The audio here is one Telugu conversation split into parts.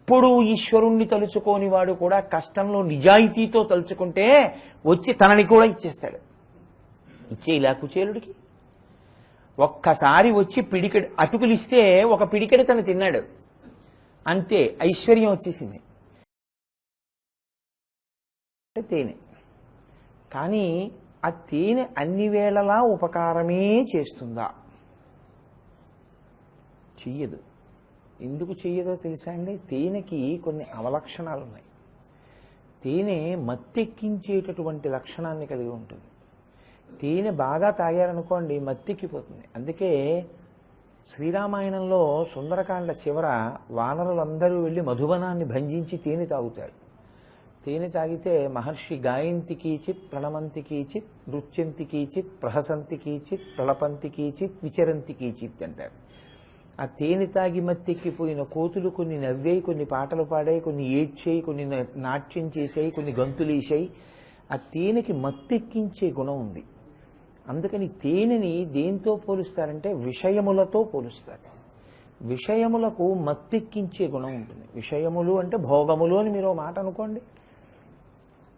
ఎప్పుడూ ఈశ్వరుణ్ణి తలుచుకోని వాడు కూడా కష్టంలో నిజాయితీతో తలుచుకుంటే వచ్చి తనని కూడా ఇచ్చేస్తాడు. ఇచ్చేలా కుచేలుడికి ఒక్కసారి వచ్చి పిడికెడు అటుకులిస్తే ఒక పిడికెడు తను తిన్నాడు, అంతే ఐశ్వర్యం వచ్చేసింది. తేనె కానీ ఆ తేనె అన్ని వేళలా ఉపకారమే చేస్తుందా? చెయ్యదు. ఎందుకు చెయ్యదో తెలుసా అండి? తేనెకి కొన్ని అవలక్షణాలు ఉన్నాయి. తేనె మత్తెక్కించేటటువంటి లక్షణాన్ని కలిగి ఉంటుంది. తేనె బాగా తాగారనుకోండి మత్తెక్కిపోతుంది. అందుకే శ్రీరామాయణంలో సుందరకాండ చివర వానరులందరూ వెళ్ళి మధువనాన్ని భంజించి తేనె తాగుతారు. తేనె తాగితే మహర్షి గాయంతికీచిత్ ప్రణమంతికీచిత్ నృత్యంతికీచిత్ ప్రహసంతికీచిత్ ప్రళపంతికీచిత్ విచరంతికీచిత్ అంటారు. ఆ తేనె తాగి మత్తెక్కిపోయిన కోతులు కొన్ని నవ్వాయి, కొన్ని పాటలు పాడాయి, కొన్ని ఏడ్చాయి, కొన్ని నాట్యం చేసాయి, కొన్ని గంతులేసాయి. ఆ తేనెకి మత్తెక్కించే గుణం ఉంది. అందుకని తేనెని దేంతో పోలుస్తారంటే విషయములతో పోలుస్తారు. విషయములకు మత్తెక్కించే గుణం ఉంటుంది. విషయములు అంటే భోగములు అని మీరు మాట అనుకోండి.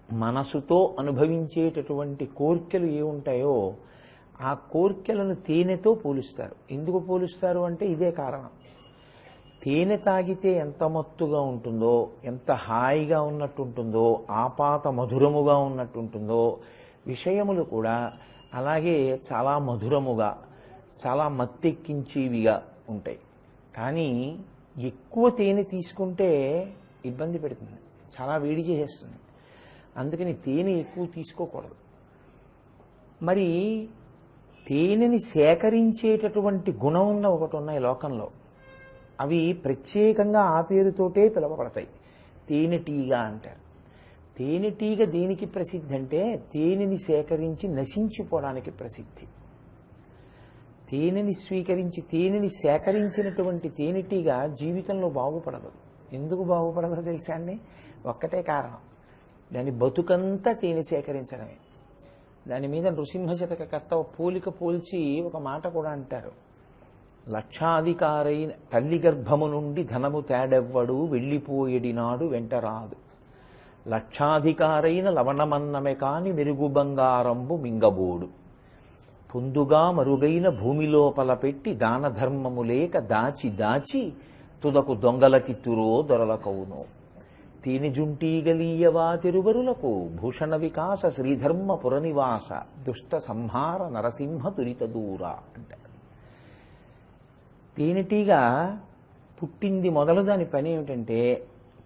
మనసుతో అనుభవించేటటువంటి కోర్కెలు ఏ ఉంటాయో ఆ కోర్కెలను తేనెతో పోలుస్తారు. ఎందుకు పోలుస్తారు అంటే ఇదే కారణం. తేనె తాగితే ఎంత మత్తుగా ఉంటుందో, ఎంత హాయిగా ఉన్నట్టుంటుందో, ఆపాత మధురముగా ఉన్నట్టుంటుందో, విషయములు కూడా అలాగే చాలా మధురముగా చాలా మత్తెక్కించేవిగా ఉంటాయి. కానీ ఎక్కువ తేనె తీసుకుంటే ఇబ్బంది పెడుతుంది, చాలా వేడి చేసేస్తుంది. అందుకని తేనె ఎక్కువ తీసుకోకూడదు. మరి తేనెని సేకరించేటటువంటి గుణం ఉన్న ఒకటి ఉన్నాయి లోకంలో. అవి ప్రత్యేకంగా ఆ పేరుతోటే పిలవబడతాయి. తేనెటీగ అంటారు. తేనెటీగ దేనికి ప్రసిద్ధి అంటే తేనెని సేకరించి నశించిపోవడానికి ప్రసిద్ధి. తేనెని స్వీకరించి తేనెని సేకరించినటువంటి తేనెటీగ జీవితంలో బాగుపడదు. ఎందుకు బాగుపడదో తెలుసా అండి? ఒక్కటే కారణం, దాని బతుకంతా తేనె సేకరించడమే. దాని మీద నృసింహశతక కర్త పోలిక పోల్చి ఒక మాట కూడా అంటారు. లక్షాధికారైన తల్లి గర్భము నుండి ధనము తేడెవ్వడు వెళ్ళిపోయేడినాడు వెంటరాదు. లక్షాధికారైన లవణమన్నమే కాని మెరుగు బంగారంబు మింగబోడు. పొందుగా మరుగైన భూమి లోపల పెట్టి దాన ధర్మము లేక దాచి దాచి తుదకు దొంగలకిత్తురో దొరలకవునో. తేనె జుంటీగలీయవా తిరువరులకు భూషణ వికాస శ్రీధర్మ పురనివాస దుష్ట సంహార నరసింహ తురిత దూర అంటారు. తేనెటీగ పుట్టింది మొదలు దాని పని ఏమిటంటే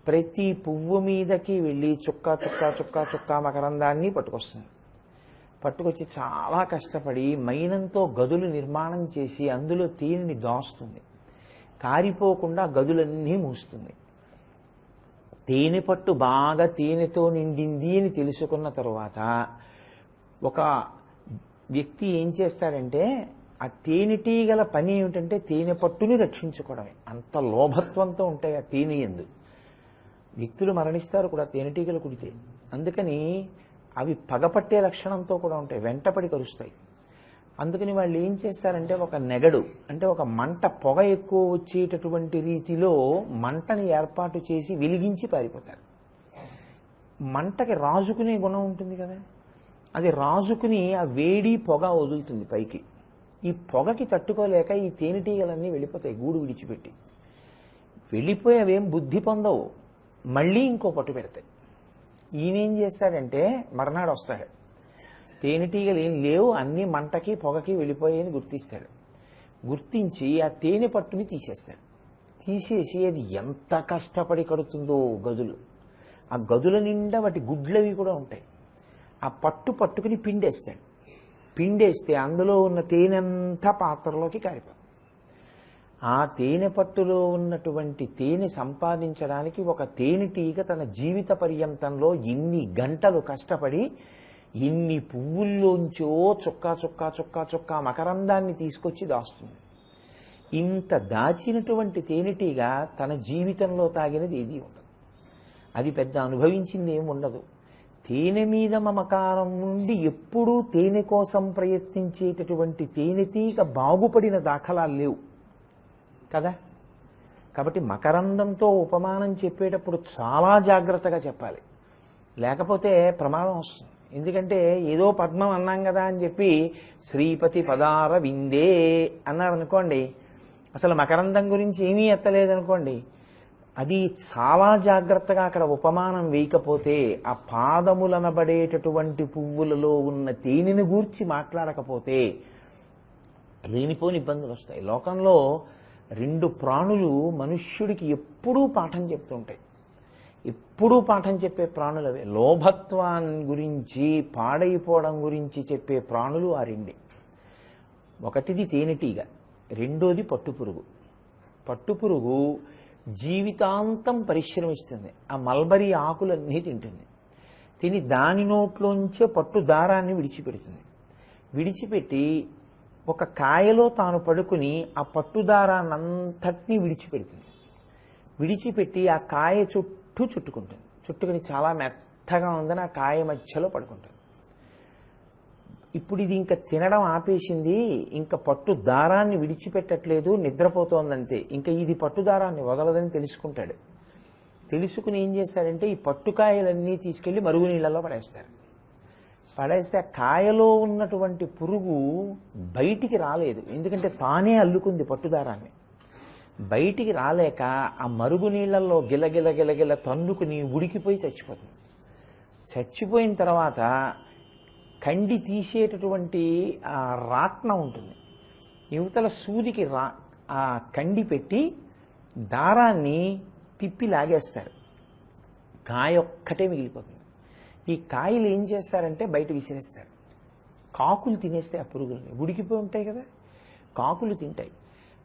ప్రతి పువ్వు మీదకి వెళ్ళి చుక్క చుక్క చుక్క చుక్క మకరందాన్ని పట్టుకొస్తుంది. పట్టుకొచ్చి చాలా కష్టపడి మైనంతో గదులు నిర్మాణం చేసి అందులో తేనెని దాస్తుంది. కారిపోకుండా గదులన్నీ మూస్తుంది. తేనె పట్టు బాగా తేనెతో నిండింది అని తెలుసుకున్న తరువాత ఒక వ్యక్తి ఏం చేస్తాడంటే ఆ తేనెటీగల పని ఏమిటంటే తేనె పట్టుని రక్షించుకోవడమే. అంత లోభత్వంతో ఉంటాయి ఆ తేనె యందు. వ్యక్తులు మరణిస్తారు కూడా తేనెటీగలు కుడితే. అందుకని అవి పగపట్టే లక్షణంతో కూడా ఉంటాయి, వెంటపడి కరుస్తాయి. అందుకని వాళ్ళు ఏం చేస్తారంటే ఒక నెగడు అంటే ఒక మంట పొగ ఎక్కువ వచ్చేటటువంటి రీతిలో మంటని ఏర్పాటు చేసి వెలిగించి పారిపోతారు. మంటకి రాజుకునే గుణం ఉంటుంది కదా, అది రాజుకుని ఆ వేడి పొగ వదులుతుంది పైకి. ఈ పొగకి తట్టుకోలేక ఈ తేనెటీగలన్నీ వెళ్ళిపోతాయి గూడు విడిచిపెట్టి. వెళ్ళిపోయి అవేం బుద్ధి పొందవు, మళ్ళీ ఇంకో పట్టు పెడతాయి. ఈయనేం చేస్తాడంటే మర్నాడు వస్తాడు, తేనెటీగలు ఏం లేవు అన్నీ మంటకి పొగకి వెళ్ళిపోయాయని గుర్తిస్తాడు. గుర్తించి ఆ తేనె పట్టుని తీసేస్తాడు. తీసేసి అది ఎంత కష్టపడి కడుతుందో గదులు, ఆ గదుల నిండా వాటి గుడ్లవి కూడా ఉంటాయి. ఆ పట్టుకుని పిండేస్తాడు. పిండేస్తే అందులో ఉన్న తేనె అంతా పాత్రలోకి కారిపోతుంది. ఆ తేనె పట్టులో ఉన్నటువంటి తేనె సంపాదించడానికి ఒక తేనెటీగ తన జీవిత పర్యంతంలో ఎన్ని గంటలు కష్టపడి ఎన్ని పువ్వుల్లోంచో చుక్కా చుక్కా చుక్కా చుక్కా మకరందాన్ని తీసుకొచ్చి దాస్తుంది. ఇంత దాచినటువంటి తేనెటీగ తన జీవితంలో తాగినది ఏది ఉండదు, అది పెద్ద అనుభవించింది ఏమి ఉండదు. తేనె మీద మమకారం నుండి ఎప్పుడూ తేనె కోసం ప్రయత్నించేటటువంటి తేనెటీగ బాగుపడిన దాఖలాలు లేవు కదా. కాబట్టి మకరందంతో ఉపమానం చెప్పేటప్పుడు చాలా జాగ్రత్తగా చెప్పాలి, లేకపోతే ప్రమాదం వస్తుంది. ఎందుకంటే ఏదో పద్మం అన్నాం కదా అని చెప్పి శ్రీపతి పదార విందే అన్నారనుకోండి, అసలు మకరందం గురించి ఏమీ ఎత్తలేదనుకోండి, అది చాలా జాగ్రత్తగా అక్కడ ఉపమానం వేయకపోతే ఆ పాదములనబడేటటువంటి పువ్వులలో ఉన్న తేనెని గూర్చి మాట్లాడకపోతే లేనిపోని ఇబ్బందులు వస్తాయి. లోకంలో రెండు ప్రాణులు మనుష్యుడికి ఎప్పుడూ పాఠం చెప్తుంటాయి, ఎప్పుడూ పాఠం చెప్పే ప్రాణులు అవే. లోభత్వాన్ని గురించి పాడైపోవడం గురించి చెప్పే ప్రాణులు ఆ రెండే. ఒకటిది తేనెటీగ, రెండోది పట్టుపురుగు. పట్టుపురుగు జీవితాంతం పరిశ్రమిస్తుంది, ఆ మల్బరీ ఆకులన్నీ తింటుంది. తిని దాని నోట్లోంచే పట్టు దారాన్ని విడిచిపెడుతుంది. విడిచిపెట్టి ఒక కాయలో తాను పడుకుని ఆ పట్టుదారాన్నంతటినీ విడిచిపెడుతుంది. విడిచిపెట్టి ఆ కాయ చుట్టూ చుట్టుకుంటుంది. చుట్టుకుని చాలా మెత్తగా ఉందని ఆ కాయ మధ్యలో పడుకుంటుంది. ఇప్పుడు ఇది ఇంకా తినడం ఆపేసింది, ఇంకా పట్టు దారాన్ని విడిచిపెట్టట్లేదు, నిద్రపోతోందంతే. ఇంకా ఇది పట్టుదారాన్ని వదలదని తెలుసుకుంటాడు. తెలుసుకుని ఏం చేస్తాడంటే ఈ పట్టుకాయలన్నీ తీసుకెళ్లి మరుగునీళ్ళలో పడేస్తారు. పడేస్తే ఆ కాయలో ఉన్నటువంటి పురుగు బయటికి రాలేదు, ఎందుకంటే తానే అల్లుకుంది పట్టుదారాన్ని. బయటికి రాలేక ఆ మరుగునీళ్లలో గిలగిల గిలగిల తన్నుకుని ఉడికిపోయి చచ్చిపోతుంది. చచ్చిపోయిన తర్వాత కండి తీసేటటువంటి ఆ రాట్న ఉంటుంది, యువతల సూదికి ఆ కండి పెట్టి దారాన్ని తిప్పి లాగేస్తారు. కాయ ఒక్కటే మిగిలిపోతుంది. ఈ కాయలు ఏం చేస్తారంటే బయట విసిరేస్తారు. కాకులు తినేస్తే ఆ పురుగుల్ని, ఉడికిపోయి ఉంటాయి కదా, కాకులు తింటాయి.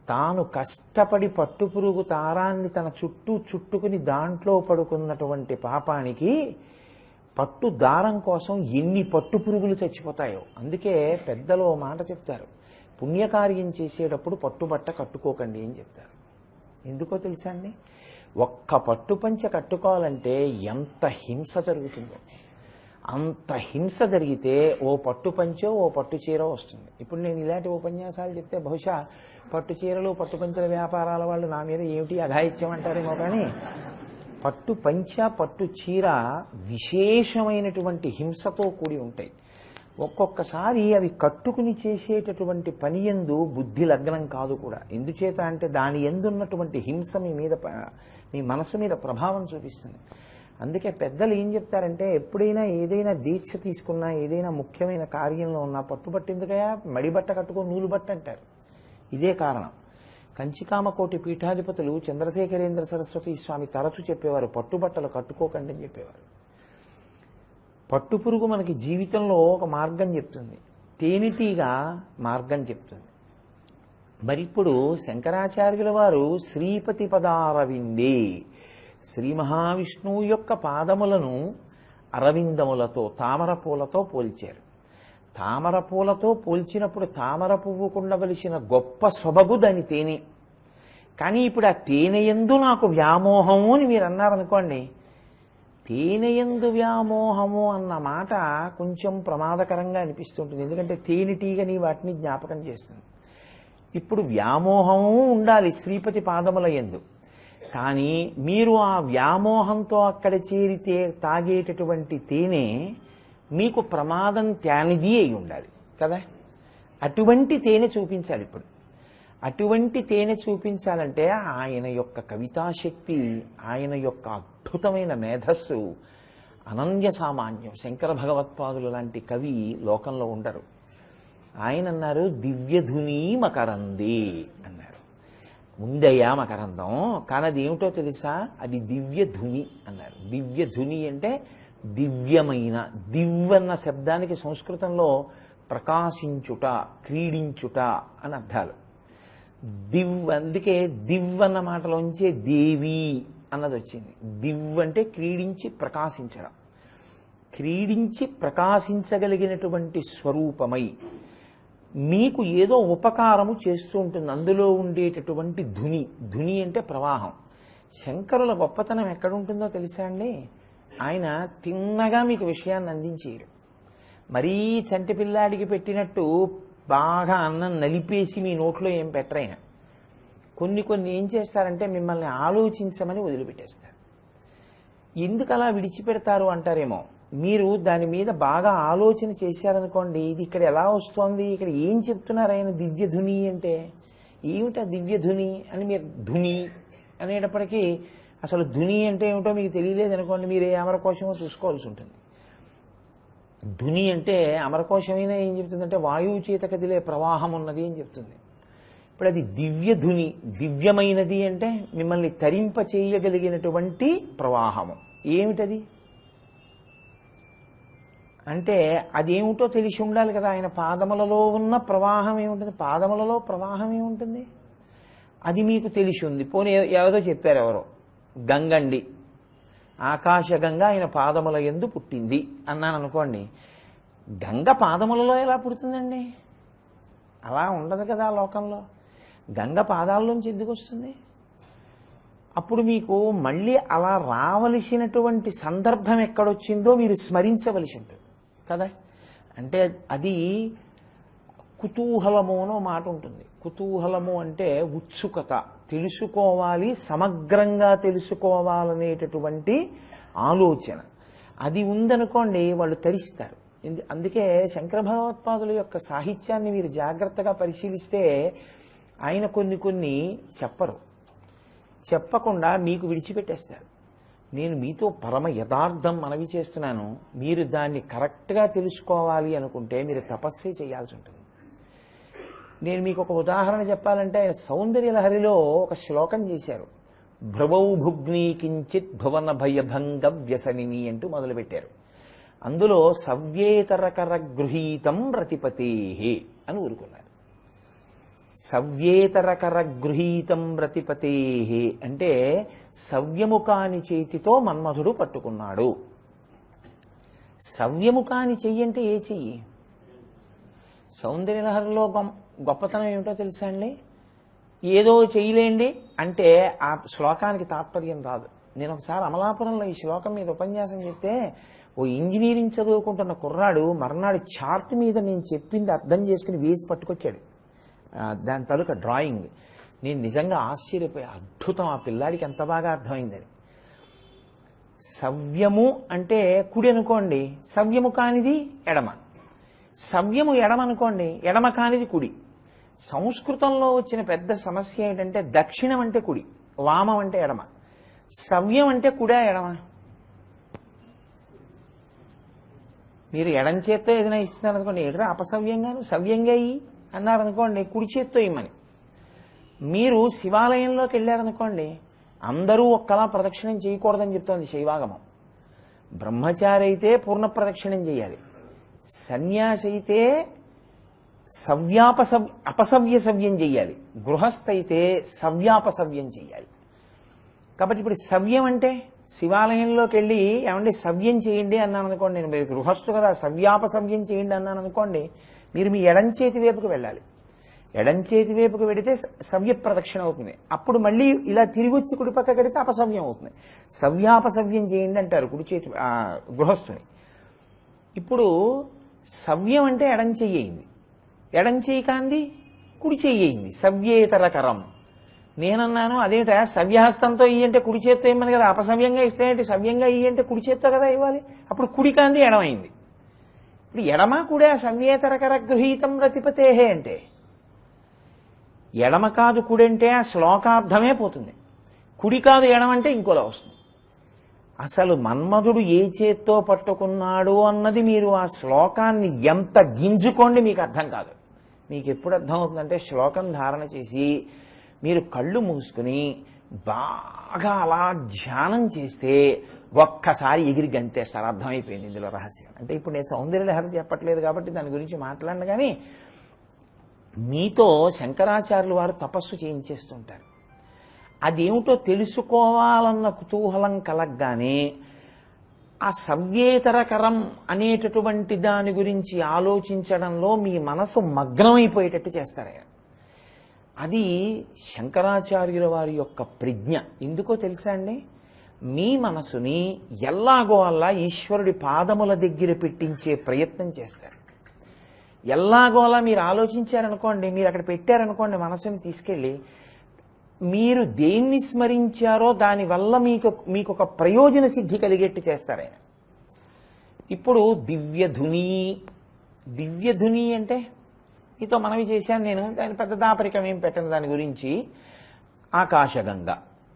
తాను కష్టపడి పట్టుపురుగు దారాన్ని తన చుట్టూ చుట్టుకుని దాంట్లో పడుకున్నటువంటి పాపానికి పట్టు దారం కోసం ఎన్ని పట్టు పురుగులు చచ్చిపోతాయో. అందుకే పెద్దలు ఓ మాట చెప్తారు, పుణ్యకార్యం చేసేటప్పుడు పట్టుబట్ట కట్టుకోకండి అని చెప్తారు. ఎందుకో తెలుసా అండి, ఒక్క పట్టుపంచ కట్టుకోవాలంటే ఎంత హింస జరుగుతుందో. అంత హింస జరిగితే ఓ పట్టు పంచో ఓ పట్టు చీర వస్తుంది. ఇప్పుడు నేను ఇలాంటి ఉపన్యాసాలు చెప్తే బహుశా పట్టు చీరలు పట్టు పంచల వ్యాపారాల వాళ్ళు నా మీద ఏమిటి అఘాయిత్యం అంటారేమో, కానీ పట్టు పంచ పట్టు చీర విశేషమైనటువంటి హింసతో కూడి ఉంటాయి. ఒక్కొక్కసారి అవి కట్టుకుని చేసేటటువంటి పని యందు బుద్ధి లగ్నం కాదు కూడా. ఎందుచేత అంటే దాని యందున్నటువంటి హింస మీ మనసు మీద ప్రభావం చూపిస్తుంది. అందుకే పెద్దలు ఏం చెప్తారంటే ఎప్పుడైనా ఏదైనా దీక్ష తీసుకున్నా, ఏదైనా ముఖ్యమైన కార్యంలో ఉన్నా పట్టుబట్టు ఎందుకయా, మడిబట్ట కట్టుకో నూలు బట్ట అంటారు. ఇదే కారణం. కంచికామకోటి పీఠాధిపతులు చంద్రశేఖరేంద్ర సరస్వతి స్వామి తరచు చెప్పేవారు, పట్టుబట్టలు కట్టుకోకండి అని చెప్పేవారు. పట్టుపురుగు మనకి జీవితంలో ఒక మార్గం చెప్తుంది, తేనెటీగ మార్గం చెప్తుంది. మరి ఇప్పుడు శంకరాచార్యుల వారు శ్రీపతి పదారవిందే, శ్రీ మహావిష్ణువు యొక్క పాదములను అరవిందములతో తామర పూలతో పోల్చారు. తామర పూలతో పోల్చినప్పుడు తామర పువ్వుకుండవలసిన గొప్ప సొబగు దాని తేనె. కానీ ఇప్పుడు ఆ తేనెయందు నాకు వ్యామోహము అని మీరు అన్నారనుకోండి, తేనెయందు వ్యామోహము అన్న మాట కొంచెం ప్రమాదకరంగా అనిపిస్తుంటుంది. ఎందుకంటే తేనెటీగని వాటిని జ్ఞాపకం చేస్తుంది. ఇప్పుడు వ్యామోహము ఉండాలి శ్రీపతి పాదముల యందు, కానీ మీరు ఆ వ్యామోహంతో అక్కడ చేరితే తాగేటటువంటి తేనె మీకు ప్రమాదం త్యానిది అయి ఉండాలి కదా. అటువంటి తేనె చూపించాలి. ఇప్పుడు అటువంటి తేనె చూపించాలంటే ఆయన యొక్క కవితాశక్తి, ఆయన యొక్క అద్భుతమైన మేధస్సు అనన్య సామాన్యం. శంకర భగవత్పాదులు లాంటి కవి లోకంలో ఉండరు. ఆయన అన్నారు దివ్యధుని మకరంది అన్నారు. ఉందయ్యా మకరందం, కానీ అది ఏమిటో తెలుసా, అది దివ్యధుని అన్నారు. దివ్యధుని అంటే దివ్యమైన. దివ్వన్న శబ్దానికి సంస్కృతంలో ప్రకాశించుట, క్రీడించుట అని అర్థాలు. అందుకే దివ్వన్న మాటలోంచే దేవి అన్నది వచ్చింది. అంటే క్రీడించి ప్రకాశించడం. క్రీడించి ప్రకాశించగలిగినటువంటి స్వరూపమై మీకు ఏదో ఉపకారము చేస్తూ ఉంటుంది. అందులో ఉండేటటువంటి ధుని. ధుని అంటే ప్రవాహం. శంకరుల గొప్పతనం ఎక్కడుంటుందో తెలుసా అండి, ఆయన తిన్నగా మీకు విషయాన్ని అందించేయరు. మరీ చంటి పిల్లాడికి పెట్టినట్టు బాగా అన్నం నలిపేసి మీ నోట్లో ఏం పెట్టరైన. కొన్ని కొన్ని ఏం చేస్తారంటే మిమ్మల్ని ఆలోచించమని వదిలిపెట్టేస్తారు. ఎందుకు అలా విడిచిపెడతారు అంటారేమో. మీరు దాని మీద బాగా ఆలోచన చేశారనుకోండి, ఇది ఇక్కడ ఎలా వస్తోంది, ఇక్కడ ఏం చెప్తున్నారు ఆయన దివ్య ధుని అంటే, ఏమిటా దివ్య ధుని అని మీరు ధుని అనేటప్పటికీ అసలు ధుని అంటే ఏమిటో మీకు తెలియలేదు అనుకోండి, మీరు ఏ అమరకోశమో చూసుకోవాల్సి ఉంటుంది. ధుని అంటే అమరకోశమైనా ఏం చెప్తుందంటే వాయువు చేత కదిలే ప్రవాహం ఉన్నది అని చెప్తుంది. ఇప్పుడు అది దివ్య ధుని, దివ్యమైనది అంటే మిమ్మల్ని తరింప చేయగలిగినటువంటి ప్రవాహము. ఏమిటది అంటే అదేమిటో తెలిసి ఉండాలి కదా. ఆయన పాదములలో ఉన్న ప్రవాహం ఏముంటుంది, పాదములలో ప్రవాహం ఏముంటుంది, అది మీకు తెలిసి ఉంది. పోనీ ఏదో చెప్పారు ఎవరో, గంగండి, ఆకాశగంగ ఆయన పాదముల యందు పుట్టింది అన్నాను అనుకోండి. గంగ పాదములలో ఎలా పుడుతుందండి? అలా ఉండదు కదా లోకంలో. గంగ పాదాల్లోంచి ఎందుకు వస్తుంది? అప్పుడు మీకు మళ్ళీ అలా రావలసినటువంటి సందర్భం ఎక్కడొచ్చిందో మీరు స్మరించవలసి ఉంటుంది కదా. అంటే అది కుతూహలము అనో మాట ఉంటుంది. కుతూహలము అంటే ఉత్సుకత, తెలుసుకోవాలి, సమగ్రంగా తెలుసుకోవాలనేటటువంటి ఆలోచన. అది ఉందనుకోండి వాళ్ళు తరిస్తారు. అందుకే శంకర భగవత్పాదుల యొక్క సాహిత్యాన్ని మీరు జాగ్రత్తగా పరిశీలిస్తే ఆయన కొన్ని చెప్పరు, చెప్పకుండా మీకు విడిచిపెట్టేస్తారు. నేను మీతో పరమ యథార్థం మనవి చేస్తున్నాను, మీరు దాన్ని కరెక్ట్గా తెలుసుకోవాలి అనుకుంటే మీరు తపస్సే చేయాల్సి ఉంటుంది. నేను మీకు ఒక ఉదాహరణ చెప్పాలంటే ఆయన సౌందర్యలహరిలో ఒక శ్లోకం చేశారు. భ్రువౌ భుగ్నీ కించిత్ భువన భయభంగ వ్యసనిని అంటూ మొదలుపెట్టారు. అందులో సవ్యేతరకర గృహీతం రతిపతేహే అని ఊరుకున్నారు. సవ్యేతరకర గృహీతం రతిపతేహే అంటే సవ్యము కాని చేతితో మన్మధుడు పట్టుకున్నాడు. సవ్యము కాని చెయ్యి అంటే ఏ చెయ్యి? సౌందర్యలహరిలో గొప్పతనం ఏమిటో తెలుసా అండి? ఏదో చెయ్యలేండి అంటే ఆ శ్లోకానికి తాత్పర్యం రాదు. నేను ఒకసారి అమలాపురంలో ఈ శ్లోకం మీద ఉపన్యాసం చెప్తే ఓ ఇంజనీరింగ్ చదువుకుంటున్న కుర్రాడు మర్నాడు చార్ట్ మీద నేను చెప్పింది అర్థం చేసుకుని వేసి పట్టుకొచ్చాడు దాని తాలూకా డ్రాయింగ్. నేను నిజంగా ఆశ్చర్యపోయా, అద్భుతం, ఆ పిల్లాడికి ఎంత బాగా అర్థమైందని. సవ్యము అంటే కుడి అనుకోండి, సవ్యము కానిది ఎడమ. సవ్యము ఎడమ అనుకోండి, ఎడమ కానిది కుడి. సంస్కృతంలో వచ్చిన పెద్ద సమస్య ఏంటంటే దక్షిణం అంటే కుడి, వామం అంటే ఎడమ. సవ్యం అంటే కుడా ఎడమ? మీరు ఎడం చేత్తో ఏదైనా ఇస్తున్నారు అనుకోండి, ఎడరా అపసవ్యంగాను సవ్యంగా ఇయ్యి అన్నారనుకోండి, కుడి చేత్తో ఇమ్మని. మీరు శివాలయంలోకి వెళ్ళారనుకోండి, అందరూ ఒక్కలా ప్రదక్షిణం చేయకూడదని చెప్తోంది శైవాగమం. బ్రహ్మచారి అయితే పూర్ణ ప్రదక్షిణం చేయాలి, సన్యాసి అయితే అపసవ్య సవ్యం చెయ్యాలి, గృహస్థ అయితే సవ్యాపసవ్యం చెయ్యాలి. కాబట్టి ఇప్పుడు సవ్యం అంటే శివాలయంలోకి వెళ్ళి ఏమంటే సవ్యం చేయండి అన్నాను అనుకోండి, నేను మీరు గృహస్థు కదా సవ్యాపసవ్యం చేయండి అన్నాను అనుకోండి, మీరు మీ ఎడంచేతి వైపుకు వెళ్ళాలి. ఎడంచేతి వైపుకు వెడితే సవ్య ప్రదక్షిణ అవుతుంది. అప్పుడు మళ్ళీ ఇలా తిరిగి వచ్చి కుడిపక్క కడితే అపసవ్యం అవుతుంది. సవ్యాపసవ్యం చేయండి అంటారు కుడి చేతి గృహస్థుని. ఇప్పుడు సవ్యం అంటే ఎడం చెయ్యి అయింది, ఎడం చెయ్యి కాంది కుడి చెయ్యి అయింది, సవ్యేతరకరం. నేనన్నాను అదేమిటా సవ్యహస్తంతో ఇయ్యి అంటే కుడి చేత్తో ఇమ్మని కదా, అపసవ్యంగా ఇస్తే ఏంటి, సవ్యంగా ఇయ్యి అంటే కుడి చేత్తో కదా ఇవ్వాలి. అప్పుడు కుడి కాంది ఎడమైంది. ఇప్పుడు ఎడమ కూడా సవ్యేతరకర గృహీతం రతిపతేహే అంటే ఎడమ కాదు కుడి అంటే ఆ శ్లోకార్థమే పోతుంది. కుడి కాదు ఎడమంటే ఇంకోలా వస్తుంది. అసలు మన్మధుడు ఏ చేత్తో పట్టుకున్నాడు అన్నది మీరు ఆ శ్లోకాన్ని ఎంత గింజుకోండి మీకు అర్థం కాదు. మీకు ఎప్పుడు అర్థం అవుతుందంటే శ్లోకం ధారణ చేసి మీరు కళ్ళు మూసుకుని బాగా అలా ధ్యానం చేస్తే ఒక్కసారి ఎగిరి గంతేస్తారు. అర్థమైపోయింది ఇందులో రహస్యం. అంటే ఇప్పుడు నేను సౌందర్యలహరి చెప్పట్లేదు కాబట్టి దాని గురించి మాట్లాడను, కానీ మీతో శంకరాచార్యులు వారు తపస్సు చేయించేస్తుంటారు. అదేమిటో తెలుసుకోవాలన్న కుతూహలం కలగ్గానే ఆ సవ్యేతరకరం అనేటటువంటి దాని గురించి ఆలోచించడంలో మీ మనసు మగ్నమైపోయేటట్టు చేస్తారు. అది శంకరాచార్యుల వారి యొక్క ప్రజ్ఞ. ఎందుకో తెలుసా అండి? మీ మనసుని ఎల్లాగో అలా ఈశ్వరుడి పాదముల దగ్గర పెట్టించే ప్రయత్నం చేస్తారు. ఎల్లాగో అలా మీరు ఆలోచించారనుకోండి, మీరు అక్కడ పెట్టారనుకోండి మనసుని తీసుకెళ్ళి, మీరు దేన్ని స్మరించారో దానివల్ల మీకు ఒక ప్రయోజన సిద్ధి కలిగేట్టు చేస్తారు ఆయన. ఇప్పుడు దివ్యధుని అంటే మీతో మనవి చేశాను నేను, దాని పెద్ద దాపరికం ఏం పెట్టను దాని గురించి. ఆకాశగంగ,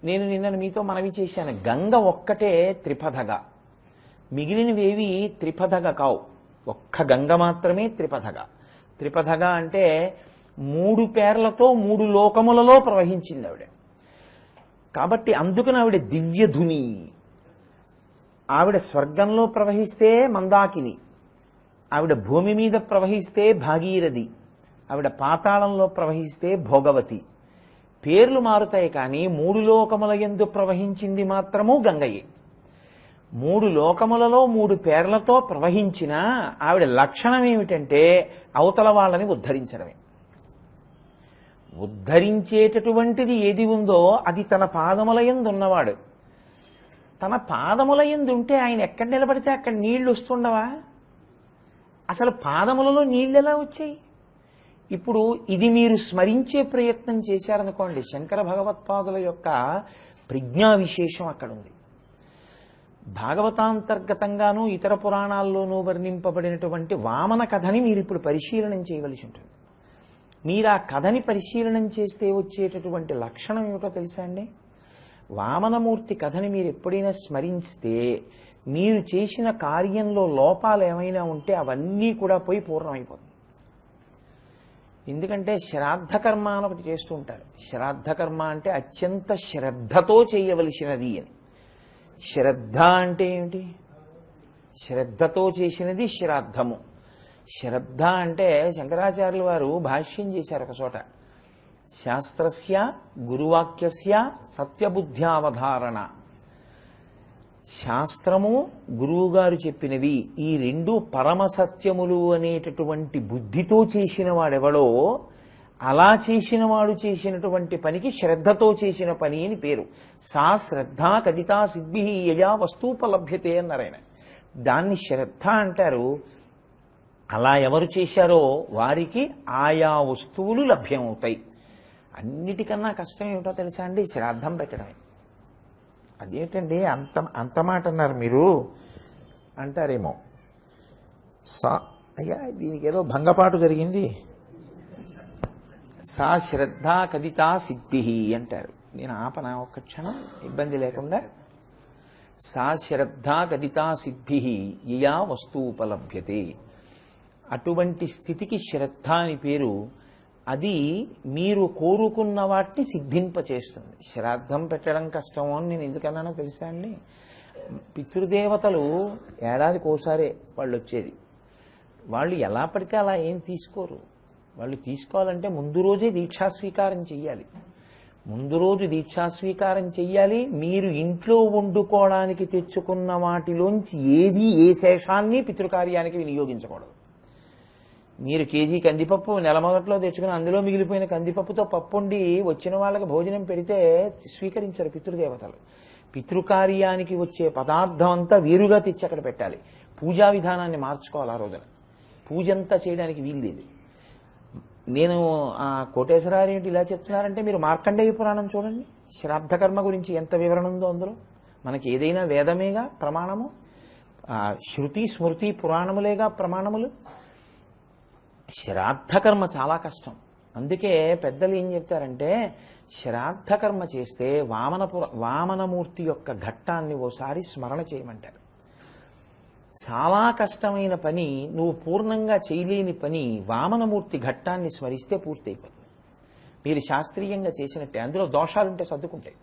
నేను నిన్న మీతో మనవి చేశాను, గంగ ఒక్కటే త్రిపథగా, మిగిలినవేవి త్రిపథగా కావు. ఒక్క గంగ మాత్రమే త్రిపథగా. త్రిపథగా అంటే 3 పేర్లతో 3 లోకములలో ప్రవహించింది ఆవిడ. కాబట్టి అందుకని ఆవిడ దివ్యధుని. ఆవిడ స్వర్గంలో ప్రవహిస్తే మందాకిని, ఆవిడ భూమి మీద ప్రవహిస్తే భాగీరథి, ఆవిడ పాతాళంలో ప్రవహిస్తే భోగవతి. పేర్లు మారుతాయి కానీ 3 లోకముల యందు ప్రవహించింది మాత్రము గంగయే. 3 లోకములలో 3 పేర్లతో ప్రవహించిన ఆవిడ లక్షణం ఏమిటంటే అవతల వాళ్ళని ఉద్ధరించడమే. ఉద్ధరించేటటువంటిది ఏది ఉందో అది తన పాదముల యందు ఉన్నవాడు. తన పాదముల యందు ఉంటే ఆయన ఎక్కడ నిలబడితే అక్కడ నీళ్లు వస్తుండవా? అసలు పాదములలో నీళ్ళు ఎలా వచ్చాయి? ఇప్పుడు ఇది మీరు స్మరించే ప్రయత్నం చేశారనుకోండి, శంకర భగవత్పాదుల యొక్క ప్రజ్ఞా విశేషం అక్కడ ఉంది. భాగవతాంతర్గతంగానూ ఇతర పురాణాల్లోనూ వర్ణింపబడినటువంటి వామన కథని మీరు ఇప్పుడు పరిశీలనం చేయవలసి ఉంటుంది. మీరు ఆ కథని పరిశీలనం చేస్తే వచ్చేటటువంటి లక్షణం ఏమిటో తెలుసా అండి? వామనమూర్తి కథని మీరు ఎప్పుడైనా స్మరిస్తే మీరు చేసిన కార్యంలో లోపాలు ఏమైనా ఉంటే అవన్నీ కూడా పోయి పూర్ణమైపోతుంది. ఎందుకంటే శ్రాద్ధకర్మ అని ఒకటి చేస్తూ ఉంటారు. శ్రాద్ధకర్మ అంటే అత్యంత శ్రద్ధతో చేయవలసినది అని. శ్రద్ధ అంటే ఏమిటి? శ్రద్ధతో చేసినది శ్రాద్ధము. శ్రద్ధ అంటే శంకరాచార్యుల వారు భాష్యం చేశారు ఒక చోట, శాస్త్రస్య గురువాక్యస్య సత్యబుద్ధ్యావధారణ. శాస్త్రము గురువుగారు చెప్పినవి ఈ 2 పరమసత్యములు అనేటటువంటి బుద్ధితో చేసిన వాడెవడో అలా చేసిన వాడు చేసినటువంటి పనికి శ్రద్ధతో చేసిన పని అని పేరు. సా శ్రద్ధ కదితా సిద్భి యయా వస్తూపలభ్యతే అన్నారాయన. దాన్ని శ్రద్ధ అంటారు. అలా ఎవరు చేశారో వారికి ఆయా వస్తువులు లభ్యమవుతాయి. అన్నిటికన్నా కష్టం ఏమిటో తెలుసా అండి? శ్రాద్ధం పెట్టడమే. అదేంటండి అంత మాట అన్నారు మీరు అంటారేమో. అయ్యా దీనికి ఏదో భంగపాటు జరిగింది. సా శ్రద్ధ కదితా సిద్ధి అంటారు. నేను ఆపన ఒక్క క్షణం ఇబ్బంది లేకుండా. సా శ్రద్ధ కదితా సిద్ధి యయా వస్తూపలభ్యతే. అటువంటి స్థితికి శ్రద్ధ అని పేరు. అది మీరు కోరుకున్న వాటిని సిద్ధింపచేస్తుంది. శ్రాద్ధం పెట్టడం కష్టమో అని నేను ఎందుకన్నానో తెలుసా అండి? పితృదేవతలు ఏడాదికి ఓసారే వాళ్ళు వచ్చేది. వాళ్ళు ఎలా పడితే అలా ఏం తీసుకోరు. వాళ్ళు తీసుకోవాలంటే ముందు రోజే దీక్షాస్వీకారం చెయ్యాలి. ముందు రోజు దీక్షాస్వీకారం చెయ్యాలి. మీరు ఇంట్లో వండుకోవడానికి తెచ్చుకున్న వాటిలోంచి ఏ శేషాన్ని పితృకార్యానికి వినియోగించకూడదు. మీరు కేజీ కందిపప్పు నెల మొదట్లో తెచ్చుకుని అందులో మిగిలిపోయిన కందిపప్పుతో పప్పు వండి వచ్చిన వాళ్ళకి భోజనం పెడితే స్వీకరించరు పితృదేవతలు. పితృకార్యానికి వచ్చే పదార్థం అంతా వేరుగా తెచ్చి అక్కడ పెట్టాలి. పూజా విధానాన్ని మార్చుకోవాలి. ఆ రోజున పూజ అంతా చేయడానికి వీల్లేదు. నేను ఆ కోటేశ్వరారు ఏంటి ఇలా చెప్తున్నారంటే మీరు మార్కండేయ పురాణం చూడండి. శ్రాద్ధకర్మ గురించి ఎంత వివరణ ఉందో అందులో. మనకి ఏదైనా వేదమేగా ప్రమాణము, శృతి స్మృతి పురాణములేగా ప్రమాణములు. శ్రాద్ధకర్మ చాలా కష్టం. అందుకే పెద్దలు ఏం చెప్తారంటే శ్రాద్ధకర్మ చేస్తే వామనమూర్తి యొక్క ఘట్టాన్ని ఓసారి స్మరణ చేయమంటారు. చాలా కష్టమైన పని, నువ్వు పూర్ణంగా చేయలేని పని వామనమూర్తి ఘట్టాన్ని స్మరిస్తే పూర్తయిపోతుంది. మీరు శాస్త్రీయంగా చేసినట్టే. అందులో దోషాలుంటే సర్దుకుంటాయి.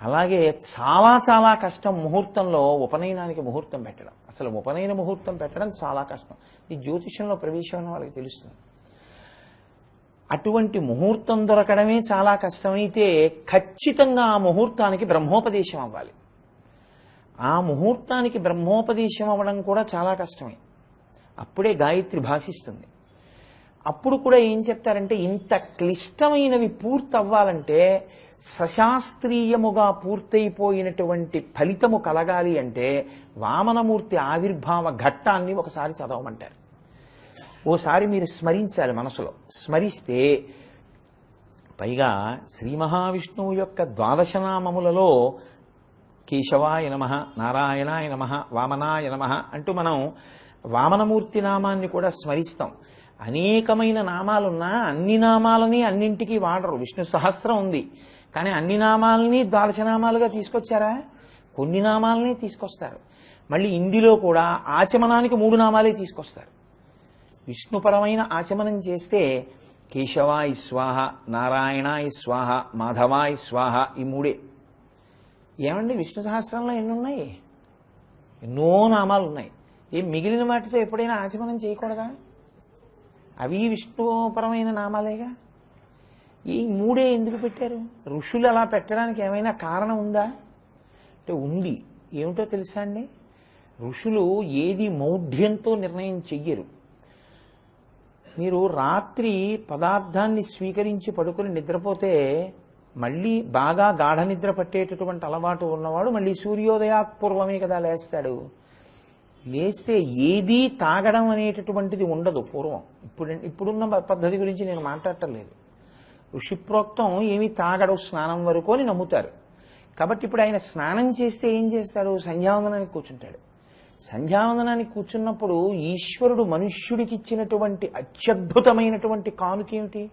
అలాగే చాలా చాలా కష్టం ముహూర్తంలో ఉపనయనానికి ముహూర్తం పెట్టడం. అసలు ఉపనయన ముహూర్తం పెట్టడం చాలా కష్టం. ఈ జ్యోతిషంలో ప్రవేశం వాళ్ళకి తెలుస్తుంది. అటువంటి ముహూర్తం దొరకడమే చాలా కష్టమైతే ఖచ్చితంగా ఆ ముహూర్తానికి బ్రహ్మోపదేశం అవ్వాలి. ఆ ముహూర్తానికి బ్రహ్మోపదేశం అవ్వడం కూడా చాలా కష్టమే. అప్పుడే గాయత్రి భాషిస్తుంది. అప్పుడు కూడా ఏం చెప్తారంటే ఇంత క్లిష్టమైనవి పూర్తి అవ్వాలంటే సశాస్త్రీయముగా పూర్తయిపోయినటువంటి ఫలితము కలగాలి అంటే వామనమూర్తి ఆవిర్భావ ఘట్టాన్ని ఒకసారి చదవమంటారు. ఓసారి మీరు స్మరించాలి మనసులో. స్మరిస్తే పైగా శ్రీ మహావిష్ణువు యొక్క ద్వాదశనామములలో కేశవాయ నమః, నారాయణాయ నమః, వామనాయ నమః అంటూ మనం వామనమూర్తి నామాన్ని కూడా స్మరిస్తాం. అనేకమైన నామాలున్నా అన్ని నామాలని అన్నింటికీ వాడరు. విష్ణు సహస్రం ఉంది, కానీ అన్ని నామాలని ద్వాదశనామాలుగా తీసుకొచ్చారా? కొన్ని నామాలని తీసుకొస్తారు. మళ్ళీ ఇందులో కూడా ఆచమనానికి 3 నామాలే తీసుకొస్తారు. విష్ణుపరమైన ఆచమనం చేస్తే కేశవాయ స్వాహ, నారాయణాయ స్వాహ, మాధవాయ స్వాహ, ఈ 3. ఏమండి విష్ణు సహస్రంలో ఎన్ని ఉన్నాయి? ఎన్నో నామాలు ఉన్నాయి. ఈ మిగిలిన వాటితో ఎప్పుడైనా ఆచమనం చేయకూడదా? అవి విష్ణుపరమైన నామాలేగా. ఈ 3 ఎందుకు పెట్టారు? ఋషులు అలా పెట్టడానికి ఏమైనా కారణం ఉందా అంటే ఉంది. ఏమిటో తెలుసా అండి? ఋషులు ఏది మౌఢ్యంతో నిర్ణయం చెయ్యరు. మీరు రాత్రి పదార్థాన్ని స్వీకరించి పడుకొని నిద్రపోతే మళ్ళీ బాగా గాఢ నిద్ర పట్టేటటువంటి అలవాటు ఉన్నవాడు మళ్ళీ సూర్యోదయాత్పూర్వమే కదా లేస్తాడు. లేస్తే ఏదీ తాగడం అనేటటువంటిది ఉండదు పూర్వం. ఇప్పుడున్న పద్ధతి గురించి నేను మాట్లాడటం లేదు. ఋషిప్రోక్తం ఏమీ తాగడు స్నానం వరకు అని నమ్ముతారు. కాబట్టి ఇప్పుడు ఆయన స్నానం చేస్తే ఏం చేస్తాడు? సంధ్యావందనానికి కూర్చుంటాడు. సంధ్యావందనానికి కూర్చున్నప్పుడు ఈశ్వరుడు మనుష్యుడికి ఇచ్చినటువంటి అత్యద్భుతమైనటువంటి కానుకేమిటి?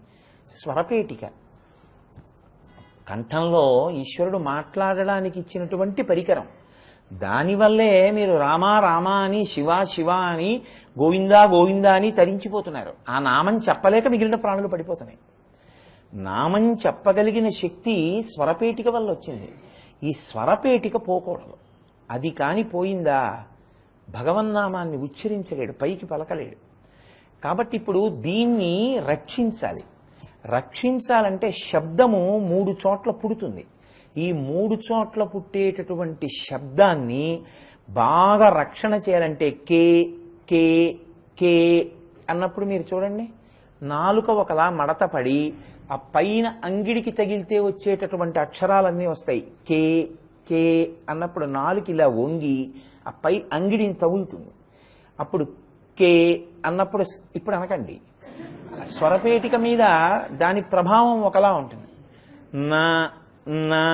స్వరపేటిక. కంఠంలో ఈశ్వరుడు మాట్లాడడానికి ఇచ్చినటువంటి పరికరం. దానివల్లే మీరు రామా రామా అని, శివ శివ అని, గోవిందా గోవిందా అని తరించిపోతున్నారు. ఆ నామం చెప్పలేక మిగిలిన ప్రాణులు పడిపోతున్నాయి. నామం చెప్పగలిగిన శక్తి స్వరపేటిక వల్ల వచ్చింది. ఈ స్వరపేటిక పోకూడదు. అది కాని పోయిందా భగవన్నామాన్ని ఉచ్చరించలేడు, పైకి పలకలేడు. కాబట్టి ఇప్పుడు దీన్ని రక్షించాలి. రక్షించాలంటే శబ్దము 3 చోట్ల పుడుతుంది. ఈ 3 చోట్ల పుట్టేటటువంటి శబ్దాన్ని బాగా రక్షణ చేయాలంటే కే కే కే అన్నప్పుడు మీరు చూడండి, నాలుక ఒకలా మడతపడి ఆ పైన అంగిడికి తగిలితే వచ్చేటటువంటి అక్షరాలన్నీ వస్తాయి. కే కే అన్నప్పుడు నాలుక ఇలా వంగి ఆ పై అంగిడిని తగులుతుంది. అప్పుడు కే అన్నప్పుడు ఇప్పుడు అనకండి, స్వరపేటిక మీద దాని ప్రభావం ఒకలా ఉంటుంది. నా నా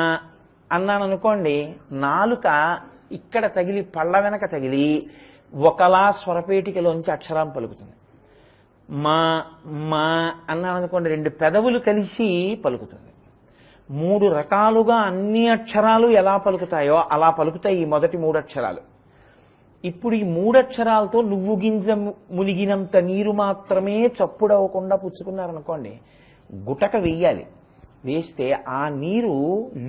అన్నాను అనుకోండి, నాలుక ఇక్కడ తగిలి పళ్ళ వెనక తగిలి ఒకలా స్వరపేటికలోంచి అక్షరం పలుకుతుంది. మా మా అన్నాను అనుకోండి, 2 పెదవులు కలిసి పలుకుతుంది. 3 రకాలుగా అన్ని అక్షరాలు ఎలా పలుకుతాయో అలా పలుకుతాయి ఈ మొదటి 3 అక్షరాలు. ఇప్పుడు ఈ 3 అక్షరాలతో నువ్వు గింజ మునిగినంత నీరు మాత్రమే చప్పుడవకుండా పుచ్చుకున్నారనుకోండి, గుటక వెయ్యాలి. వేస్తే ఆ నీరు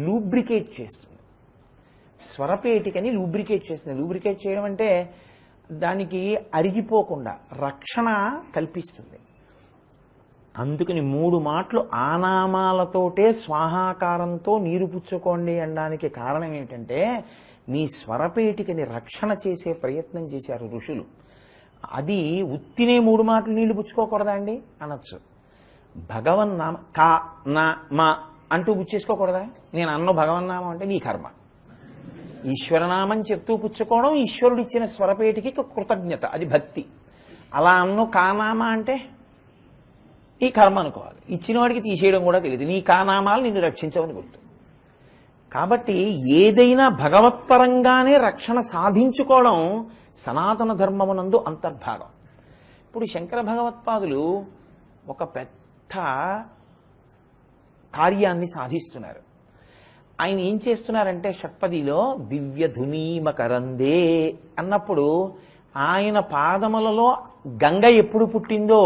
లూబ్రికేట్ చేస్తుంది. స్వరపేటికని లూబ్రికేట్ చేస్తుంది. లూబ్రికేట్ చేయడం అంటే దానికి అరిగిపోకుండా రక్షణ కల్పిస్తుంది. అందుకని 3 మాటలు ఆనామాలతోటే స్వాహాకారంతో నీరు పుచ్చుకోండి అనడానికి కారణం ఏంటంటే మీ స్వరపేటికని రక్షణ చేసే ప్రయత్నం చేశారు ఋషులు. అది ఉత్తినే 3 మాటలు నీళ్లు పుచ్చుకోకూడదా అండి అనొచ్చు. భగవన్నామ కా నా మా అంటూ పుచ్చేసుకోకూడదా? నేను అన్న భగవన్నామం అంటే నీ కర్మ. ఈశ్వరనామం చెప్తూ పుచ్చుకోవడం ఈశ్వరుడు ఇచ్చిన స్వరపేటికి కృతజ్ఞత, అది భక్తి. అలా అన్ను కానామా అంటే ఈ కర్మ అనుకోవాలి. ఇచ్చిన వాడికి తీసేయడం కూడా తెలియదు. నీ కానామాలు నిన్ను రక్షించవని గుర్తు. కాబట్టి ఏదైనా భగవత్పరంగానే రక్షణ సాధించుకోవడం సనాతన ధర్మమునందు అంతర్భాగం. ఇప్పుడు శంకర భగవత్పాదులు ఒక పెద్ద కార్యాన్ని సాధిస్తున్నారు. ఆయన ఏం చేస్తున్నారంటే షట్పదిలో దివ్యధునీమకరందే అన్నప్పుడు ఆయన పాదములలో గంగ ఎప్పుడు పుట్టిందో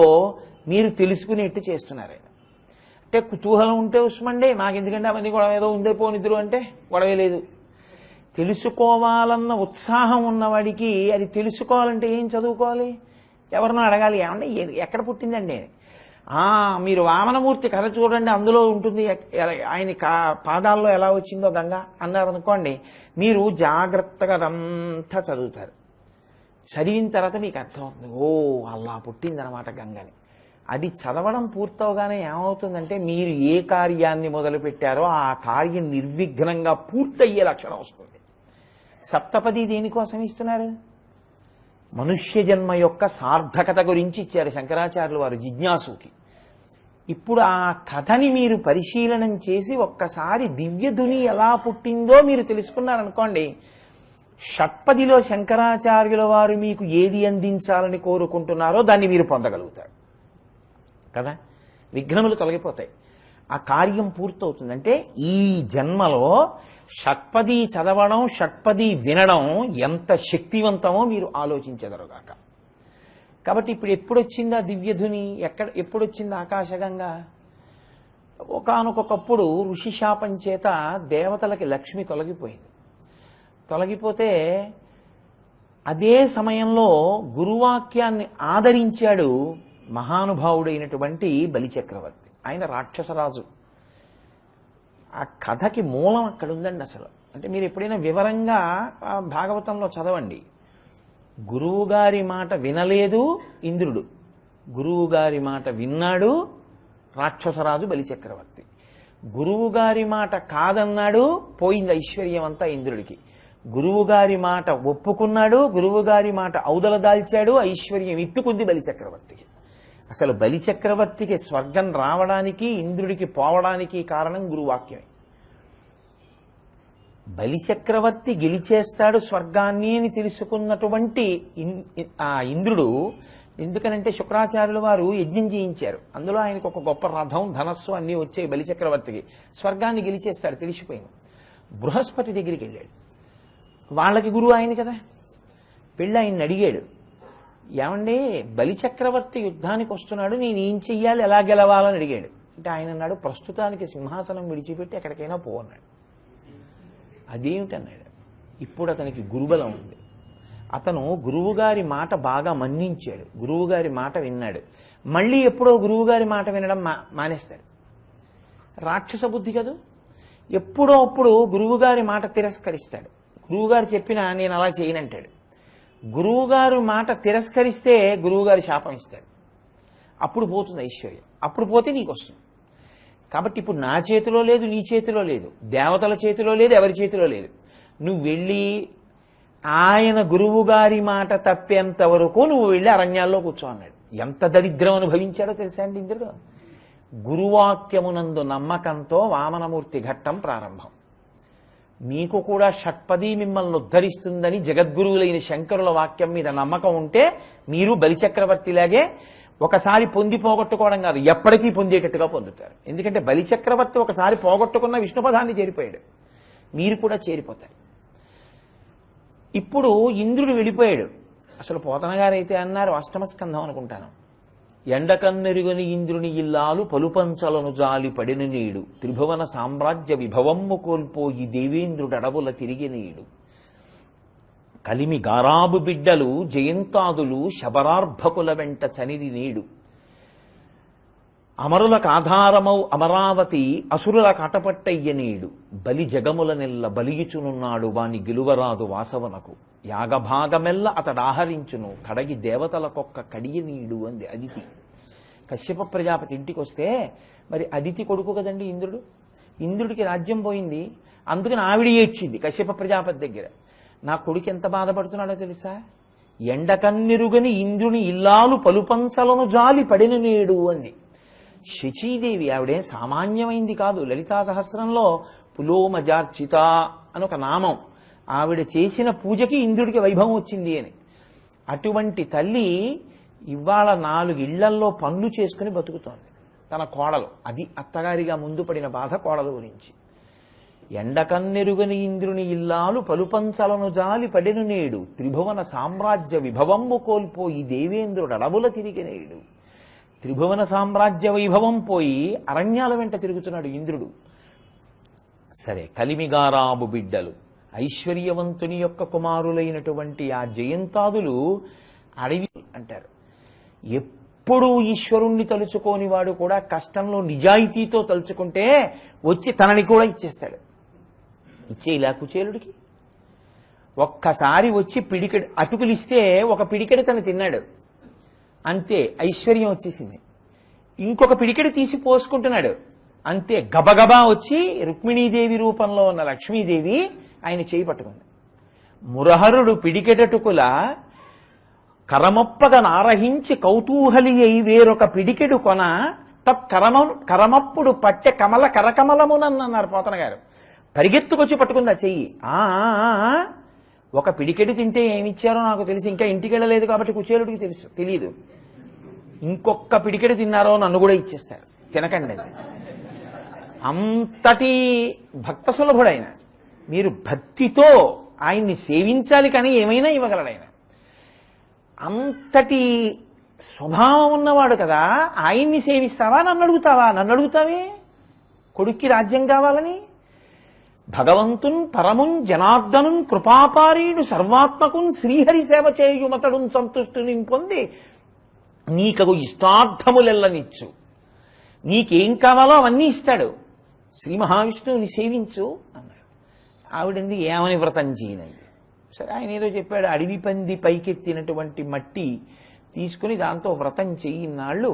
మీరు తెలుసుకునేట్టు చేస్తున్నారు. ఆయన అంటే కుతూహలం ఉంటే ఉస్మండే, మాకెందుకంటే అవన్నీ గొడవ ఏదో ఉందే పోనిద్దురు అంటే గొడవే లేదు. తెలుసుకోవాలన్న ఉత్సాహం ఉన్నవాడికి అది తెలుసుకోవాలంటే ఏం చదువుకోవాలి? ఎవరినో అడగాలి. ఏమంటే ఎక్కడ పుట్టిందండి? మీరు వామనమూర్తి కథ చూడండి, అందులో ఉంటుంది ఆయన పాదాల్లో ఎలా వచ్చిందో గంగ అన్నారనుకోండి, మీరు జాగ్రత్తగా అదంతా చదువుతారు. చదివిన తర్వాత మీకు అర్థమవుతుంది, ఓ అలా పుట్టిందనమాట గంగని. అది చదవడం పూర్తవగానే ఏమవుతుందంటే మీరు ఏ కార్యాన్ని మొదలుపెట్టారో ఆ కార్యం నిర్విఘ్నంగా పూర్తయ్యే లక్షణం వస్తుంది. సప్తపది దేనికోసం ఇస్తున్నారు? మనుష్య జన్మ యొక్క సార్థకత గురించి ఇచ్చారు శంకరాచార్యులు వారు జిజ్ఞాసుకి. ఇప్పుడు ఆ కథని మీరు పరిశీలనం చేసి ఒక్కసారి దివ్యధుని ఎలా పుట్టిందో మీరు తెలుసుకున్నారనుకోండి, షట్పదిలో శంకరాచార్యుల వారు మీకు ఏది అందించాలని కోరుకుంటున్నారో దాన్ని మీరు పొందగలుగుతారు కదా. విఘ్నములు తొలగిపోతాయి, ఆ కార్యం పూర్తవుతుంది. అంటే ఈ జన్మలో షట్పది చదవడం, షట్పది వినడం ఎంత శక్తివంతమో మీరు ఆలోచించెదరుగాక. కాబట్టి ఇప్పుడు ఎప్పుడొచ్చిందా దివ్యధుని, ఎప్పుడొచ్చింది ఆకాశగంగా? ఒకానొకప్పుడు ఋషి శాపం చేత దేవతలకి లక్ష్మి తొలగిపోయింది. తొలగిపోతే అదే సమయంలో గురువాక్యాన్ని ఆదరించాడు మహానుభావుడైనటువంటి బలిచక్రవర్తి. ఆయన రాక్షసరాజు. ఆ కథకి మూలం అక్కడ ఉందండి అసలు. అంటే మీరు ఎప్పుడైనా వివరంగా భాగవతంలో చదవండి. గురువుగారి మాట వినలేదు ఇంద్రుడు, గురువుగారి మాట విన్నాడు రాక్షసరాజు బలిచక్రవర్తి. గురువుగారి మాట కాదన్నాడు, పోయింది ఐశ్వర్యం అంతా ఇంద్రుడికి. గురువుగారి మాట ఒప్పుకున్నాడు, గురువుగారి మాట ఔదల దాల్చాడు, ఐశ్వర్యం ఎత్తుకుంది బలిచక్రవర్తికి. అసలు బలిచక్రవర్తికి స్వర్గం రావడానికి, ఇంద్రుడికి పోవడానికి కారణం గురువాక్యమే. బలిచక్రవర్తి గెలిచేస్తాడు స్వర్గాన్ని అని తెలుసుకున్నటువంటి ఆ ఇంద్రుడు, ఎందుకనంటే శుక్రాచార్యుల వారు యజ్ఞం చేయించారు, అందులో ఆయనకు ఒక గొప్ప రథం, ధనస్సు అన్నీ వచ్చాయి. బలిచక్రవర్తికి స్వర్గాన్ని గెలిచేస్తాడు తెలిసిపోయింది. బృహస్పతి దగ్గరికి వెళ్ళాడు, వాళ్ళకి గురువు ఆయన కదా. వెళ్ళి ఆయన్ని అడిగాడు, ఏమండి బలిచక్రవర్తి యుద్ధానికి వస్తున్నాడు, నేను ఏం చెయ్యాలి, ఎలా గెలవాలని అడిగాడు. అంటే ఆయన అన్నాడు, ప్రస్తుతానికి సింహాసనం విడిచిపెట్టి ఎక్కడికైనా పో అన్నాడు. అదేమిటన్నాడు, ఇప్పుడు అతనికి గురుబలం ఉంది, అతను గురువుగారి మాట బాగా మన్నించాడు, గురువుగారి మాట విన్నాడు. మళ్ళీ ఎప్పుడో గురువుగారి మాట వినడం మానేస్తాడు. రాక్షస బుద్ధి కదూ. ఎప్పుడో అప్పుడు గురువుగారి మాట తిరస్కరిస్తాడు. గురువుగారు చెప్పినా నేను అలా చేయనంటాడు. గురువుగారు మాట తిరస్కరిస్తే గురువుగారు శాపం ఇస్తాడు. అప్పుడు పోతుంది ఐశ్వర్యం, అప్పుడు పోతే నీకు వస్తుంది. కాబట్టి ఇప్పుడు నా చేతిలో లేదు, నీ చేతిలో లేదు, దేవతల చేతిలో లేదు, ఎవరి చేతిలో లేదు. నువ్వు వెళ్ళి ఆయన గురువుగారి మాట తప్పేంత వరకు నువ్వు వెళ్ళి అరణ్యాల్లో కూర్చో అన్నాడు. ఎంత దరిద్రం అనుభవించాడో తెలుసా అండి ఇంద్రుడు. గురువాక్యమునందు నమ్మకంతో వామనమూర్తి ఘట్టం ప్రారంభం. మీకు కూడా షట్పది మిమ్మల్ని ఉద్ధరిస్తుందని జగద్గురువులైన శంకరుల వాక్యం మీద నమ్మకం ఉంటే మీరు బలిచక్రవర్తిలాగే ఒకసారి పొంది పోగొట్టుకోవడం కాదు, ఎప్పటికీ పొందేటట్టుగా పొందుతారు. ఎందుకంటే బలిచక్రవర్తి ఒకసారి పోగొట్టుకున్న విష్ణుపదాన్ని చేరిపోయాడు, మీరు కూడా చేరిపోతారు. ఇప్పుడు ఇంద్రుడు వెళ్ళిపోయాడు. అసలు పోతన గారైతే అన్నారు, అష్టమస్కంధం అనుకుంటాను, ఎండకన్నెరుగని ఇంద్రుని ఇల్లాలు పలుపంచలను జాలి పడిన నీడు, త్రిభువన సామ్రాజ్య విభవమ్ము కోల్పోయి దేవేంద్రుడు అడవుల తిరిగి నీడు, కలిమి గారాబు బిడ్డలు జయంతాదులు శబరార్భకుల వెంట చనిది నీడు, అమరులకు ఆధారమౌ అమరావతి అసురుల కటపట్టయ్య నీడు, బలి జగముల నెల్ల బలియుచునున్నాడు వాని గెలువరాదు వాసవనకు, యాగభాగమెల్ల అతడాహరించును కడగి దేవతలకొక్క కడియ నీడు అంది అదితి. కశ్యప ప్రజాపతి ఇంటికి వస్తే మరి అదితి కొడుకు కదండి ఇంద్రుడు. ఇంద్రుడికి రాజ్యం పోయింది, అందుకని ఆవిడ ఏడ్చింది కశ్యప ప్రజాపతి దగ్గర. నా కొడుకు ఎంత బాధపడుతున్నాడో తెలుసా, ఎండకన్నెరుగని ఇంద్రుని ఇల్లాలు పలుపంచలను జాలి పడిన నేడు అంది. శచీదేవి ఆవిడే సామాన్యమైంది కాదు. లలితా సహస్రంలో పులోమజార్చిత అని ఒక నామం. ఆవిడ చేసిన పూజకి ఇంద్రుడికి వైభవం వచ్చింది అని. అటువంటి తల్లి ఇవాళ 4 ఇళ్లల్లో పనులు చేసుకుని బతుకుతోంది తన కోడలు. అది అత్తగారిగా ముందు పడిన బాధ కోడలు గురించి. ఎండకన్నెరుగని ఇంద్రుని ఇల్లాలు పలుపంచలను జాలి పడిన నేడు, త్రిభువన సామ్రాజ్య విభవమ్ము కోల్పోయి దేవేంద్రుడు అడవుల తిరిగి నేడు. త్రిభువన సామ్రాజ్య వైభవం పోయి అరణ్యాల వెంట తిరుగుతున్నాడు ఇంద్రుడు. సరే, కలిమిగారాబు బిడ్డలు ఐశ్వర్యవంతుని యొక్క కుమారులైనటువంటి ఆ జయంతాదులు అడవి అంటారు. ఎప్పుడూ ఈశ్వరుణ్ణి తలుచుకోని వాడు కూడా కష్టంలో నిజాయితీతో తలుచుకుంటే వచ్చి తనని కూడా ఇచ్చేస్తాడు. ఇచ్చేలా కుచేలుడికి ఒక్కసారి వచ్చి పిడికెడు అటుకులిస్తే ఒక పిడికెడు తను తిన్నాడు, అంతే ఐశ్వర్యం వచ్చేసింది. ఇంకొక పిడికెడు తీసి పోసుకుంటున్నాడు, అంతే గబగబా వచ్చి రుక్మిణీదేవి రూపంలో ఉన్న లక్ష్మీదేవి ఆయన చేయి పట్టుకుంది. మురహరుడు పిడికెటటుకుల కరమొప్పగా నారహించి కౌతూహలి అయి వేరొక పిడికెడు కొన కరమప్పుడు పట్టె కమల కరకమలమునన్నారు పోతన గారు. పరిగెత్తుకొచ్చి పట్టుకుంది ఆ చెయ్యి. ఒక పిడికెడు తింటే ఏమిచ్చారో నాకు తెలిసి, ఇంకా ఇంటికి వెళ్ళలేదు కాబట్టి కుచేలుడికి తెలియదు. ఇంకొక పిడికెడు తిన్నారో నన్ను కూడా ఇచ్చేస్తారు, తినకండి అది. అంతటి భక్త సులభుడైన. మీరు భక్తితో ఆయన్ని సేవించాలి కానీ ఏమైనా ఇవ్వగలడు ఆయన. అంతటి స్వభావం ఉన్నవాడు కదా. ఆయన్ని సేవిస్తావా, నన్ను అడుగుతావా? నన్ను అడుగుతావే కొడుక్కి రాజ్యం కావాలని. భగవంతున్ పరమున్ జనార్దనున్ కృపాపారీడు సర్వాత్మకున్ శ్రీహరి సేవ చేయుమతడున్ సంతుష్టుని పొంది నీకగు ఇష్టార్థములెల్లనిచ్చు. నీకేం కావాలో అవన్నీ ఇస్తాడు. శ్రీ మహావిష్ణువుని సేవించు అన్నాడు. ఆవిడంది ఏమని వ్రతం చేయనండి. సరే, ఆయన ఏదో చెప్పాడు. అడవి పంది పైకెత్తినటువంటి మట్టి తీసుకుని దాంతో వ్రతం చెయ్యినాళ్ళు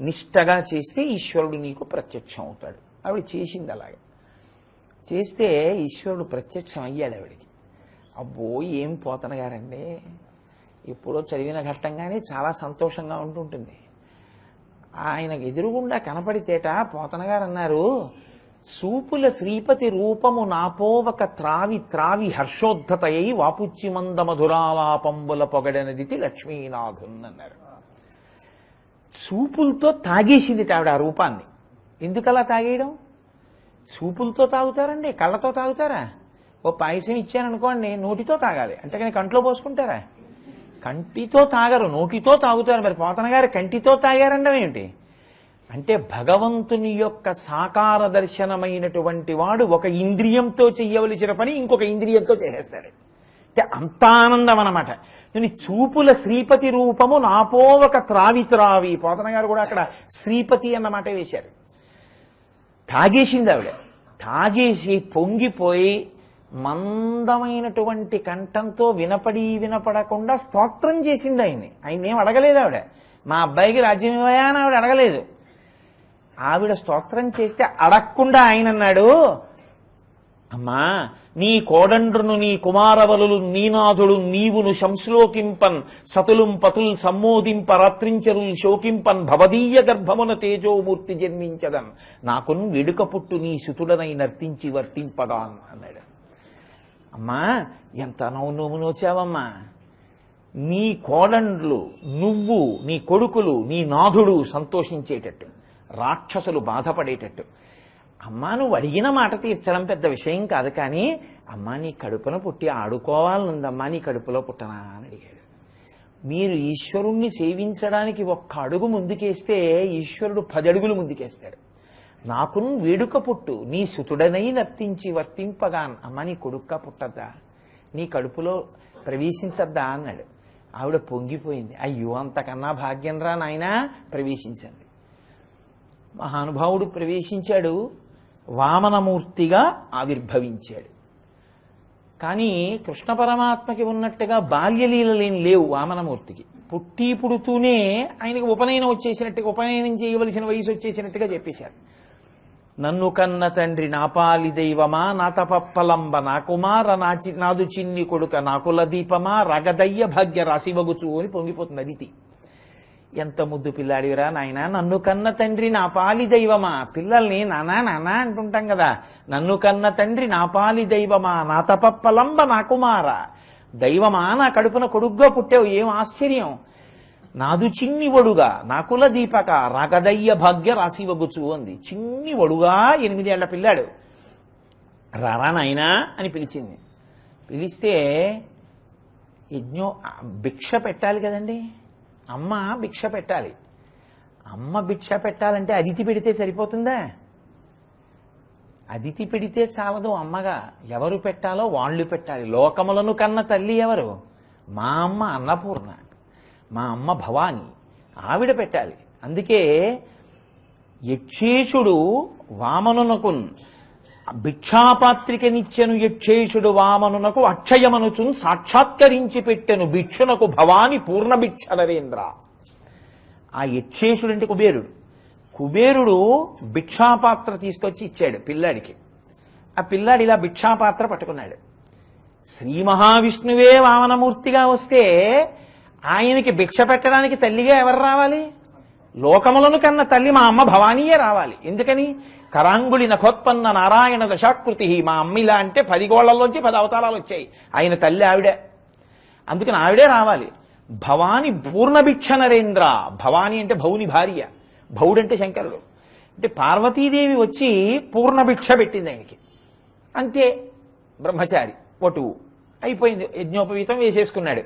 నిష్టగా చేస్తే ఈశ్వరుడు నీకు ప్రత్యక్షం అవుతాడు. ఆవిడ చేసింది అలాగే. చేస్తే ఈశ్వరుడు ప్రత్యక్షం అయ్యాడు ఆవిడికి. అబ్బో, ఏం పోతన గారండి, ఎప్పుడో చదివిన ఘట్టంగానే చాలా సంతోషంగా ఉంటుంటుంది. ఆయనకు ఎదురుగుండా కనపడితేట పోతన గారు అన్నారు, సూపుల శ్రీపతి రూపము నాపోవక త్రావి త్రావి హర్షోద్ధతయై వాపుచ్చి మంద మధురాలాపంబుల పొగడనదితి లక్ష్మీనాథున్ అన్నారు. చూపులతో తాగేసింది ఆవిడ ఆ రూపాన్ని. ఎందుకలా తాగేయడం? చూపులతో తాగుతారండి, కళ్ళతో తాగుతారా? ఓ పాయసం ఇచ్చారనుకోండి, నోటితో తాగాలి, అంతేకాని కంట్లో పోసుకుంటారా? కంటితో తాగరు, నోటితో తాగుతారు. మరి పోతన గారు కంటితో తాగారండం ఏమిటి అంటే, భగవంతుని యొక్క సాకార దర్శనమైనటువంటి వాడు ఒక ఇంద్రియంతో చెయ్యవలసిన పని ఇంకొక ఇంద్రియంతో చేసేస్తాడు. అంటే అంత ఆనందం అన్నమాట. నేను చూపుల శ్రీపతి రూపము నాపోవక త్రావి త్రావి. పోతన గారు కూడా అక్కడ శ్రీపతి అన్నమాట వేశారు. తాగేసింది ఆవిడ. తాగేసి పొంగిపోయి మందమైనటువంటి కంఠంతో వినపడకుండా స్తోత్రం చేసింది ఆయన్ని. ఆయన ఏం అడగలేదు ఆవిడ. మా అబ్బాయికి రాజ్యం ఇవ్వయా అని ఆవిడ అడగలేదు. ఆవిడ స్తోత్రం చేస్తే అడగకుండా ఆయన అన్నాడు, అమ్మా నీ కోడండ్రును నీ కుమారవలులు నీనాథుడు నీవును శంశ్లోకింపన్ సతులుం పతుల్ సమ్మోదింప రాత్రించరుల్ శోకింపన్ భవదీయ గర్భమున తేజోమూర్తి జన్మించదన్ నాకున్ వెడుక పుట్టు నీ సుతుడనై నర్తించి వర్తింపగా అన్నాడు. అమ్మా ఎంత నవ్వు నోచావమ్మా. నీ కోడండ్లు, నువ్వు, నీ కొడుకులు, నీ నాథుడు సంతోషించేటట్టు, రాక్షసులు బాధపడేటట్టు. అమ్మా నువ్వు అడిగిన మాట తీర్చడం పెద్ద విషయం కాదు, కానీ అమ్మా నీ కడుపున పుట్టి ఆడుకోవాలనుందమ్మా, నీ కడుపులో పుట్టనా అని అడిగాడు. మీరు ఈశ్వరుణ్ణి సేవించడానికి ఒక్క అడుగు ముందుకేస్తే ఈశ్వరుడు 10 అడుగులు ముందుకేస్తాడు. నాకున్ వేడుక పుట్టు నీ సుతుడనై నర్తించి వర్తింపగాన్. అమ్మ నీ కొడుక్క పుట్టద్దా, నీ కడుపులో ప్రవేశించద్దా అన్నాడు. ఆవిడ పొంగిపోయింది. అయ్యో అంతకన్నా భాగ్యం రా నాయనా, ప్రవేశించండి. మహానుభావుడు ప్రవేశించాడు, వామనమూర్తిగా ఆవిర్భవించాడు. కానీ కృష్ణ పరమాత్మకి ఉన్నట్టుగా బాల్యలీలలేం లేవు వామనమూర్తికి. పుడుతూనే ఆయనకి ఉపనయనం వచ్చేసినట్టుగా, ఉపనయనం చేయవలసిన వయసు వచ్చేసినట్టుగా చెప్పేశారు. నన్ను కన్న తండ్రి నాపాలి దైవమా నా తపప్పలంబ నా కుమార నాదు చిన్ని కొడుక నాకుల దీపమా రగదయ్య భాగ్య రాశివగుచు అని పొంగిపోతుంది అదితి. ఎంత ముద్దు పిల్లాడివిరా నాయన, నన్ను కన్న తండ్రి నా పాలి దైవమా. పిల్లల్ని నానా నానా అంటుంటాం కదా. నన్ను కన్న తండ్రి నా పాలి దైవమా నా తపప్పలంబ నా కుమార. దైవమా నా కడుపున కొడుగ్గా పుట్టావు, ఏం ఆశ్చర్యం. నాదు చిన్ని వడుగా నాకుల దీపక రాగదయ్య భాగ్య రాశివగుచు అంది. చిన్ని వడుగా 8 ఏళ్ల పిల్లాడు. రారా నాయనా అని పిలిచింది. పిలిస్తే భిక్ష పెట్టాలి కదండి, అమ్మ భిక్ష పెట్టాలి. అమ్మ భిక్ష పెట్టాలంటే అదితి పెడితే సరిపోతుందా? అదితి పెడితే చాలదు, అమ్మగా ఎవరు పెట్టాలో వాళ్ళు పెట్టాలి. లోకములను కన్న తల్లి ఎవరు? మా అమ్మ అన్నపూర్ణ, మా అమ్మ భవాని, ఆవిడ పెట్టాలి. అందుకే యక్షేషుడు వామనునకు భిక్షాపాత్రికనిచ్చెను. యక్షేషుడు వామనునకు అక్షయమనుచున్ సాక్షాత్కరించి పెట్టెను భిక్షునకు భవాని పూర్ణ భిక్ష నరేంద్ర. ఆ యక్షేషుడు అంటే కుబేరుడు. కుబేరుడు భిక్షాపాత్ర తీసుకొచ్చి ఇచ్చాడు పిల్లాడికి. ఆ పిల్లాడు ఇలా భిక్షాపాత్ర పట్టుకున్నాడు. శ్రీ మహావిష్ణువే వామనమూర్తిగా వస్తే ఆయనకి భిక్ష పెట్టడానికి తల్లిగా ఎవరు రావాలి? లోకములను కన్న తల్లి మా అమ్మ భవానీయే రావాలి. ఎందుకని? కరాంగుళి నఖోత్పన్న నారాయణ దశాకృతి. మా అమ్మ ఇలా అంటే 10 గోళ్లలోంచి 10 అవతారాలు వచ్చాయి. ఆయన తల్లి ఆవిడే. అందుకని ఆవిడే రావాలి. భవాని పూర్ణభిక్ష నరేంద్ర. భవాని అంటే భౌని భార్య, భౌడంటే శంకరుడు. అంటే పార్వతీదేవి వచ్చి పూర్ణభిక్ష పెట్టింది ఆయనకి. అంతే, బ్రహ్మచారి వటువు అయిపోయింది. యజ్ఞోపవీతం వేసేసుకున్నాడు.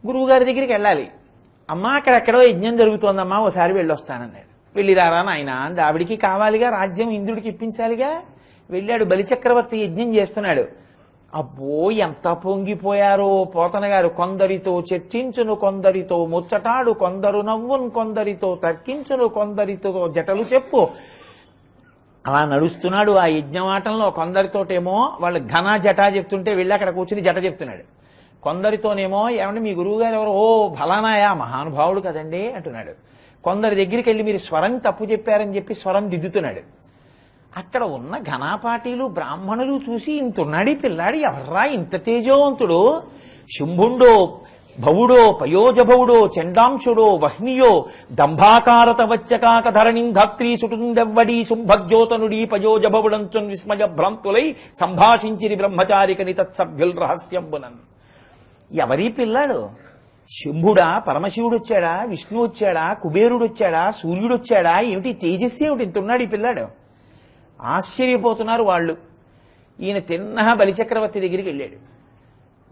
గురువుగారి దగ్గరికి వెళ్ళాలి. అమ్మా అక్కడెక్కడో యజ్ఞం జరుగుతోందమ్మా, ఓసారి వెళ్ళొస్తానన్నాడు. వెళ్ళిరారా నాయన అంది. ఆవిడికి కావాలిగా రాజ్యం, ఇంద్రుడికి ఇప్పించాలిగా. వెళ్ళాడు. బలిచక్రవర్తి యజ్ఞం చేస్తున్నాడు. అబ్బో ఎంత పొంగిపోయారో పోతన గారు. కొందరితో చర్చించును, కొందరితో ముచ్చటాడు, కొందరు నవ్వును, కొందరితో తర్కించును, కొందరితో జటలు చెప్పు. అలా నడుస్తున్నాడు ఆ యజ్ఞమాటంలో. కొందరితోటేమో వాళ్ళు ఘన జట చెప్తుంటే వెళ్ళి అక్కడ కూర్చుని జట చెప్తున్నాడు. కొందరితోనేమో ఏమంటే మీ గురువు గారు ఎవరు? ఓ ఫలానాయా, మహానుభావుడు కదండి అంటున్నాడు. కొందరి దగ్గరికి వెళ్ళి మీరు స్వరం తప్పు చెప్పారని చెప్పి స్వరం దిద్దుతున్నాడు. అక్కడ ఉన్న ఘనాపాటీలు బ్రాహ్మణులు చూసి ఇంతున్నాడు పిల్లాడు, ఎవర్రా ఇంత తేజోవంతుడు, శుంభుండో భవుడో పయోజభవుడో చండాంశుడో వహ్నియో దంభాకారత వచ్చకాక ధరణిం ధాత్రీ సుటుండెవ్వడీ శుంభజ్యోతనుడీ పయోజభవుడంచు విస్మయ భ్రాంతులై సంభాషించిరి బ్రహ్మచారికని తత్సభ్యుల్ రహస్యంబునన్. ఎవరీ పిల్లాడు? శంభుడా, పరమశివుడు వచ్చాడా, విష్ణు వచ్చాడా, కుబేరుడు వచ్చాడా, సూర్యుడు వచ్చాడా, ఏమిటి తేజస్సు ఏమిటి ఇంతున్నాడు ఈ పిల్లాడు? ఆశ్చర్యపోతున్నారు వాళ్ళు. ఈయన తిన్నహ బలిచక్రవర్తి దగ్గరికి వెళ్ళాడు.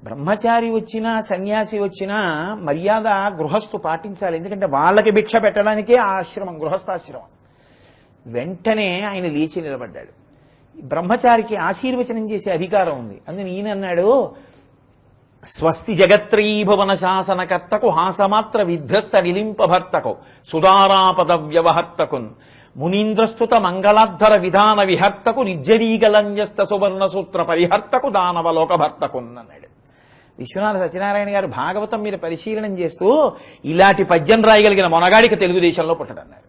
బ్రహ్మచారి వచ్చినా సన్యాసి వచ్చినా మర్యాద గృహస్థు పాటించాలి. ఎందుకంటే వాళ్ళకి భిక్ష పెట్టడానికే ఆ ఆశ్రమం, గృహస్థాశ్రమం. వెంటనే ఆయన లేచి నిలబడ్డాడు. బ్రహ్మచారికి ఆశీర్వచనం చేసే అధికారం ఉంది. అందుకని ఈయన అన్నాడు, స్వస్తి జగత్రీభువన శాసనకర్తకు హాసమాత్ర విధ్వస్త నిలింపభర్తకు సుధారాపద వ్యవహర్తకున్ మునీంద్రస్తుత మంగళాద్ధర విధాన విహర్తకు నిర్జరీగలంజస్త సువర్ణ సూత్ర పరిహర్తకు దానవలోక భర్తకున్ అన్నాడు. విశ్వనాథ సత్యనారాయణ గారు భాగవతం మీద పరిశీలనం చేస్తూ ఇలాంటి పద్యం రాయగలిగిన మొనగాడికి తెలుగుదేశంలో పుట్టడన్నారు.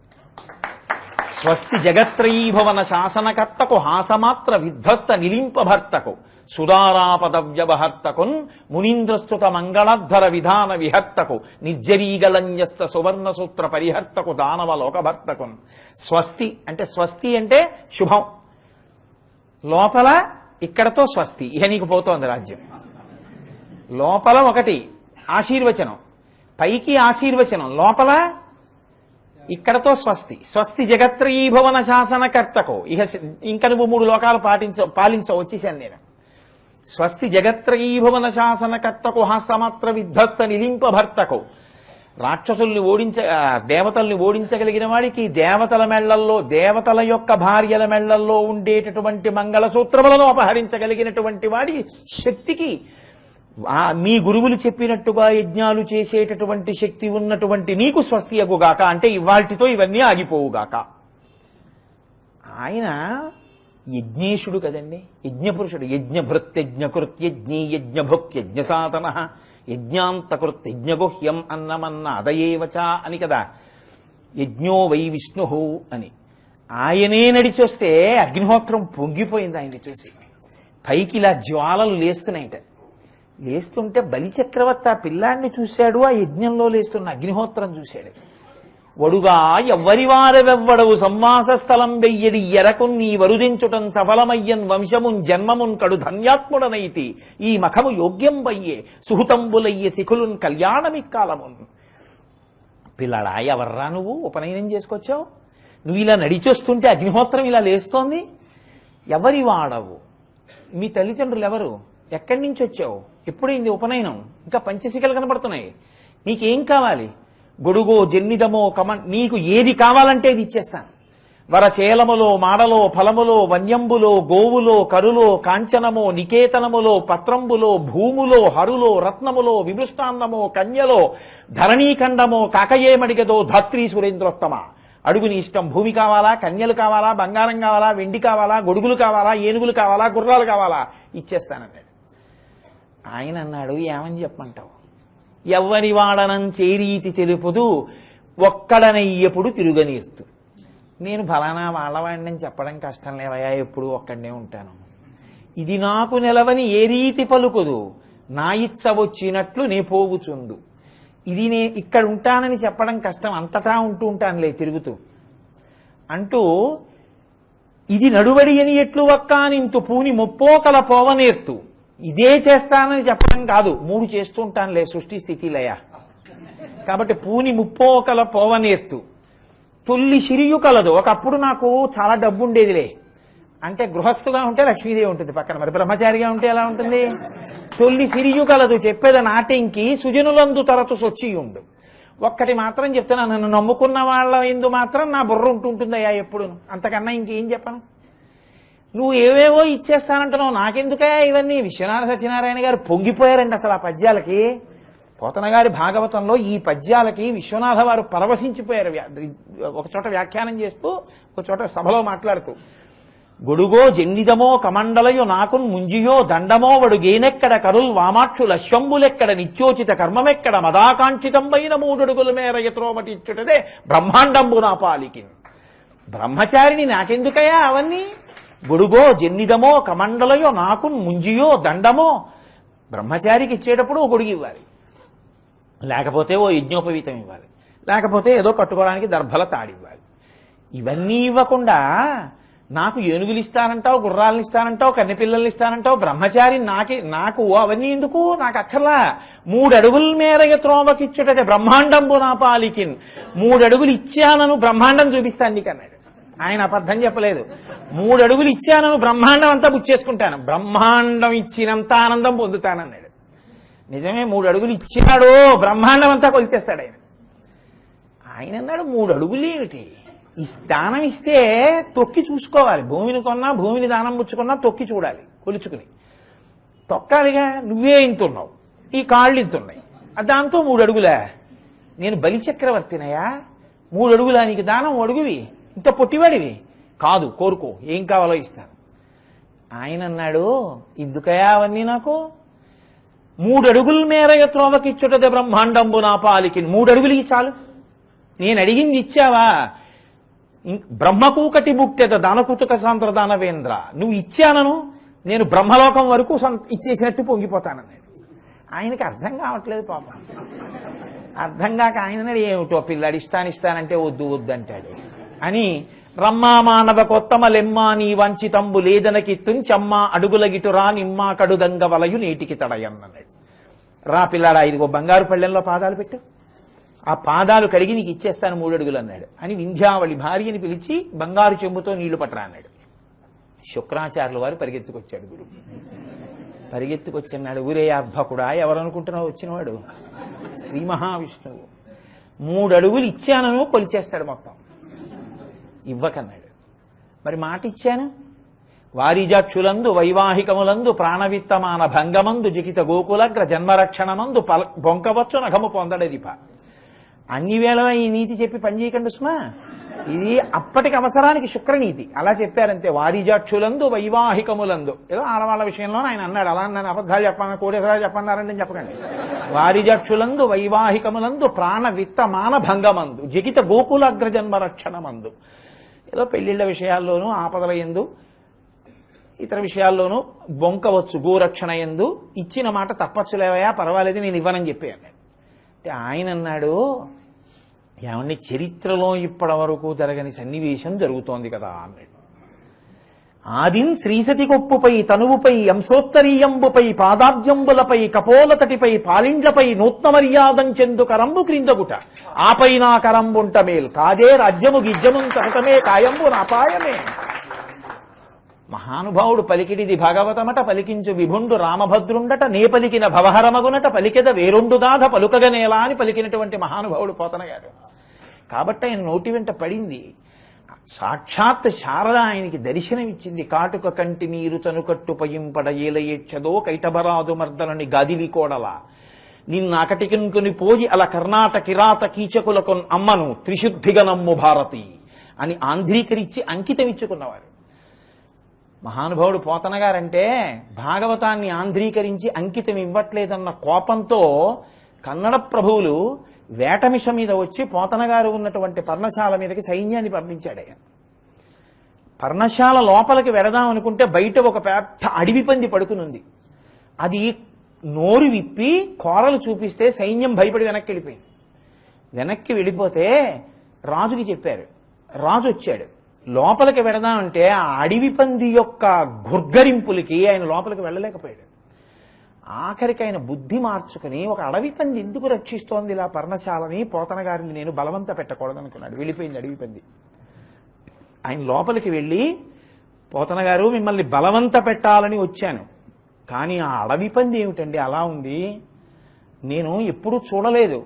స్వస్తి జగత్రీభువన శాసనకర్తకు హాసమాత్ర విధ్వస్త నిలింపభర్తకు సుధారాపద వ్యవహర్తకున్ మునీంద్రస్తుత మంగళాద్ధర విధాన విహర్తకు నిర్జరీగలంజస్త సువర్ణ సూత్ర పరిహర్తకు దానవలోక భర్తకున్. స్వస్తి అంటే స్వస్తి అంటే శుభం. లోపల ఇక్కడతో స్వస్తి, ఇహ నీకు పోతోంది రాజ్యం. లోపల ఒకటి ఆశీర్వచనం, పైకి ఆశీర్వచనం, లోపల ఇక్కడతో స్వస్తి. స్వస్తి జగత్రీభువన శాసనకర్తకు ఇహ ఇంకా నువ్వు 3 లోకాలు పాలించవు వచ్చేసాను నేను. స్వస్తి జగత్రీభువన శాసనకర్తకు హాసమాత్ర విధ్వస్త నిలింపభర్తకు. రాక్షసుల్ని దేవతల్ని ఓడించగలిగిన వాడికి దేవతల మెళ్లల్లో, దేవతల యొక్క భార్యల మెళ్లల్లో ఉండేటటువంటి మంగళసూత్రములను అపహరించగలిగినటువంటి వాడి శక్తికి, మీ గురువులు చెప్పినట్టుగా యజ్ఞాలు చేసేటటువంటి శక్తి ఉన్నటువంటి నీకు స్వస్తి అగుగాక, అంటే ఇవాల్టితో ఇవన్నీ ఆగిపోవుగాక. ఆయన యజ్ఞేశుడు కదండి, యజ్ఞపురుషుడు. యజ్ఞభృత్యజ్ఞకృత్యజ్ఞీ యజ్ఞభుక్యజ్ఞసాధన యజ్ఞాంతకృత్యజ్ఞగుహ్యం అన్నమన్న అదయేవచ అని కదా. యజ్ఞో వై విష్ణు అని ఆయనే నడిచొస్తే అగ్నిహోత్రం పొంగిపోయింది ఆయన్ని చూసి. పైకి ఇలా జ్వాలలు లేస్తున్నాయిట. లేస్తుంటే బలిచక్రవర్తి ఆ పిల్లాడిని చూశాడు, ఆ యజ్ఞంలో లేస్తున్న అగ్నిహోత్రం చూశాడు. వడుగా ఎవ్వరివారెవ్వడవు సంవాస స్థలం వెయ్యడి ఎరకున్ నీ వరుదించుటం సఫలమయ్యన్ వంశమున్ జన్మమున్ కడు ధన్యాత్ముడనైతి ఈ మఖము యోగ్యం వయ్యే సుహృతంబులయ్యే శిఖులున్ కళ్యాణమిక్కాలమున్. పిల్లాడా, ఎవర్రా నువ్వు ఉపనయనం చేసుకొచ్చావు? నువ్వు ఇలా నడిచొస్తుంటే అగ్నిహోత్రం ఇలా లేస్తోంది. ఎవరి వాడవు? మీ తల్లిదండ్రులు ఎవరు? ఎక్కడి నుంచి వచ్చావు? ఎప్పుడైంది ఉపనయనం? ఇంకా పంచశిఖలు కనబడుతున్నాయి. నీకేం కావాలి? గొడుగో జన్నిదమో నీకు ఏది కావాలంటే ఇది ఇచ్చేస్తాను. వరచేలములో మాడలో ఫలములో వన్యంబులో గోవులో కరులో కాంచనమో నికేతనములో పత్రంబులో భూములో హరులో రత్నములో విభృష్టాన్నమో కన్యలో ధరణీఖండమో కాకయేమడిగదో ధాత్రీ సురేంద్రోత్తమ. అడుగు నీ ఇష్టం. భూమి కావాలా, కన్యలు కావాలా, బంగారం కావాలా, వెండి కావాలా, గొడుగులు కావాలా, ఏనుగులు కావాలా, గుర్రాలు కావాలా, ఇచ్చేస్తానన్నాడు. ఆయన అన్నాడు, ఏమని చెప్పమంటావు? ఎవ్వరి వాడనం చేరీతి తెలుపుదు ఒక్కడనయ్యప్పుడు తిరుగనీర్తు. నేను ఫలానా వాళ్ళవాడిని చెప్పడం కష్టం లేవయా, ఎప్పుడు ఒక్కడనే ఉంటాను. ఇది నాకు నిలవని ఏ రీతి పలుకుదు నా ఇచ్చ వచ్చినట్లు నే పోవుచుందు. ఇది ఇక్కడ ఉంటానని చెప్పడం కష్టం, అంతటా ఉంటూ ఉంటానులే తిరుగుతూ అంటూ, ఇది నడువడి అని ఎట్లు వక్కానింతు పూని ముప్పోకల పోవనేర్తు, ఇదే చేస్తానని చెప్పడం కాదు, 3 చేస్తూ ఉంటానులే సృష్టి స్థితి లయ. కాబట్టి పూని ముప్పోకల పోవనేర్తు తొల్లి సిరియు కలదు. ఒకప్పుడు నాకు చాలా డబ్బు ఉండేదిలే అంటే, గృహస్థుగా ఉంటే లక్ష్మీదేవి ఉంటుంది పక్కన, మరి బ్రహ్మచారిగా ఉంటే ఎలా ఉంటుంది? తొల్లి సిరియు కలదు చెప్పేది నాటింకి సుజనులందు తరచు సొచ్చియుండు. ఒక్కటి మాత్రం చెప్తున్నా, నన్ను నమ్ముకున్న వాళ్ళ ఎందు మాత్రం నా బుర్ర ఉంటుంటుందయ్యా ఎప్పుడు, అంతకన్నా ఇంకేం చెప్పను. నువ్వు ఏవేవో ఇచ్చేస్తానంటున్నావు, నాకెందుకయ్యా ఇవన్నీ? విశ్వనాథ సత్యనారాయణ గారు పొంగిపోయారండి అసలు ఆ పద్యాలకి. పోతన గారి భాగవతంలో ఈ పద్యాలకి విశ్వనాథ వారు పరవశించిపోయారు. ఒక చోట వ్యాఖ్యానం చేస్తూ, ఒక చోట సభలో మాట్లాడుతూ, గొడుగో జన్నిదమో కమండలయో నాకున్ ముంజియో దండమో వడు గేనెక్కడ కరుల్ వామాక్షుల అశ్వంబులెక్కడ నిత్యోచిత కర్మమెక్కడ మదాకాంక్షితంబైన 3 అడుగుల మేర ఎత్రోమటి ఇచ్చుటదే బ్రహ్మాండంబు నా పాలికి. బ్రహ్మచారిని నాకెందుకయ్యా అవన్నీ? గొడుగో జన్నిదమో కమండలయో నాకున్ ముంజియో దండమో, బ్రహ్మచారికి ఇచ్చేటప్పుడు ఓ గొడుగు ఇవ్వాలి, లేకపోతే ఓ యజ్ఞోపవీతం ఇవ్వాలి, లేకపోతే ఏదో కట్టుకోవడానికి దర్భల తాడివ్వాలి. ఇవన్నీ ఇవ్వకుండా నాకు ఏనుగులు ఇస్తానంటావు, గుర్రాలను ఇస్తానంటావు, కన్నెపిల్లల్ని ఇస్తానంటావు, బ్రహ్మచారి నాకు అవన్నీ ఎందుకు? నాకు అక్కర్లా. 3 అడుగుల మేర త్రోమకిచ్చుటే బ్రహ్మాండంబు నా పాలికిన్. 3 అడుగులు ఇచ్చానను బ్రహ్మాండం చూపిస్తాను నీకు అన్నాడు. ఆయన అబద్ధం చెప్పలేదు. 3 అడుగులు ఇచ్చానను బ్రహ్మాండం అంతా బుచ్చేసుకుంటాను, బ్రహ్మాండం ఇచ్చినంత ఆనందం పొందుతానన్నాడు. నిజమే, 3 అడుగులు ఇచ్చినాడు, బ్రహ్మాండం అంతా కొలిచేస్తాడు ఆయన. ఆయన అన్నాడు 3 అడుగులు ఏమిటి? ఈ దానం ఇస్తే తొక్కి చూసుకోవాలి, భూమిని కొన్నా భూమిని దానం పుచ్చుకున్నా తొక్కి చూడాలి, కొలుచుకుని తొక్కాలిగా. నువ్వే ఇంతున్నావు, ఈ కాళ్ళు ఇంతున్నాయి, దాంతో 3 అడుగులా? నేను బలిచక్రవర్తినయా? 3 అడుగులా నీకు దానం? అడుగువి, ఇంత పొట్టివాడివి కాదు, కోరుకో, ఏం కావాలో ఇస్తాను. ఆయన అన్నాడు, ఎందుకయా అవన్నీ నాకు? 3 అడుగుల మేర త్రోవకిచ్చుటదే బ్రహ్మాండంబు నా పాలికి. 3 అడుగులకి చాలు, నేను అడిగింది ఇచ్చావా? బ్రహ్మకూకటి ముక్తెద దానకుతుక సాంద్రదానవేంద్ర, నువ్వు ఇచ్చానను నేను బ్రహ్మలోకం వరకు ఇచ్చేసినట్టు పొంగిపోతానన్నాడు. ఆయనకి అర్థం కావట్లేదు పాపం. అర్థం కాక ఆయన ఏమిటో పిల్లాడు ఇస్తానంటే వద్దు వద్దు అంటాడు అని, రమ్మా మానవ కొత్తమ లెమ్మా నీ వంచితంబు లేదనకి తుంచమ్మా అడుగుల గిటురా నిమ్మా కడుదంగ వలయు నేటికి తడయన్నన్నాడు. రా పిల్లాడా, ఇదిగో బంగారు పళ్ళెంలో పాదాలు పెట్టు, ఆ పాదాలు కడిగి నీకు ఇచ్చేస్తాను 3 అడుగులు అన్నాడు. అని వింధ్యావళి భార్యని పిలిచి బంగారు చెంబుతో నీళ్లు పట్టరా అన్నాడు. శుక్రాచార్యుల వారు పరిగెత్తుకొచ్చాడు. గురువు పరిగెత్తుకొచ్చన్నాడు, ఊరే అర్భకుడా, ఎవరనుకుంటున్నావు వచ్చినవాడు? శ్రీ మహావిష్ణువు. 3 అడుగులు ఇచ్చానను కొలిచేస్తాడు మొత్తం. ఇవ్వకన్నాడు. మరి మాట ఇచ్చాను, వారిజాక్షులందు వైవాహికములందు ప్రాణవిత్తమాన భంగమందు జికిత గోకులగ్ర జన్మరక్షణమందు బొంకవచ్చు నఖము పొందడదిప. అన్ని వేళలా ఈ నీతి చెప్పి పనిచేయకండి సుమా. ఇది అప్పటికి అవసరానికి శుక్రనీతి, అలా చెప్పారంతే. వారిజాక్షులందు వైవాహికములందు, ఏదో ఆడవాళ్ళ విషయంలో ఆయన అన్నాడు, అలా నన్ను అబద్ధాలు చెప్పాను, కోడేశ్వరాలు చెప్పన్నారని చెప్పకండి. వారిజాక్షులందు వైవాహికములందు ప్రాణ విత్తమాన భంగమందు జికిత గోకులగ్ర జన్మరక్షణమందు, ఏదో పెళ్లిళ్ల విషయాల్లోనూ ఆపదల యందు ఇతర విషయాల్లోనూ బొంకవచ్చు, గోరక్షణ యందు ఇచ్చిన మాట తప్పచ్చులేవయా, పర్వాలేదు నేను ఇవ్వనని చెప్పాను. అంటే ఆయన అన్నాడు, ఏమండి చరిత్రలో ఇప్పటి వరకు జరగని సన్నివేశం జరుగుతోంది కదా అన్నాడు. ఆదిన్ శ్రీసతి కొప్పుపై తనువుపై అంశోత్తరీయంబుపై పాదాబ్జంబులపై కపోలతటిపై పాలిండ్లపై నూత్న మర్యాదం చెందు కరంబు క్రిందగుట ఆపై నా కరంబుంట మేల్ కాదే రాజ్యము గిజ్జము తరటమే కాయంబు నాపాయమే. మహానుభావుడు పలికిడిది భాగవతమట, పలికించు విభుండు రామభద్రుండట, నే పలికిన భవహరమగునట, పలికెద వేరొండు దాధ పలుకగనేలా అని పలికినటువంటి మహానుభావుడు పోతన గారు. కాబట్టి ఆయన నోటి వెంట పడింది. సాక్షాత్ శారద ఆయనకి దర్శనమిచ్చింది. కాటుక కంటి నీరు చనుకట్టు పయింపడ ఏలయేచ్చదో కైటబరాదు మర్దనని గాదివి కోడల నిన్నకటికినుకుని పోయి అలా కర్ణాట కిరాత కీచకులకు అమ్మను త్రిశుద్ధిగా నమ్ము భారతి అని ఆంధ్రీకరించి అంకితమిచ్చుకున్నవారు మహానుభావుడు పోతన గారంటే. భాగవతాన్ని ఆంధ్రీకరించి అంకితం ఇవ్వట్లేదన్న కోపంతో కన్నడ ప్రభువులు వేటమిష మీద వచ్చి పోతన గారు ఉన్నటువంటి పర్ణశాల మీదకి సైన్యాన్ని పంపించాడు. పర్ణశాల లోపలికి వెడదాం అనుకుంటే బయట ఒక పెద్ద అడవి పంది పడుకునుంది. అది నోరు విప్పి కోరలు చూపిస్తే సైన్యం భయపడి వెనక్కి వెళ్ళిపోయింది. వెనక్కి వెళ్ళిపోతే రాజుకి చెప్పారు. రాజు వచ్చాడు. లోపలికి వెడదామంటే ఆ అడవి పంది యొక్క గుర్గరింపులకి ఆయన లోపలికి వెళ్ళలేకపోయాడు. ఆఖరికి ఆయన బుద్ధి మార్చుకుని ఒక అడవి పంది ఎందుకు రక్షిస్తోంది ఇలా పర్ణశాలని, పోతన గారిని నేను బలవంత పెట్టకూడదనుకున్నాడు. వెళ్ళిపోయింది అడవి పంది. ఆయన లోపలికి వెళ్ళి, పోతన గారు మిమ్మల్ని బలవంత పెట్టాలని వచ్చాను, కానీ ఆ అడవి పంది ఏమిటండి అలా ఉంది, నేను ఎప్పుడూ చూడలేదు,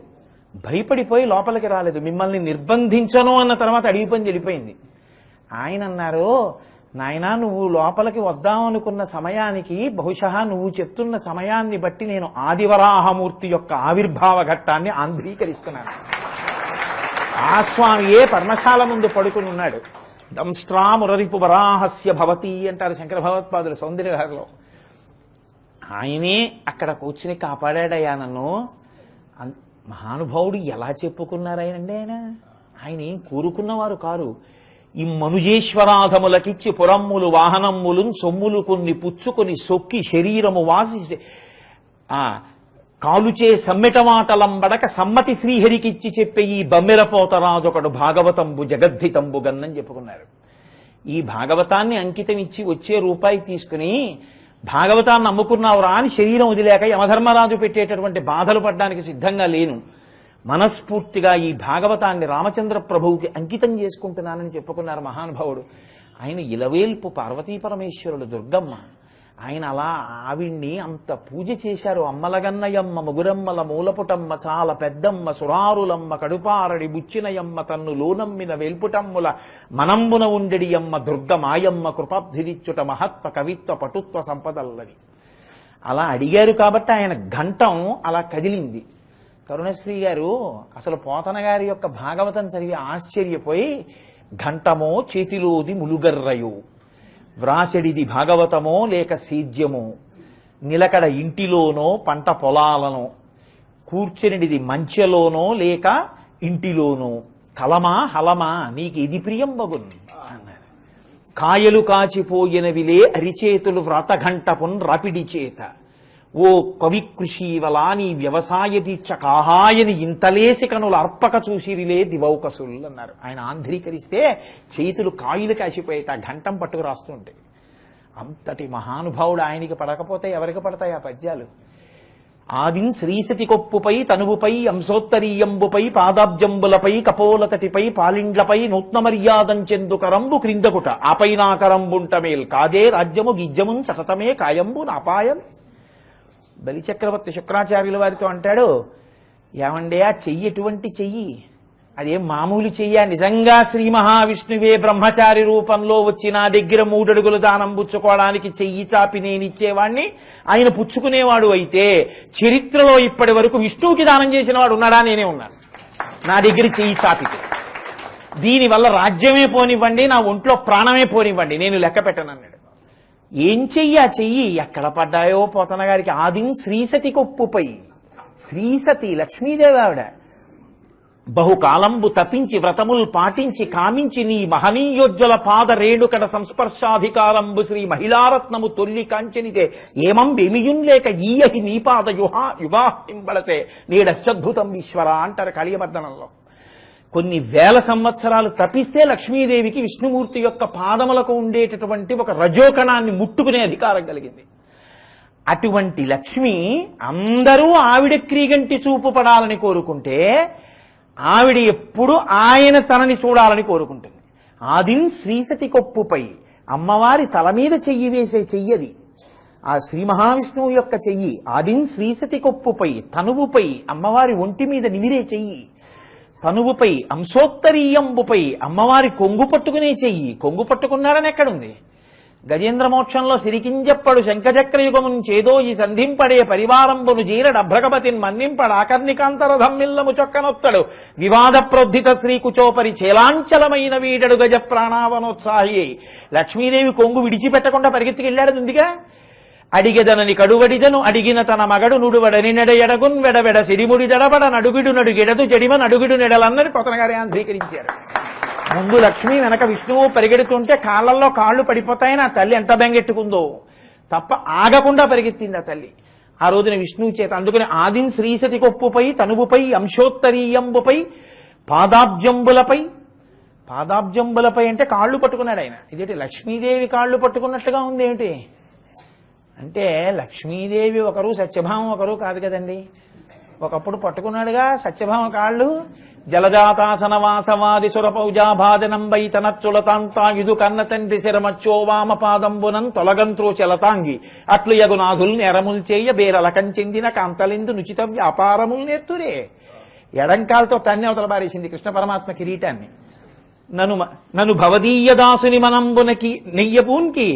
భయపడిపోయి లోపలికి రాలేదు, మిమ్మల్ని నిర్బంధించను అన్న తర్వాత అడవి పంది వెళ్ళిపోయింది. ఆయన అన్నారు, నాయనా నువ్వు లోపలికి వద్దామనుకున్న సమయానికి బహుశా నువ్వు చెప్తున్న సమయాన్ని బట్టి నేను ఆదివరాహమూర్తి యొక్క ఆవిర్భావ ఘట్టాన్ని ఆంధ్రీకరిస్తున్నాను. ఆ స్వామియే పర్ణశాల ముందు పడుకుని ఉన్నాడు. దంష్ట్రా మురరిపు వరాహస్య భవతి అంటారు శంకర భగవత్పాదులు సౌందర్యలహరిలో. ఆయనే అక్కడ కూర్చుని కాపాడాడయ్యా నన్ను. మహానుభావుడు ఎలా చెప్పుకున్నారాయనండి ఆయన ఏం కూరుకున్నవారు కారు. ఈ మనుజేశ్వరాధములకిచ్చి పురమ్ములు వాహనమ్ములు సొమ్ములు కొన్ని పుచ్చుకొని సొక్కి శరీరము వాసి కాలుచే సమ్మెటమాటలంబడక సమ్మతి శ్రీహరికిచ్చి చెప్పే ఈ బమ్మెరపోతరాజొకడు భాగవతంబు జగద్ధితంబు గన్నని చెప్పుకున్నారు. ఈ భాగవతాన్ని అంకితం ఇచ్చి వచ్చే రూపాయి తీసుకుని భాగవతాన్ని అమ్ముకున్నావురా అని శరీరం వదిలేక యమధర్మరాజు పెట్టేటటువంటి బాధలు పడ్డానికి సిద్ధంగా లేను, మనస్ఫూర్తిగా ఈ భాగవతాన్ని రామచంద్ర ప్రభువుకి అంకితం చేసుకుంటున్నానని చెప్పుకున్నారు మహానుభావుడు. ఆయన ఇలవేల్పు పార్వతీ పరమేశ్వరుడు దుర్గమ్మ. ఆయన అలా ఆవిడ్ని అంత పూజ చేశారు. అమ్మలగన్నయమ్మ ముగురమ్మల మూలపుటమ్మ చాలా పెద్దమ్మ సురారులమ్మ కడుపారడి బుచ్చినయమ్మ తన్ను లోనమ్మిన వెల్పుటమ్ముల మనంబున ఉండెడి అమ్మ దుర్గ మాయమ్మ కృపాబ్ధిదిచ్చుట మహత్వ కవిత్వ పటుత్వ సంపదల్లది. అలా అడిగారు కాబట్టి ఆయన ఘంటం అలా కదిలింది. కరుణశ్రీ గారు అసలు పోతన గారి యొక్క భాగవతం చదివి ఆశ్చర్యపోయి, ఘంటమో చేతిలోది ములుగర్రయో, వ్రాసెడిది భాగవతమో లేక సేద్యమో, నిలకడ ఇంటిలోనో పంట పొలాలనో, కూర్చొనిది మంచెలోనో లేక ఇంటిలోనో, కలమా హలమా నీకు ఇది ప్రియం బగున్ అన్నారు. కాయలు కాచిపోయినవిలే అరిచేతులు వ్రతఘంటపున్ రాపిడి చేత, ఓ కవి కృషివలా నీ వ్యవసాయ దీక్ష కాహాయని ఇంతలేసి కనులు అర్పక చూసిరిలే దివౌకసుల్ అన్నారు. ఆయన ఆంధ్రీకరిస్తే చేతులు కాయులు కాసిపోయేట ఘంటం పట్టుకు రాస్తూ ఉంటాయి. అంతటి మహానుభావుడు ఆయనకి పడకపోతే ఎవరికి పడతాయి ఆ పద్యాలు? ఆదిన్ శ్రీసతి కొప్పుపై తనువుపై అంశోత్తరీయంబుపై పాదాబ్జంబులపై కపోలతటిపై పాలిండ్లపై నూత్న మర్యాదం చెందుకరంబు క్రిందకుట ఆపైనాకరంబుంటమేల్ కాదే రాజ్యము గిజ్జమున్ సతతమే కాయంబు నాపాయం. బలిచక్రవర్తి శుక్రాచార్యుల వారితో అంటాడు, ఏమండే ఆ చెయ్యి ఎటువంటి చెయ్యి, అదేం మామూలు చెయ్య, నిజంగా శ్రీ మహావిష్ణువే బ్రహ్మచారి రూపంలో వచ్చి నా దగ్గర 3 అడుగులు దానం పుచ్చుకోవడానికి చెయ్యి చాపి నేనిచ్చేవాణ్ణి ఆయన పుచ్చుకునేవాడు అయితే చరిత్రలో ఇప్పటి వరకు విష్ణువుకి దానం చేసిన వాడు ఉన్నాడా? నేనే ఉన్నాను నా దగ్గర చెయ్యి చాపితే. దీనివల్ల రాజ్యమే పోనివ్వండి, నా ఒంట్లో ప్రాణమే పోనివ్వండి, నేను లెక్క పెట్టనన్నాడు. ఏం చెయ్యి ఆ చెయ్యి ఎక్కడ పడ్డాయో పోతన గారికి. ఆదిం శ్రీసతి కొప్పుపై, శ్రీసతి లక్ష్మీదేవి ఆవిడ బహుకాలంబు తపించి వ్రతములు పాటించి కామించి నీ మహనీయోజ్వల పాద రేణుకడ సంస్పర్శాధికారంబు శ్రీ మహిళారత్నము తొల్లి కాంచనిదే ఏమంబేమియున్ లేక ఈయహి నీపాద యుగాహింబళసే నేడత్యద్భుతం ఈశ్వర అంటారు కలియమర్దనంలో. కొన్ని వేల సంవత్సరాలు తపిస్తే లక్ష్మీదేవికి విష్ణుమూర్తి యొక్క పాదములకు ఉండేటటువంటి ఒక రజోకణాన్ని ముట్టుకునే అధికారం కలిగింది. అటువంటి లక్ష్మి అందరూ ఆవిడ క్రీగంటి చూపు పడాలని కోరుకుంటే ఆవిడ ఎప్పుడు ఆయన తనని చూడాలని కోరుకుంటుంది. ఆదిన్ శ్రీసతి కొప్పుపై, అమ్మవారి తల మీద చెయ్యి వేసే చెయ్యది ఆ శ్రీ మహావిష్ణువు యొక్క చెయ్యి. ఆదిన్ శ్రీసతి కొప్పుపై, తనువుపై, అమ్మవారి ఒంటి మీద నిమిరే చెయ్యి, తనువుపై అంశోత్తరీయంబుపై, అమ్మవారి కొంగు పట్టుకునే చెయ్యి. కొంగు పట్టుకున్నాడని ఎక్కడుంది? గజేంద్ర మోక్షంలో సిరికింజప్పడు శంఖచక్రయుగమున్ చేదో ఈ సంధింపడే పరివారంబును జీరడభ్రగపతిన్ మన్నింపడ ఆకర్ణికాంతరధమ్మిల్లము చొక్కనొత్తడు వివాద ప్రోద్ధిత శ్రీకుచోపరి చేలాంచలమైన వీడడు గజ ప్రాణావనోత్సాహి. లక్ష్మీదేవి కొంగు విడిచిపెట్టకుండా పరిగెత్తుకెళ్ళాడు ఉందిగా. అడిగెదనని కడువడిదను అడిగిన తన మగడు నుడువడని నెడయడగున్ వెడవెడ సిడిముడి దడబడ నడుగిడు నడుగిడదు జడిమ నడుగిడు నెడలన్నది పోతన గారే ఆంధ్రీకరించారు. ముందు లక్ష్మి వెనక విష్ణువు పరిగెడుతుంటే కాళ్ళల్లో కాళ్ళు పడిపోతాయని ఆ తల్లి ఎంత బెంగెట్టుకుందో తప్ప ఆగకుండా పరిగెత్తింది ఆ తల్లి. ఆ రోజున విష్ణువు చేత. అందుకని ఆదిన్ శ్రీసతి కొప్పుపై తనువుపై అంశోత్తరీయంబుపై పాదాబ్జంబులపై అంటే కాళ్ళు పట్టుకున్నాడు ఆయన. ఇదేంటి లక్ష్మీదేవి కాళ్ళు పట్టుకున్నట్లుగా ఉంది ఏమిటి అంటే, లక్ష్మీదేవి ఒకరు సత్యభామ ఒకరు కాదు కదండి. ఒకప్పుడు పట్టుకున్నాడుగా సత్యభామ కాళ్ళు. జలజాతాసన వాసవాది సురపౌజాభాదనంబై తనచ్చులతాంతాయుధు కన్న తండ్రి శిరమచ్చో వామ పాదంబునం తొలగంత్రో చలతాంగి అట్లు యగునాథుల్ నెరముల్ చేయ బేరలకం చెందిన కాంతలిందు నుచిత వ్యాపారముల్ నేర్తురే. ఎడంకాలతో తన్ని అవతల బారేసింది కృష్ణ పరమాత్మ కిరీటాన్ని. నన్ను భవదీయ దాసుని మనంబునకి నెయ్యపూన్కి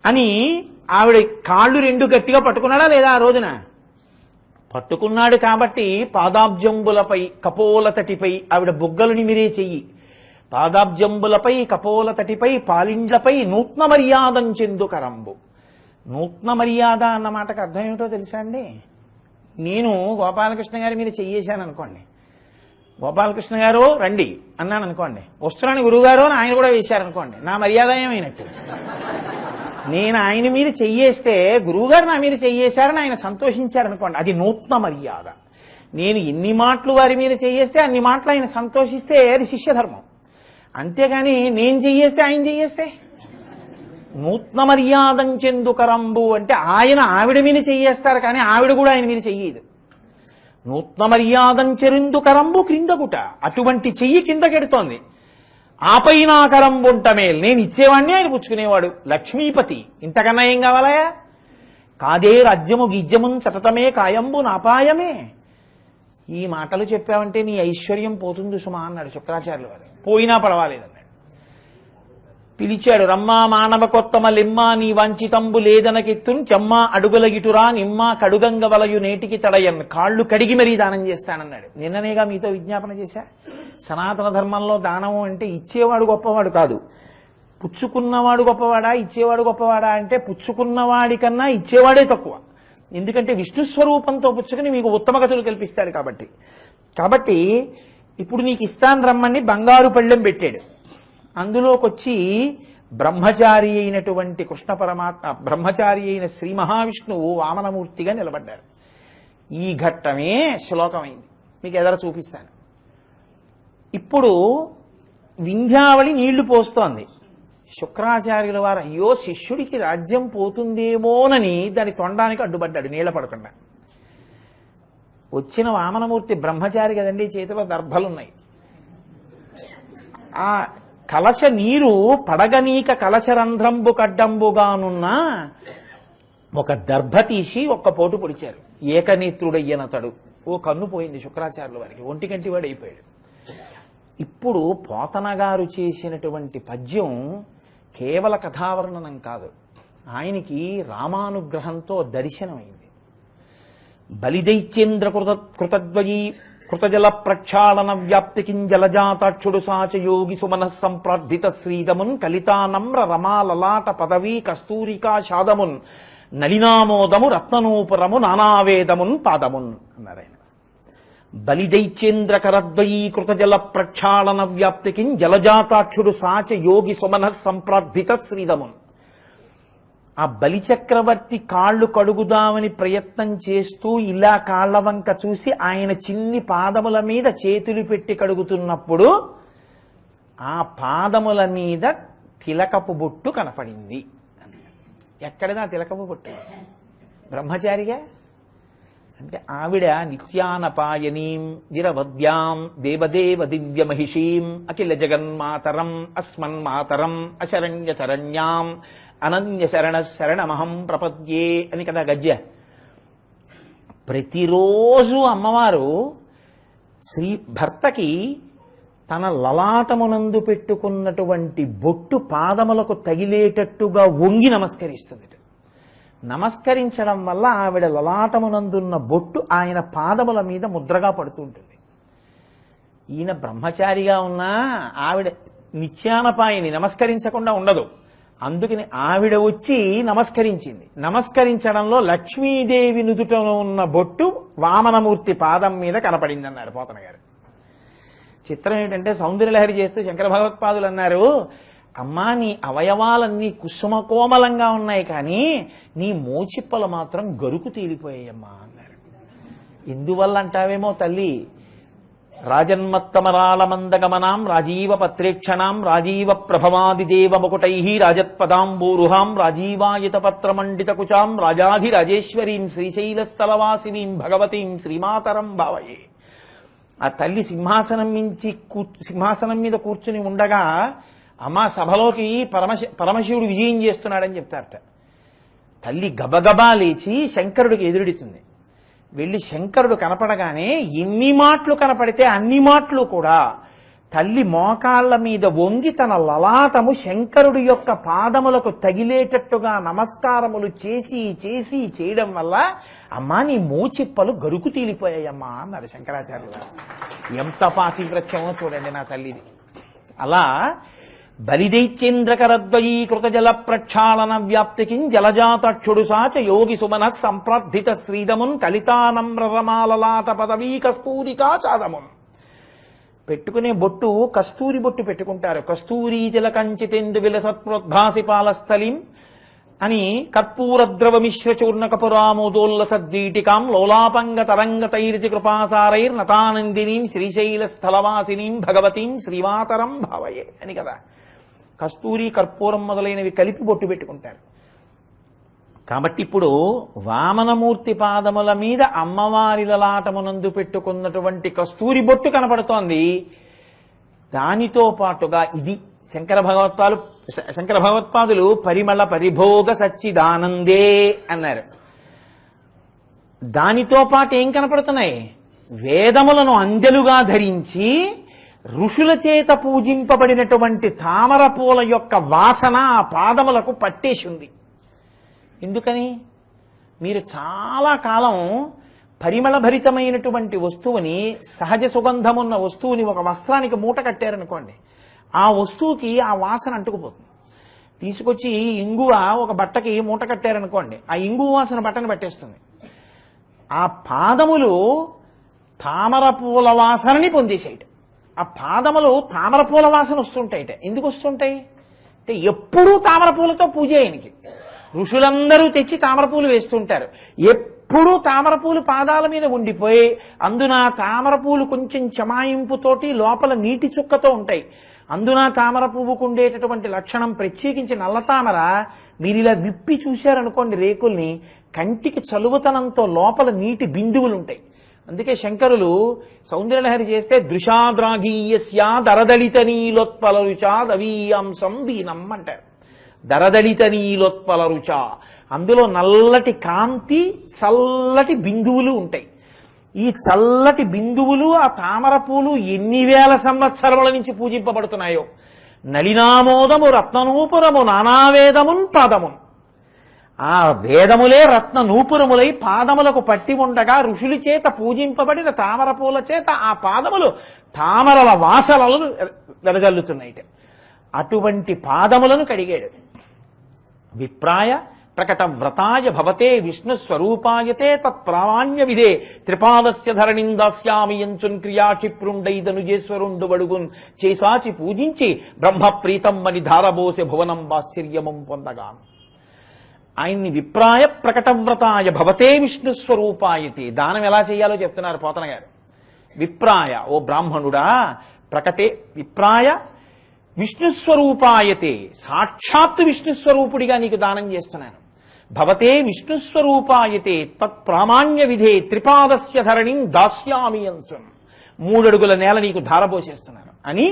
అని ఆవిడ కాళ్ళు రెండు గట్టిగా పట్టుకున్నాడా లేదా ఆ రోజున? పట్టుకున్నాడు. కాబట్టి పాదాబ్జంబులపై కపోలతటిపై ఆవిడ బుగ్గలు నిమిరే చెయ్యి, పాదాబ్జంబులపై కపోలతటిపై పాలిండ్లపై నూత్న మర్యాదం చెందు కరంబు. నూత్న మర్యాద అన్న మాటకు అర్థం ఏమిటో తెలుసా అండి? నేను గోపాలకృష్ణ గారి మీద చెయ్యేశాను అనుకోండి, గోపాలకృష్ణ గారు రండి అన్నాను అనుకోండి, వస్తున్నాను గురువుగారు అని ఆయన కూడా వేశారనుకోండి, నా మర్యాద ఏమైనట్టు. నేను ఆయన మీద చెయ్యేస్తే గురువుగారు నా మీద చెయ్యేశారని ఆయన సంతోషించారనుకోండి, అది నూత్న మర్యాద. నేను ఎన్ని మాటలు వారి మీద చెయ్యేస్తే అన్ని మాటలు ఆయన సంతోషిస్తే అది శిష్యధర్మం. అంతేగాని నేను చెయ్యేస్తే ఆయన చెయ్యేస్తే నూత్న మర్యాదం చెందుకరంబు అంటే ఆయన ఆవిడ మీద చెయ్యేస్తారు కానీ ఆవిడ కూడా ఆయన మీద చెయ్యదు. నూత్న మర్యాదం చెరిందుకరంబు క్రిందకుట, అటువంటి చెయ్యి కిందకెడుతోంది. ఆపైనా కరంబుంటమేల్, నేను ఇచ్చేవాడిని ఆయన పుచ్చుకునేవాడు. లక్ష్మీపతి, ఇంతకన్నా ఏం కావాలయా? కాదే రాజ్యము గిజ్యమున్ సతతమే కాయంబు నాపాయమే. ఈ మాటలు చెప్పావంటే నీ ఐశ్వర్యం పోతుంది సుమా అన్నాడు శుక్రాచార్యుల వారు. పోయినా పర్వాలేదన్నాడు. పిలిచాడు, రమ్మా మానవ కొత్తమ లిమ్మా నీ వంచితంబు లేదనకెత్తున్ చెమ్మా అడుగుల గిటురా నిమ్మా కడుగంగ వలయు నేటికి తడయన్, కాళ్ళు కడిగి మరీ దానం చేస్తానన్నాడు. నిన్ననేగా మీతో విజ్ఞాపన చేశా. సనాతన ధర్మంలో దానము అంటే ఇచ్చేవాడు గొప్పవాడు కాదు, పుచ్చుకున్నవాడు గొప్పవాడా ఇచ్చేవాడు గొప్పవాడా అంటే పుచ్చుకున్నవాడి కన్నా ఇచ్చేవాడే తక్కువ. ఎందుకంటే విష్ణు స్వరూపంతో పుచ్చుకుని మీకు ఉత్తమ గతులు కల్పిస్తాడు కాబట్టి. కాబట్టి ఇప్పుడు నీకు ఇస్తాను రమ్మని బంగారు పళ్ళెం పెట్టాడు. అందులోకొచ్చి బ్రహ్మచారి అయినటువంటి కృష్ణ పరమాత్మ, బ్రహ్మచారి అయిన శ్రీ మహావిష్ణువు వామనమూర్తిగా నిలబడ్డారు. ఈ ఘట్టమే శ్లోకమైంది, మీకు ఎదర చూపిస్తాను. ఇప్పుడు వింధ్యావళి నీళ్లు పోస్తోంది. శుక్రాచార్యుల వారు అయ్యో శిష్యుడికి రాజ్యం పోతుందేమోనని దాని తొండానికి అడ్డుపడ్డాడు నీళ్ల పడకుండా. వచ్చిన వామనమూర్తి బ్రహ్మచారి కదండి, చేతిలో దర్భలున్నాయి. ఆ కలశ నీరు పడగనీక కలశరంధ్రంబు కడ్డంబుగానున్న ఒక దర్భ తీసి ఒక్క పోటు పొడిచారు. ఏకనేత్రుడయ్యనతడు. ఓ కన్ను పోయింది శుక్రాచార్యుల వారికి, ఒంటికంటి వాడు అయిపోయాడు. ఇప్పుడు పోతన గారు చేసినటువంటి పద్యం కేవల కథావర్ణనం కాదు, ఆయనకి రామానుగ్రహంతో దర్శనమైంది. బలిదైత్యేంద్ర కృతద్వయీ కృతజల ప్రక్షాళన వ్యాప్తికిం జలజాతాక్షుడు సాచయోగి సుమనః సంప్రార్థిత శ్రీదమున్ కలితానమ్ర రమాలలాట పదవీ కస్తూరికా షాదమున్ నలినామోదము రత్ననూపురము నానావేదమున్ పాదమున్ అన్నారాయన. బలిదైత్యేంద్ర కరద్వయీ కృతజల ప్రక్షాళన వ్యాప్తికిం జలజాతాక్షుడు సాచ యోగి సుమనః సంప్రార్థిత శ్రీదమున్. ఆ బలిచక్రవర్తి కాళ్ళు కడుగుదామని ప్రయత్నం చేస్తూ ఇలా కాళ్ల వంక చూసి ఆయన చిన్ని పాదముల మీద చేతులు పెట్టి కడుగుతున్నప్పుడు ఆ పాదముల మీద తిలకపు బొట్టు కనపడింది. ఎక్కడదా తిలకపు బొట్టు? బ్రహ్మచారిగా అంటే ఆవిడ నిత్యానపాయనీం గిరవద్యాం దేవదేవ దివ్య మహిషీం అఖిల జగన్మాతరం అస్మన్మాతరం అశరణ్య శరణ్యాం అనన్య శరణ శరణమహం ప్రపద్యే అని కదా గద్య. ప్రతిరోజు అమ్మవారు శ్రీ భర్తకి తన లలాటమునందు పెట్టుకున్నటువంటి బొట్టు పాదములకు తగిలేటట్టుగా వంగి నమస్కరిస్తుంది. నమస్కరించడం వల్ల ఆవిడ లలాటమునందున్న బొట్టు ఆయన పాదముల మీద ముద్రగా పడుతూ ఉంటుంది. ఈయన బ్రహ్మచారిగా ఉన్నా ఆవిడ నిత్యానపాయని నమస్కరించకుండా ఉండదు. అందుకని ఆవిడ వచ్చి నమస్కరించింది. నమస్కరించడంలో లక్ష్మీదేవి నుదుటలో ఉన్న బొట్టు వామనమూర్తి పాదం మీద కనపడింది అన్నారు పోతన గారు. చిత్రం ఏంటంటే సౌందర్యలహరి చేస్తూ శంకర భగవత్పాదులు అన్నారు, అమ్మా నీ అవయవాలన్నీ కుసుమకోమలంగా ఉన్నాయి కానీ నీ మోచిప్పలు మాత్రం గరుకు తీరిపోయాయమ్మా అన్నారు. ఎందువల్ల అంటావేమో తల్లి, రాజన్మత్తమరాళమందగమనాం రాజీవ పత్రేక్షణాం రాజీవ ప్రభవాదిదేవ ముకుటై రాజత్పదాంబూరుహాం రాజీవాయుత పత్రమండిత కుచాం రాజాధిరాజేశ్వరీం శ్రీశైలస్థలవాసినీం భగవతీం శ్రీమాతరం భావయే. ఆ తల్లి సింహాసనం మీద కూర్చుని ఉండగా అమ్మ సభలోకి పరమశివుడు విజయం చేస్తున్నాడని చెప్తారట. తల్లి గబగబా లేచి శంకరుడికి ఎదురుడుతుంది. వెళ్ళి శంకరుడు కనపడగానే ఎన్ని మాటలు కనపడితే అన్ని మాటలు కూడా తల్లి మోకాళ్ల మీద వంగి తన లలాటము శంకరుడి యొక్క పాదములకు తగిలేటట్టుగా నమస్కారములు చేసి చేసి చేయడం వల్ల అమ్మా నీ మోచిప్పలు గరుకు తీలిపోయాయమ్మా అన్నారు శంకరాచార్యులు. ఎంత పాతివ్రత్యమో చూడండి నా తల్లిది. అలా బలిదైత్యేంద్రకరద్వయీకృత జల ప్రక్షాళన వ్యాప్తికిం జలజాతక్షుడు సాచ యోగి సుమన సంప్రార్థిత శ్రీదమున్ కలితానమ్రమాలలాట పదవీ కస్తూరికా చాదమున్. పెట్టుకునే బొట్టు కస్తూరి బొట్టు పెట్టుకుంటారు. కస్తూరీ జలకంచితేందు విలసత్ప్రోద్భాసి పాలస్థలిం అని కర్పూరద్రవ మిశ్ర చూర్ణ కపురామోదోల్లసద్వీటికాం లోలాపంగ తరంగతైరితి కృపాసారైర్ నతానందినీం శ్రీశైల స్థలవాసినీం భగవతీం శ్రీమాతరం భావయే అని కదా. కస్తూరి కర్పూరం మొదలైనవి కలిపి బొట్టు పెట్టుకుంటారు. కాబట్టి ఇప్పుడు వామనమూర్తి పాదముల మీద అమ్మవారి లలాటమునందు పెట్టుకున్నటువంటి కస్తూరి బొట్టు కనపడుతోంది. దానితో పాటుగా ఇది శంకర భగవత్పాదులు పరిమళ పరిభోగ సచ్చిదానందే అన్నారు. దానితో పాటు ఏం కనపడుతున్నాయి? వేదములను అందెలుగా ధరించి ఋషుల చేత పూజింపబడినటువంటి తామర పూల యొక్క వాసన ఆ పాదములకు పట్టేసింది. ఎందుకని? మీరు చాలా కాలం పరిమళభరితమైనటువంటి వస్తువుని, సహజ సుగంధమున్న వస్తువుని ఒక వస్త్రానికి మూట కట్టారనుకోండి, ఆ వస్తువుకి ఆ వాసన అంటుకుపోతుంది. తీసుకొచ్చి ఇంగువ ఒక బట్టకి మూట కట్టారనుకోండి, ఆ ఇంగువ వాసన బట్టను పట్టేస్తుంది. ఆ పాదములు తామర పూల వాసనని పొందేసేయట. ఆ పాదములు తామర పూల వాసన వస్తుంటాయిట. ఎందుకు వస్తుంటాయి అంటే ఎప్పుడూ తామర పూలతో పూజ ఆయనకి. ఋషులందరూ తెచ్చి తామరపూలు వేస్తుంటారు. ఎప్పుడూ తామరపూలు పాదాల మీద ఉండిపోయి అందున తామరపూలు కొంచెం చమాయింపుతోటి లోపల నీటి చుక్కతో ఉంటాయి. అందున తామర పువ్వుకు ఉండేటటువంటి లక్షణం ప్రత్యేకించి నల్ల తామర మీరు ఇలా విప్పి చూశారనుకోండి రేకుల్ని, కంటికి చలువతనంతో లోపల నీటి బిందువులు ఉంటాయి. అందుకే శంకరులు సౌందర్యలహరి చేస్తే దృశాద్రాగీయస్యా దరదళిత నీలోత్పల రుచాదవీయాంసం వీనం అంటారు. దరదళిత నీలోత్పల రుచ, అందులో నల్లటి కాంతి చల్లటి బిందువులు ఉంటాయి. ఈ చల్లటి బిందువులు ఆ తామర పూలు ఎన్ని వేల సంవత్సరముల నుంచి పూజింపబడుతున్నాయో. నళినామోదము రత్ననూపురము నానావేదమున్ పాదమున్, ఆ వేదములే రత్న నూపురములై పాదములకు పట్టి ఉండగా ఋషుల చేత పూజింపబడిన తామర పూల చేత ఆ పాదములు తామరల వాసనలను వెదజల్లుతున్నాయి. అటువంటి పాదములను కడిగాడు. విప్రాయ ప్రకట వ్రతాయ భవతే విష్ణు స్వరూపాయతే తత్ప్రామాణ్య విధే త్రిపాదస్య ధరణిందాస్యామి యంచున్ క్రియాక్షిప్రుండైదనుజేశ్వరుండు వడుగున్ చేసాచి పూజించి బ్రహ్మప్రీతం అని ధారబోసె భువనం వాశ్చర్యమం పొందగా. ఆయన్ని విప్రాయ ప్రకటవ్రతాయ భవతే విష్ణు స్వరూపాయతే, దానం ఎలా చేయాలో చెప్తున్నారు పోతన గారు. విప్రాయ, ఓ బ్రాహ్మణుడా, ప్రకటే విప్రాయ విష్ణుస్వరూపాయతే, సాక్షాత్తు విష్ణుస్వరూపుడిగా నీకు దానం చేస్తున్నాను. భవతే విష్ణుస్వరూపాయతే తత్ప్రామాణ్య విధే త్రిపాదస్య ధరణిం దాస్యామి యంచున్, 3 అడుగుల నేల నీకు ధారపోసేస్తున్నాను అని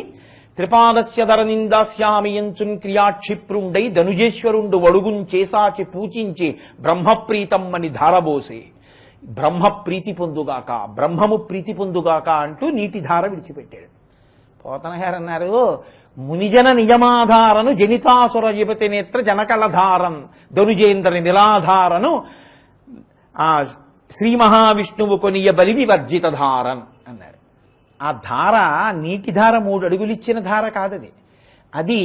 త్రిపాదస్య ధరణిం దాస్యామి యంచున్ క్రియాక్షిప్రుండై ధనుజేశ్వరుండు వడుగున్ చేసాచి పూజించి బ్రహ్మప్రీతం అని ధారబోసే. బ్రహ్మ ప్రీతి పొందుగాక, బ్రహ్మము ప్రీతి పొందుగాక అంటూ నీటి ధార విడిచిపెట్టాడు. పోతన గారు అన్నారు, మునిజన నియమాధారను జనితాసుర యువతి నేత్ర జనకళధారన్ ధనుజేంద్ర నిలాధారను ఆ శ్రీ మహావిష్ణువు కొనియ బలి వివర్జిత ధారన్ అన్నారు. ఆ ధార నీటి ధార 3 అడుగులిచ్చిన ధార కాదది. అది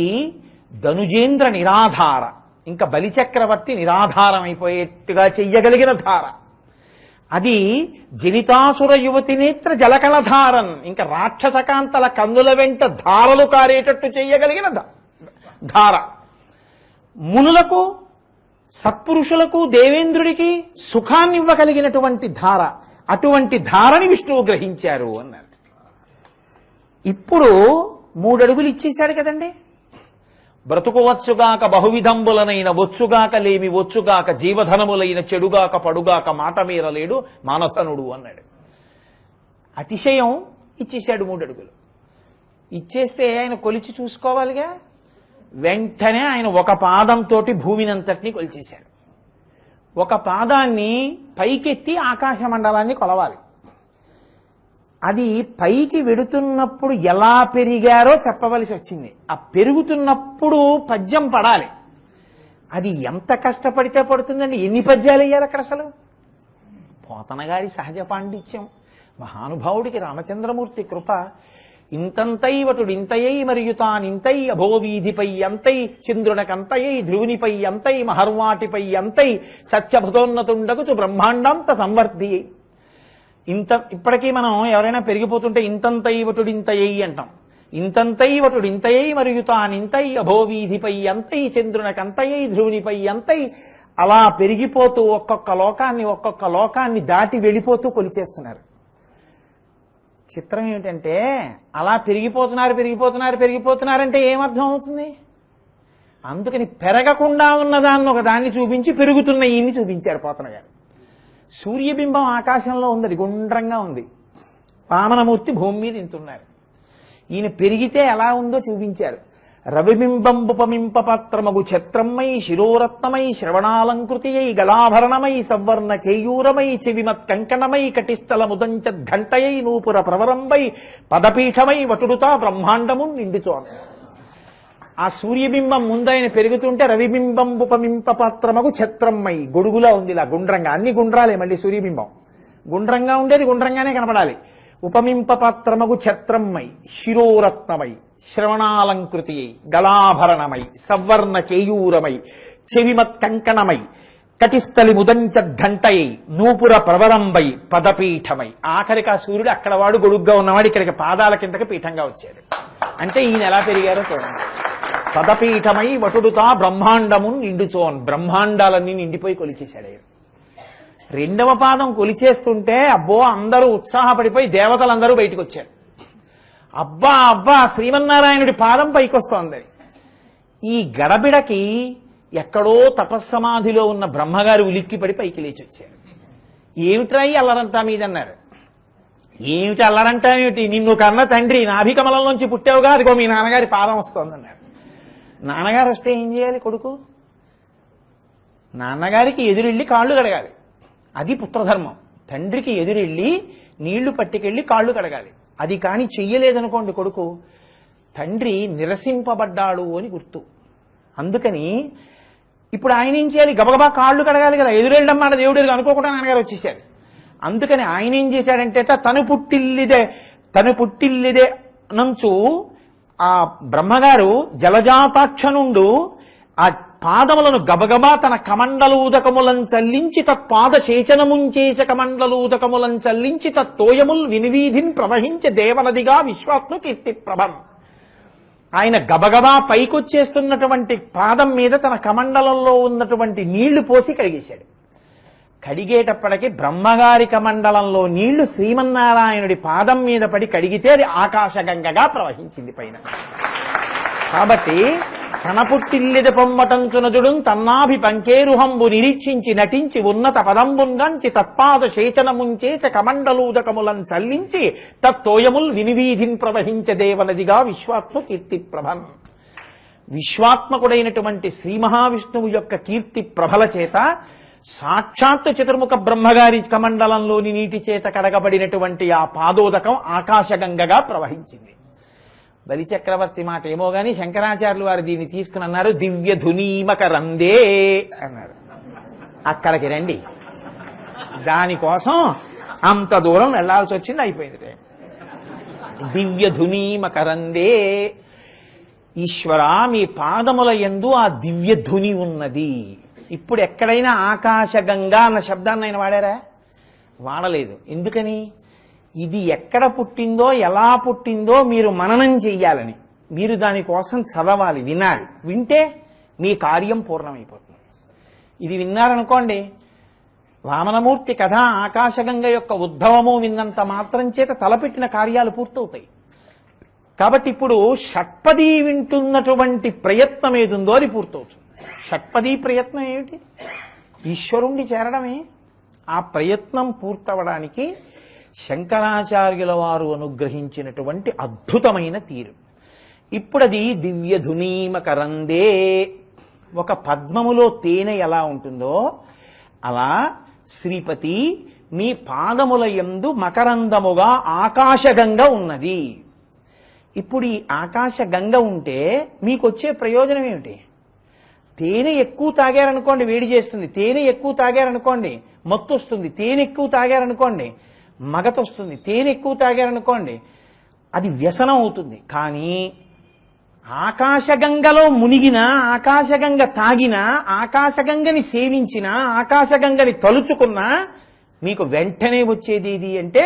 ధనుజేంద్ర నిరాధార, ఇంకా బలిచక్రవర్తి నిరాధారం అయిపోయేట్టుగా చెయ్యగలిగిన ధార. అది జనితాసుర యువతి నేత్ర జలకళధారన్, ఇంకా రాక్షసకాంతల కన్నుల వెంట ధారలు కారేటట్టు చేయగలిగిన ధార. మునులకు, సత్పురుషులకు, దేవేంద్రుడికి సుఖాన్ని ఇవ్వగలిగినటువంటి ధార. అటువంటి ధారని విష్ణువు గ్రహించారు అన్నారు. ఇప్పుడు 3 అడుగులు ఇచ్చేశాడు కదండి. బ్రతుకువచ్చుగాక బహువిధంబులనైన వచ్చుగాక లేమి వచ్చుగాక జీవధనములైన చెడుగాక పడుగాక మాట మీరలేడు మానసనుడు అన్నాడు. అతిశయం ఇచ్చేశాడు 3 అడుగులు. ఇచ్చేస్తే ఆయన కొలిచి చూసుకోవాలిగా. వెంటనే ఆయన ఒక పాదంతో భూమినంతటినీ కొలిచేశాడు. ఒక పాదాన్ని పైకెత్తి ఆకాశ మండలాన్ని కొలవాలి. అది పైకి వెడుతున్నప్పుడు ఎలా పెరిగారో చెప్పవలసి వచ్చింది. ఆ పెరుగుతున్నప్పుడు పద్యం పడాలి. అది ఎంత కష్టపడితే పడుతుందండి. ఎన్ని పద్యాలు అయ్యారు అక్కడ అసలు. పోతన గారి సహజ పాండిత్యం, మహానుభావుడికి రామచంద్రమూర్తి కృప. ఇంతంతైవటుడు ఇంతయై మరియు తానింతై అభోవీధిపై అంతై చంద్రునకంతయై ధ్రువునిపై అంతై మహర్వాటిపై అంతై సత్యభుతోన్నతుండగుతు బ్రహ్మాండాంత సంవర్ధి. ఇప్పటికీ మనం ఎవరైనా పెరిగిపోతుంటే ఇంతంతైవటుడు ఇంతయై అంటాం. ఇంతంతైవటుడు ఇంతయై మరియు తానింతై అభోవీధిపై అంతై చంద్రునకంతయై ధ్రువునిపై అంతై అలా పెరిగిపోతూ ఒక్కొక్క లోకాన్ని దాటి వెళ్ళిపోతూ కొలిచేస్తున్నారు. చిత్రం ఏమిటంటే అలా పెరిగిపోతున్నారంటే ఏమర్థం అవుతుంది? అందుకని పెరగకుండా ఉన్నదాన్ని ఒకదాన్ని చూపించి పెరుగుతున్న ఈయన్ని చూపించారు పోతన గారు. సూర్యబింబం ఆకాశంలో ఉంది, అది గుండ్రంగా ఉంది. వామనమూర్తి భూమి మీద ఇంతున్నారు. ఈయన పెరిగితే ఎలా ఉందో చూపించారు. రవిబింబంబుపమింపపత్రమగు ఛత్రమై శిరోరత్నమై శ్రవణాలంకృతి అయి గళాభరణమై సవర్ణ కేయూరమై చెవిమత్ కంకణమై కటిస్థల ముదంచద్ఘంటయై నూపుర ప్రవరంబై పదపీఠమై వటుడుతా బ్రహ్మాండము నిండుతోంది. ఆ సూర్యబింబం ముందైన పెరుగుతుంటే రవిబింబంబుపమింపపత్రమగు ఛత్రమై గొడుగులా ఉంది, ఇలా గుండ్రంగా. అన్ని గుండ్రాలే. మళ్ళీ సూర్యబింబం గుండ్రంగా ఉండేది గుండ్రంగానే కనపడాలి. ఉపమింపపత్రమగు ఛత్రమై శిరోరత్నమై శ్రవణాలంకృతి అయి గళాభరణమై సవర్ణ కేయూరమై చెవిమత్ కంకణమై కటిస్థలి ముదంచద్ఘంటయై నూపుర ప్రవరంబై పదపీఠమై. ఆఖరికి ఆ సూర్యుడు అక్కడ వాడు గొడుగ్గా ఉన్నవాడు ఇక్కడికి పాదాల కిందకి పీఠంగా వచ్చాడు. అంటే ఈయన ఎలా పెరిగారో చూడండి. పదపీఠమై వటుడుతా బ్రహ్మాండము నిండుతోన్. బ్రహ్మాండాలన్నీ నిండిపోయి కొలిచేశాడు. 2వ పాదం కొలిచేస్తుంటే అబ్బో అందరూ ఉత్సాహపడిపోయి దేవతలందరూ బయటకు వచ్చారు. అబ్బా శ్రీమన్నారాయణుడి పాదం పైకొస్తోంది. ఈ గడబిడకి ఎక్కడో తపస్సమాధిలో ఉన్న బ్రహ్మగారు ఉలిక్కిపడి పైకి లేచి వచ్చారు. ఏమిట్రాయి అల్లరంతా మీదన్నారు. ఏమిటి అల్లరంటా ఏమిటి, నిన్ను కన్న తండ్రి నాభికమలంలోంచి పుట్టావుగా, అదిగో మీ నాన్నగారి పాదం వస్తోందన్నారు. నాన్నగారు వస్తే ఏం చేయాలి కొడుకు? నాన్నగారికి ఎదురెళ్ళి కాళ్ళు కడగాలి. అది పుత్రధర్మం. తండ్రికి ఎదురెళ్ళి నీళ్లు పట్టుకెళ్ళి కాళ్ళు కడగాలి. అది కానీ చెయ్యలేదనుకోండి కొడుకు, తండ్రి నిరసింపబడ్డాడు అని గుర్తు. అందుకని ఇప్పుడు ఆయన ఏం చేయాలి? గబగబా కాళ్ళు కడగాలి కదా. ఎదురెళ్ళమ్మా దేవుడు అనుకోకుండా నాన్నగారు వచ్చేసారు. అందుకని ఆయన ఏం చేశాడంటే తను పుట్టిల్లిదే నంచు ఆ బ్రహ్మగారు జలజాతాక్ష నుండు ఆ పాదములను గబగబా తన కమండలూదకములను చల్లించి తత్పాద శేచనముంచేస కమండలూదకములను చల్లించి తత్తోయముల్ వినివీధిన్ ప్రవహించే దేవనదిగా విశ్వాత్మ కీర్తి ప్రభం. ఆయన గబగబా పైకొచ్చేస్తున్నటువంటి పాదం మీద తన కమండలంలో ఉన్నటువంటి నీళ్లు పోసి కడిగేశాడు. కడిగేటప్పటికి బ్రహ్మగారి కమండలంలో నీళ్లు శ్రీమన్నారాయణుడి పాదం మీద పడి కడిగితే అది ఆకాశగంగగా ప్రవహించింది పైన. కాబట్టి తన పుట్టిల్లిద పొమ్మటంచునజుడు తన్నాభి పంకేరుహంబు నిరీక్షించి నటించి ఉన్నత పదంబుంగంచి తత్పాద శేచనముంచేస కమండలూదకములను చల్లించి తత్తోయముల్ వినివీధిన్ ప్రవహించే దేవనదిగా విశ్వాత్మ కీర్తి ప్రభన్. విశ్వాత్మకుడైనటువంటి శ్రీ మహావిష్ణువు యొక్క కీర్తి ప్రభల చేత సాక్షాత్తు చతుర్ముఖ బ్రహ్మగారి కమండలంలోని నీటి చేత కడగబడినటువంటి ఆ పాదోదకం ఆకాశగంగగా ప్రవహించింది. బలిచక్రవర్తి మాట ఏమో గాని శంకరాచార్యులు వారు దీన్ని తీసుకుని అన్నారు, దివ్య ధునీమకరందే అన్నారు. అక్కడికి రండి, దానికోసం అంత దూరం వెళ్లాల్సి వచ్చింది. అయిపోయింది. దివ్య ధునీమకరందే. ఈశ్వర మీ పాదముల యందు ఆ దివ్య ధుని ఉన్నది. ఇప్పుడు ఎక్కడైనా ఆకాశగంగా అన్న శబ్దాన్ని ఆయన వాడారా? వాడలేదు. ఎందుకని? ఇది ఎక్కడ పుట్టిందో ఎలా పుట్టిందో మీరు మననం చెయ్యాలని. మీరు దానికోసం చదవాలి, వినాలి. వింటే మీ కార్యం పూర్ణమైపోతుంది. ఇది విన్నారనుకోండి, వామనమూర్తి కథ ఆకాశగంగ యొక్క ఉద్భవము విన్నంత మాత్రం చేత తలపెట్టిన కార్యాలు పూర్తవుతాయి. కాబట్టి ఇప్పుడు షట్పదీ వింటున్నటువంటి ప్రయత్నం ఏదుందో అది పూర్తవుతుంది. షట్పదీ ప్రయత్నం ఏమిటి? ఈశ్వరుణ్ణి చేరడమే. ఆ ప్రయత్నం పూర్తవడానికి శంకరాచార్యుల వారు అనుగ్రహించినటువంటి అద్భుతమైన తీరు. ఇప్పుడది దివ్యధునీమకరందే. ఒక పద్మములో తేనె ఎలా ఉంటుందో అలా శ్రీపతి మీ పాదముల యందు మకరందముగా ఆకాశగంగ ఉన్నది. ఇప్పుడు ఈ ఆకాశగంగ ఉంటే మీకు వచ్చే ప్రయోజనం ఏమిటి? తేనె ఎక్కువ తాగారనుకోండి వేడి చేస్తుంది, తేనె ఎక్కువ తాగారనుకోండి మత్తు వస్తుంది, తేనె ఎక్కువ తాగారనుకోండి మగతొస్తుంది, తేనె ఎక్కువ తాగారనుకోండి అది వ్యసనం అవుతుంది. కానీ ఆకాశగంగలో మునిగిన, ఆకాశగంగ తాగిన, ఆకాశగంగని సేవించిన, ఆకాశగంగని తలుచుకున్నా మీకు వెంటనే వచ్చేది ఏది అంటే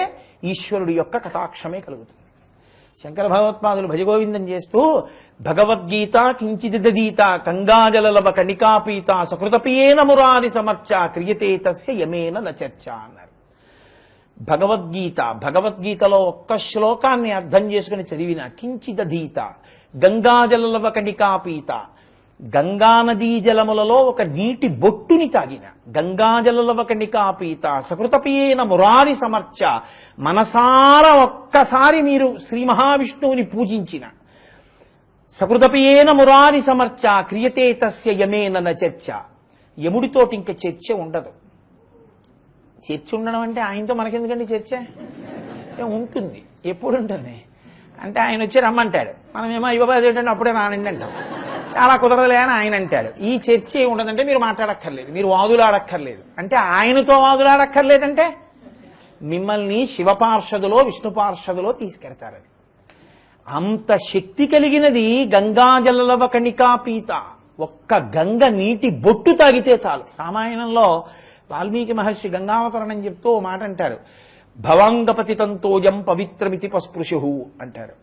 ఈశ్వరుడి యొక్క కటాక్షమే కలుగుతుంది. శంకర భగవత్పాదులు భజగోవిందం చేస్తూ భగవద్గీత కించిదీత గంగాజలలవ కణికాపీత సకృతపియేన మురారి సమర్చ క్రియతే తస్య యమేన నచర్చ అన్నారు. భగవద్గీతలో ఒక్క శ్లోకాన్ని అర్థం చేసుకుని చదివిన కించిదీత గంగాజలలవ కణికాపీత, గంగానదీ జలములలో ఒక నీటి బొట్టుని తాగిన, గంగాజలలవ కణికాపీత సకృతపియేన మురారి సమర్చ, మనసార ఒక్కసారి మీరు శ్రీ మహావిష్ణువుని పూజించిన, సకృతపియేన మురారి సమర్చ క్రియతే తస్య యమేన నచర్చ. యముడితోటి ఇంక చర్చ ఉండదు. చర్చ ఉండడం అంటే ఆయనతో మనకెందుకండి చర్చ? ఉంటుంది. ఎప్పుడు ఉంటుంది అంటే ఆయన వచ్చి రమ్మంటాడు, మనమేమో ఇవ్వబాదు ఏంటంటే అప్పుడే రానండి అంటాం. అలా కుదరదులే అని ఆయన అంటాడు. ఈ చర్చ ఉండదంటే మీరు మాట్లాడక్కర్లేదు, మీరు వాదులాడక్కర్లేదు. అంటే ఆయనతో వాదులాడక్కర్లేదంటే మిమ్మల్ని శివపార్షదులో విష్ణు పార్షదులో తీసుకెడతారని. అంత శక్తి కలిగినది గంగాజలలవ కణికాపీత. ఒక్క గంగ నీటి బొట్టు తాగితే చాలు. రామాయణంలో వాల్మీకి మహర్షి గంగావతరణం చెప్తూ ఓ మాట అంటారు, భవాంగపతి తంతోజం పవిత్రమితి పస్పృశు అంటారు.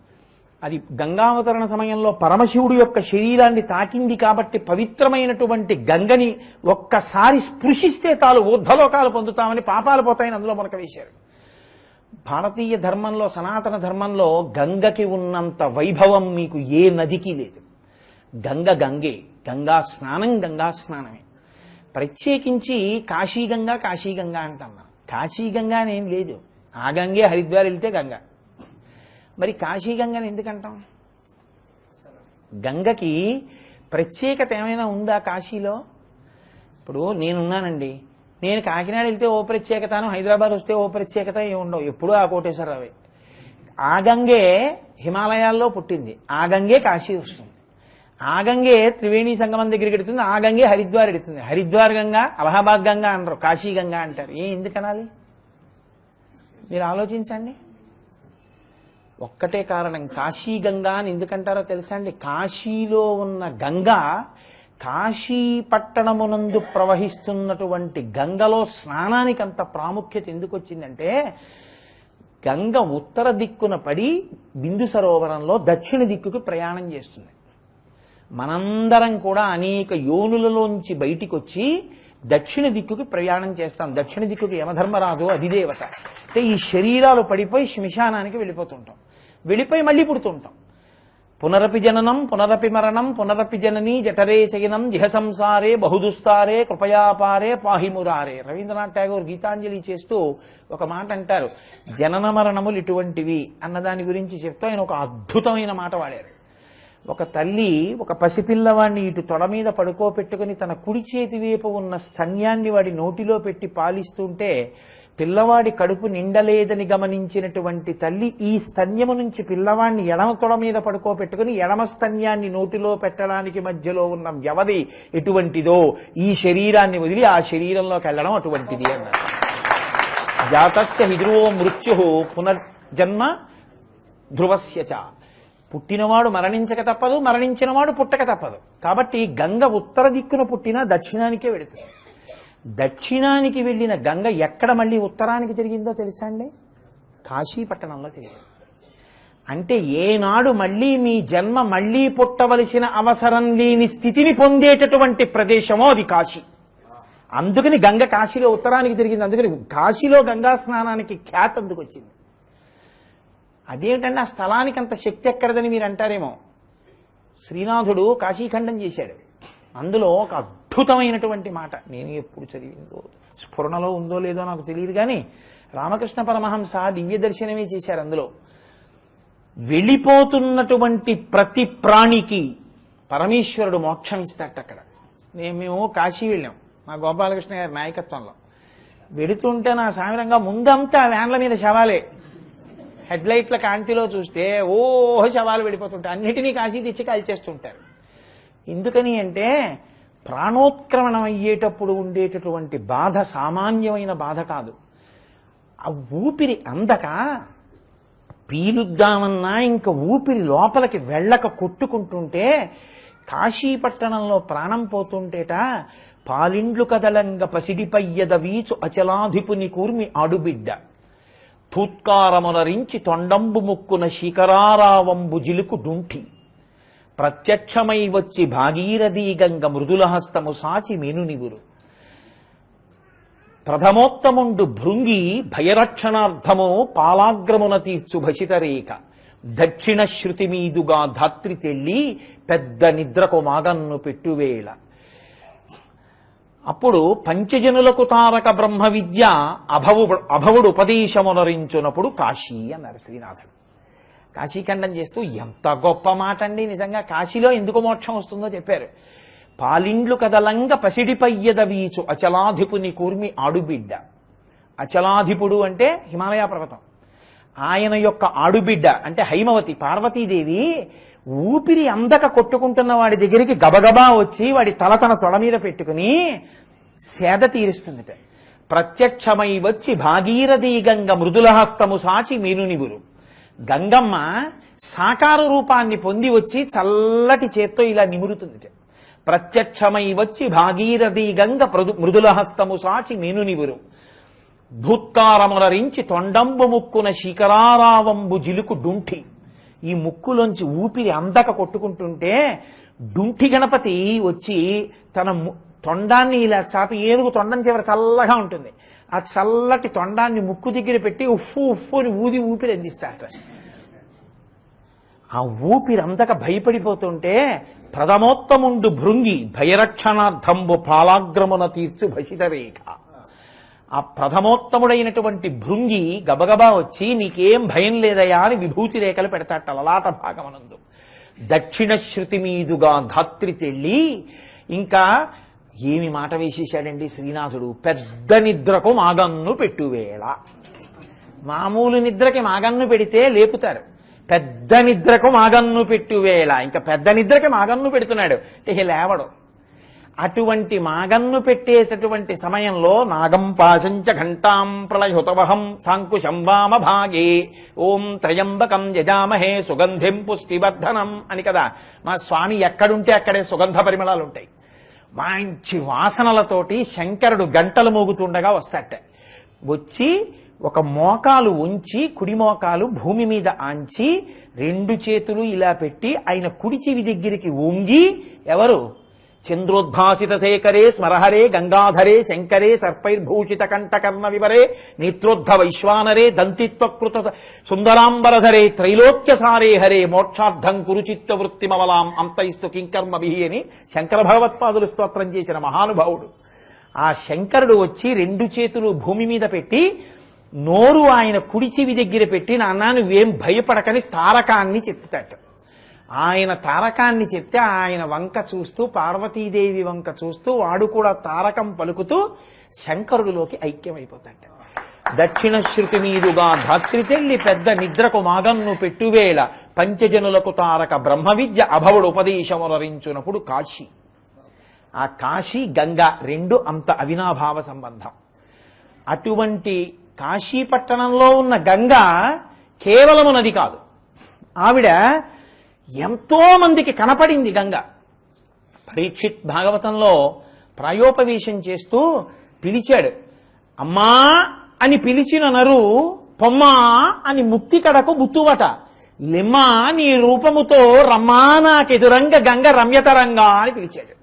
అది గంగావతరణ సమయంలో పరమశివుడు యొక్క శరీరాన్ని తాకింది కాబట్టి పవిత్రమైనటువంటి గంగని ఒక్కసారి స్పృశిస్తే తాలు ఊర్ధ్వలోకాలు పొందుతామని, పాపాలు పోతాయని అందులో మనకు వేశారు. భారతీయ ధర్మంలో, సనాతన ధర్మంలో గంగకి ఉన్నంత వైభవం మీకు ఏ నదికి లేదు. గంగే, గంగా స్నానమే. ప్రత్యేకించి కాశీగంగా అంటాం మనం. కాశీగంగా అనేం లేదు, ఆ గంగే హరిద్వార్ వెళ్తే గంగ. మరి కాశీగంగని ఎందుకంటాం? గంగకి ప్రత్యేకత ఏమైనా ఉందా కాశీలో? ఇప్పుడు నేనున్నానండి, నేను కాకినాడ వెళ్తే ఓ ప్రత్యేకతను, హైదరాబాద్ వస్తే ఓ ప్రత్యేకత ఏమి ఉండవు, ఎప్పుడూ ఆ కోటేశ్వరరావే. ఆ గంగే హిమాలయాల్లో పుట్టింది, ఆ గంగే కాశీ వస్తుంది. ఆ గంగే త్రివేణి సంగమం దగ్గరికి ఎడుతుంది, ఆ గంగే హరిద్వార్ ఎడుతుంది. హరిద్వార్ గంగా, అలహాబాద్ గంగా అనరు, కాశీ గంగా అంటారు. ఎందుకనాలి? మీరు ఆలోచించండి. ఒక్కటే కారణం. కాశీ గంగా అని ఎందుకంటారో తెలుసా అండి? కాశీలో ఉన్న గంగ, కాశీ పట్టణమునందు ప్రవహిస్తున్నటువంటి గంగలో స్నానానికి అంత ప్రాముఖ్యత ఎందుకు వచ్చిందంటే, గంగ ఉత్తర దిక్కున పడి బిందు సరోవరంలో దక్షిణ దిక్కుకి ప్రయాణం చేస్తుంది. మనందరం కూడా అనేక యోనులలోంచి బయటికి వచ్చి దక్షిణ దిక్కుకి ప్రయాణం చేస్తాం. దక్షిణ దిక్కుకి యమధర్మరాజు అధిదేవత. అంటే ఈ శరీరాలు పడిపోయి శ్మశానానికి వెళ్ళిపోతుంటాం, వెళ్ళిపోయి మళ్ళీ పుడుతుంటాం. పునరపి జననం పునరపి మరణం పునరపి జననీ జఠరే శయనం జిహ సంసారే బహుదుస్తారే కృపయాపారే పాహిమురారే. రవీంద్రనాథ్ ఠాగూర్ గీతాంజలి చేస్తూ ఒక మాట అంటారు, జనన మరణములు ఇటువంటివి అన్నదాని గురించి చెప్తూ ఆయన ఒక అద్భుతమైన మాట వాడారు. ఒక తల్లి ఒక పసిపిల్లవాడిని ఇటు తొడ మీద పడుకోపెట్టుకుని తన కుడి చేతి వైపు ఉన్న స్తన్యాన్ని వాడి నోటిలో పెట్టి పాలిస్తుంటే పిల్లవాడి కడుపు నిండలేదని గమనించినటువంటి తల్లి ఈ స్తన్యము నుంచి పిల్లవాడిని ఎడమ తొడ మీద పడుకోపెట్టుకుని ఎడమ స్తన్యాన్ని నోటిలో పెట్టడానికి మధ్యలో ఉన్న వ్యవధి ఎటువంటిదో ఈ శరీరాన్ని వదిలి ఆ శరీరంలోకి వెళ్ళడం అటువంటిది అన్నారు. జాతస్య హిధ్రువో మృత్యు పునర్జన్మ ధ్రువస్యచ. పుట్టినవాడు మరణించక తప్పదు, మరణించినవాడు పుట్టక తప్పదు. కాబట్టి గంగ ఉత్తర దిక్కున పుట్టినా దక్షిణానికే వెళుతుంది. దక్షిణానికి వెళ్ళిన గంగ ఎక్కడ మళ్ళీ ఉత్తరానికి తిరిగిందో తెలుసా అండి? కాశీ పట్టణంలో తిరిగింది. అంటే ఏనాడు మళ్ళీ మీ జన్మ మళ్ళీ పుట్టవలసిన అవసరం లేని స్థితిని పొందేటటువంటి ప్రదేశమో అది కాశీ. అందుకని గంగ కాశీలో ఉత్తరానికి తిరిగింది. అందుకని కాశీలో గంగా స్నానానికి ఖ్యాతి అందుకు వచ్చింది. అదేమిటంటే ఆ స్థలానికి అంత శక్తి ఎక్కడదని మీరు అంటారేమో. శ్రీనాథుడు కాశీఖండం చేశాడు. అందులో ఒక అద్భుతమైనటువంటి మాట, నేను ఎప్పుడు చదివిందో స్ఫురణలో ఉందో లేదో నాకు తెలియదు కానీ రామకృష్ణ పరమహంస దివ్య దర్శనమే చేశారు. అందులో వెళ్ళిపోతున్నటువంటి ప్రతి ప్రాణికి పరమేశ్వరుడు మోక్షం ఇస్తాట. అక్కడ మేము కాశీ వెళ్ళాం మా గోపాలకృష్ణ గారి నాయకత్వంలో. వెడుతుంటే నా సామిరంగా ముందంతా వ్యాన్ల మీద శవాలే. హెడ్లైట్ల కాంతిలో చూస్తే ఓహో శవాలు వెళ్ళిపోతుంటాయి. అన్నిటినీ కాశీ తెచ్చి కాల్చేస్తుంటారు. ఎందుకని అంటే ప్రాణోత్క్రమణం అయ్యేటప్పుడు ఉండేటటువంటి బాధ సామాన్యమైన బాధ కాదు. ఆ ఊపిరి అందక పీలుద్దామన్నా ఇంకా ఊపిరి లోపలికి వెళ్ళక కొట్టుకుంటుంటే కాశీపట్టణంలో ప్రాణం పోతుంటేట పాలిండ్లు కదలంగ పసిడిపయ్యద వీచు అచలాధిపుని కూర్మి ఆడుబిడ్డ తూత్కారమునరించి తొండంబు ముక్కున శిఖరారావంబు జిలుకు డుంఠి ప్రత్యక్షమై వచ్చి భాగీరథీ గంగ మృదులహస్తము సాచి మేనునిగురు ప్రథమోత్తముండు భృంగి భయరక్షణార్థము పాలాగ్రమున తీర్చు భసితరేక దక్షిణ శృతి మీదుగా ధాత్రి తెల్లి పెద్ద నిద్రకు మాగన్ను పెట్టువేళ. అప్పుడు పంచజనులకు తారక బ్రహ్మ విద్య అభవుడు ఉపదేశమునరించునప్పుడు కాశీ అన్నారు శ్రీనాథుడు. కాశీఖండం చేస్తూ ఎంత గొప్ప మాట అండి. నిజంగా కాశీలో ఎందుకు మోక్షం వస్తుందో చెప్పారు. పాలిండ్లు కదలంగ పసిడిపయ్యద వీచు అచలాధిపుని కూర్మి ఆడుబిడ్డ. అచలాధిపుడు అంటే హిమాలయ పర్వతం. ఆయన యొక్క ఆడుబిడ్డ అంటే హైమవతి పార్వతీదేవి ఊపిరి అందక కొట్టుకుంటున్న వాడి దగ్గరికి గబగబా వచ్చి వాడి తన తొడ మీద పెట్టుకుని సేద తీరుస్తుందిట. ప్రత్యక్షమై వచ్చి భాగీరథీ గంగ మృదులహస్తము సాచి మీనునిగురు. గంగమ్మ సాకార రూపాన్ని పొంది వచ్చి చల్లటి చేత్తో ఇలా నిమురుతుందిట. ప్రత్యక్షమై వచ్చి భాగీరథీ గంగ మృదులహస్తము సాచి మేనునివురు భూత్కారమునరించి తొండంబు ముక్కున శిఖరారావంబు జిలుకు డుంఠి. ఈ ముక్కులోంచి ఊపిరి అందక కొట్టుకుంటుంటే డుంఠి గణపతి వచ్చి తన తొండాన్ని ఇలా చాపి, ఏనుగు తొండం చివర చల్లగా ఉంటుంది, ఆ చల్లటి తొండాన్ని ముక్కు దగ్గర పెట్టి ఉఫ్ఫు ఉఫ్ఫు అని ఊపిరి అందిస్తాట. ఆ ఊపిరి అందక భయపడిపోతుంటే ప్రథమోత్తముండు భృంగి భయరక్షణార్థంబు పాలాగ్రమున తీర్చు భసితరేఖ. ఆ ప్రథమోత్తముడైనటువంటి భృంగి గబగబా వచ్చి నీకేం భయం లేదయా అని విభూతి రేఖలు పెడతాట లలాట భాగమనందు. దక్షిణ శృతి మీదుగా ధాత్రి తెల్లి. ఇంకా ఏమి మాట వేసేశాడండి శ్రీనాథుడు, పెద్ద నిద్రకు మాగన్ను పెట్టువేళ. మామూలు నిద్రకి మాగన్ను పెడితే లేపుతారు, పెద్ద నిద్రకు మాగన్ను పెట్టువేళ. ఇంకా పెద్ద నిద్రకి మాగన్ను పెడుతున్నాడు అంటే లేవడు. అటువంటి మాగన్ను పెట్టేటటువంటి సమయంలో నాగం పాశంచ ఘంటాం ప్రళయుతవహం సాంకుశం వామ భాగే ఓం త్రయంబకం యజామహే సుగంధిం పుష్టివర్ధనం అని కదా. మా స్వామి ఎక్కడుంటే అక్కడే సుగంధ పరిమళాలు ఉంటాయి. మంచి వాసనలతోటి శంకరుడు గంటలు మోగుతుండగా వస్తాట. వచ్చి ఒక మోకాలు ఉంచి కుడి మోకాలు భూమి మీద ఆంచి రెండు చేతులు ఇలా పెట్టి ఆయన కుడి చెవి దగ్గరికి వంగి, ఎవరు చంద్రోద్భాసిత శేఖరే స్మరహరే గంగాధరే శంకరే సర్పైర్భూషిత కంఠకర్ణ వివరే నేత్రోద్ధ వైశ్వానరే దంతిత్వకృత సుందరాంబరధరే త్రైలోక్యసారే హరే మోక్షార్థం కురుచిత్త వృత్తిమవలాం అంతయిస్తు కింకర్మభి అని శంకర భగవత్పాదులు స్తోత్రం చేసిన మహానుభావుడు. ఆ శంకరుడు వచ్చి రెండు చేతులు భూమి మీద పెట్టి నోరు ఆయన కుడి చెవి దగ్గర పెట్టి, నాన్న నువ్వేం భయపడకని తారకాన్ని చెప్తాట. ఆయన తారకాన్ని చెప్తే ఆయన వంక చూస్తూ, పార్వతీదేవి వంక చూస్తూ వాడు కూడా తారకం పలుకుతూ శంకరుడిలోకి ఐక్యమైపోతాట. దక్షిణ శృతి మీదుగా ధాత్రి తెల్లి పెద్ద నిద్రకు మాగన్ను పెట్టువేళ పంచజనులకు తారక బ్రహ్మ విద్య అభవుడు ఉపదేశమునరించునప్పుడు కాశీ. ఆ కాశీ గంగా రెండు అంత అవినాభావ సంబంధం. అటువంటి కాశీపట్టణంలో ఉన్న గంగ కేవలము నది కాదు, ఆవిడ ఎంతో మందికి కనపడింది. గంగ పరీక్షిత్ భాగవతంలో ప్రాయోపవేశం చేస్తూ పిలిచాడు. అమ్మా అని పిలిచిన నరు పొమ్మా అని ముక్తి కడకు బుత్తువట. లిమ్మా నీ రూపముతో రమ్మా నాకెదురంగ గంగ రమ్యతరంగా అని పిలిచాడు.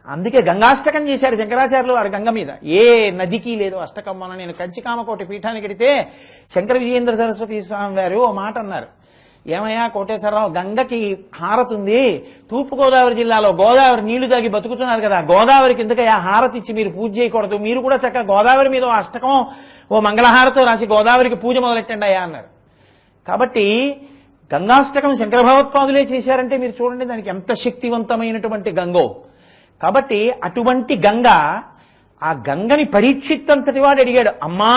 అందుకే గంగాష్టకం చేశారు శంకరాచార్యులు వారు గంగ మీద. ఏ నదికి లేదు అష్టకం. మొన్న నేను కంచికామకోటి పీఠానికి వెడితే శంకర విజయేంద్ర సరస్వతి స్వామి వారు ఓ మాట అన్నారు. ఏమయ్యా కోటేశ్వరరావు, గంగకి హారతి ఉంది, తూర్పుగోదావరి జిల్లాలో గోదావరి నీళ్లు తాగి బతుకుతున్నారు కదా, గోదావరికి ఎందుకయ్యా హారతి ఇచ్చి మీరు పూజ చేయకూడదు, మీరు కూడా చక్కగా గోదావరి మీద ఓ అష్టకం ఓ మంగళహారతో రాసి గోదావరికి పూజ మొదలెట్టండి అయ్యా అన్నారు. కాబట్టి గంగాష్టకం శంకర భగవత్పాదులే చేశారంటే మీరు చూడండి దానికి ఎంత శక్తివంతమైనటువంటి గంగో. కాబట్టి అటువంటి గంగ, ఆ గంగని పరీక్షిత్తంతటి వాడు అడిగాడు. అమ్మా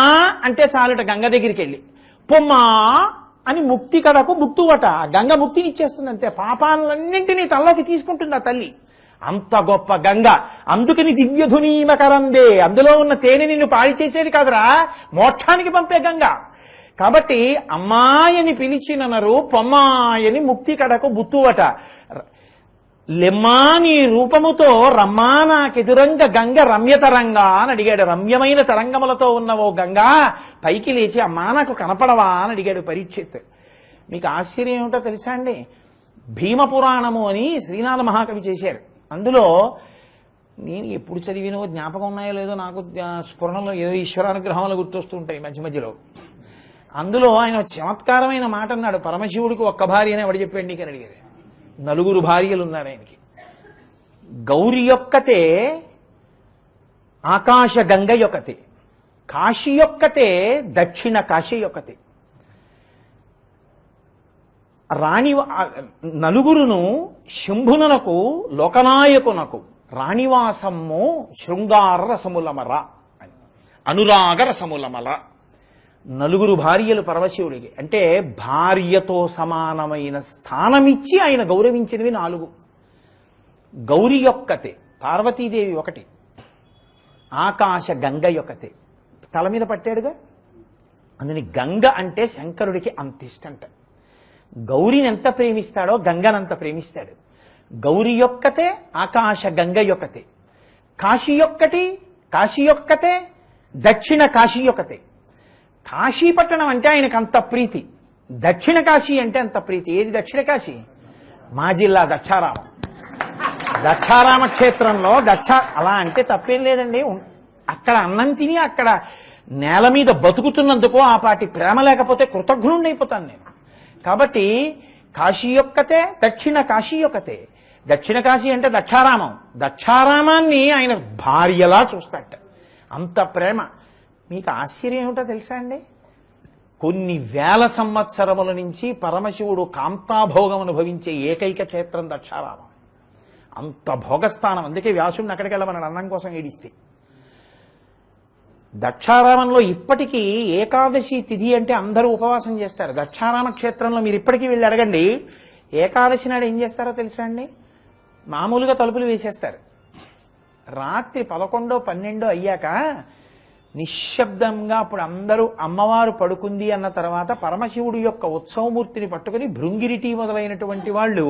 అంటే చాలట గంగ దగ్గరికి వెళ్ళి, పొమ్మా అని ముక్తి కడకు ముక్తువట. గంగ ముక్తిని ఇచ్చేస్తుంది అంతే, పాపాలన్నింటినీ తనలోకి తీసుకుంటుంది ఆ తల్లి. అంత గొప్ప గంగ. అందుకని దివ్యధునీమకరందే, అందులో ఉన్న తేనె నిన్ను పాడి చేసేది కాదురా, మోక్షానికి పంపే గంగ. కాబట్టి అమ్మాయని పిలిచిననరు, పొమ్మాయని ముక్తి కడకు బుత్తువట. లెమ్మా నీ రూపముతో రమ్మా నాకెదురంగ గంగ రమ్యతరంగా అని అడిగాడు. రమ్యమైన తరంగములతో ఉన్న ఓ గంగా పైకి లేచి అమ్మా నాకు కనపడవా అని అడిగాడు పరీక్షిత్. మీకు ఆశ్చర్యం ఏమిటో తెలుసా అండి, భీమపురాణము అని శ్రీనాథ మహాకవి చేశారు. అందులో నేను ఎప్పుడు చదివినో జ్ఞాపకం ఉన్నాయో లేదో నాకు స్ఫురణలో ఏదో ఈశ్వరానుగ్రహంలో గుర్తొస్తూ ఉంటాయి మధ్య మధ్యలో. అందులో ఆయన చమత్కారమైన మాట అన్నాడు. పరమశివుడికి ఒక్క భార్య అని ఎవడు చెప్పాడు నీకని అడిగారు. 4 భార్యలు ఉన్నారు ఆయనకి. గౌరి యొక్కతే, ఆకాశ గంగ యొక్కతే, కాశీ యొక్కతే, దక్షిణ కాశీ యొక్కతే. రాణి 4 శంభునకు లోకనాయకునకు రాణివాసమ్ము శృంగార రసములమర అని, అనురాగ రసములమల. 4 భార్యలు పరమశివుడికి. అంటే భార్యతో సమానమైన స్థానమిచ్చి ఆయన గౌరవించినవి 4. గౌరి యొక్కతే, పార్వతీదేవి ఒకటి, ఆకాశ గంగ యొక్కతే, తల మీద పట్టాడుగా. అందుని గంగ అంటే శంకరుడికి అంత ఇష్టంట. గౌరిని ఎంత ప్రేమిస్తాడో గంగనంత ప్రేమిస్తాడు. గౌరి యొక్కతే, ఆకాశ గంగ యొక్కతే, కాశీ యొక్కటి, కాశీ యొక్కతే, దక్షిణ కాశీ యొక్కతే. కాశీపట్టణం అంటే ఆయనకు అంత ప్రీతి, దక్షిణ కాశీ అంటే అంత ప్రీతి. ఏది దక్షిణ కాశీ? మా జిల్లా దక్షారామం. దక్షారామ క్షేత్రంలో అలా అంటే తప్పేం లేదండి. అక్కడ అన్నం తిని అక్కడ నేల మీద బతుకుతున్నందుకు ఆ పాటి ప్రేమ లేకపోతే కృతజ్ఞుడైపోతాను నేను. కాబట్టి కాశీ యొక్కతే, దక్షిణ కాశీ యొక్కతే. దక్షిణ కాశీ అంటే దక్షారామం. దక్షారామాన్ని ఆయన భార్యలా చూస్తాట, అంత ప్రేమ. మీకు ఆశ్చర్యం ఏమిటో తెలుసా అండి, కొన్ని వేల సంవత్సరముల నుంచి పరమశివుడు కాంతాభోగం అనుభవించే ఏకైక క్షేత్రం దక్షారామం. అంత భోగస్థానం. అందుకే వ్యాసుడిని అక్కడికి వెళ్ళమన్నాడు అన్నం కోసం ఏడిస్తే. దక్షారామంలో ఇప్పటికీ ఏకాదశి తిథి అంటే అందరూ ఉపవాసం చేస్తారు. దక్షారామ క్షేత్రంలో మీరు ఇప్పటికీ వెళ్ళి అడగండి, ఏకాదశి నాడు ఏం చేస్తారో తెలుసా అండి? మామూలుగా తలుపులు వేసేస్తారు. రాత్రి 11, 12 అయ్యాక నిశ్శబ్దంగా అప్పుడు అందరూ అమ్మవారు పడుకుంది అన్న తర్వాత పరమశివుడు యొక్క ఉత్సవమూర్తిని పట్టుకుని భృంగిరిటి మొదలైనటువంటి వాళ్ళు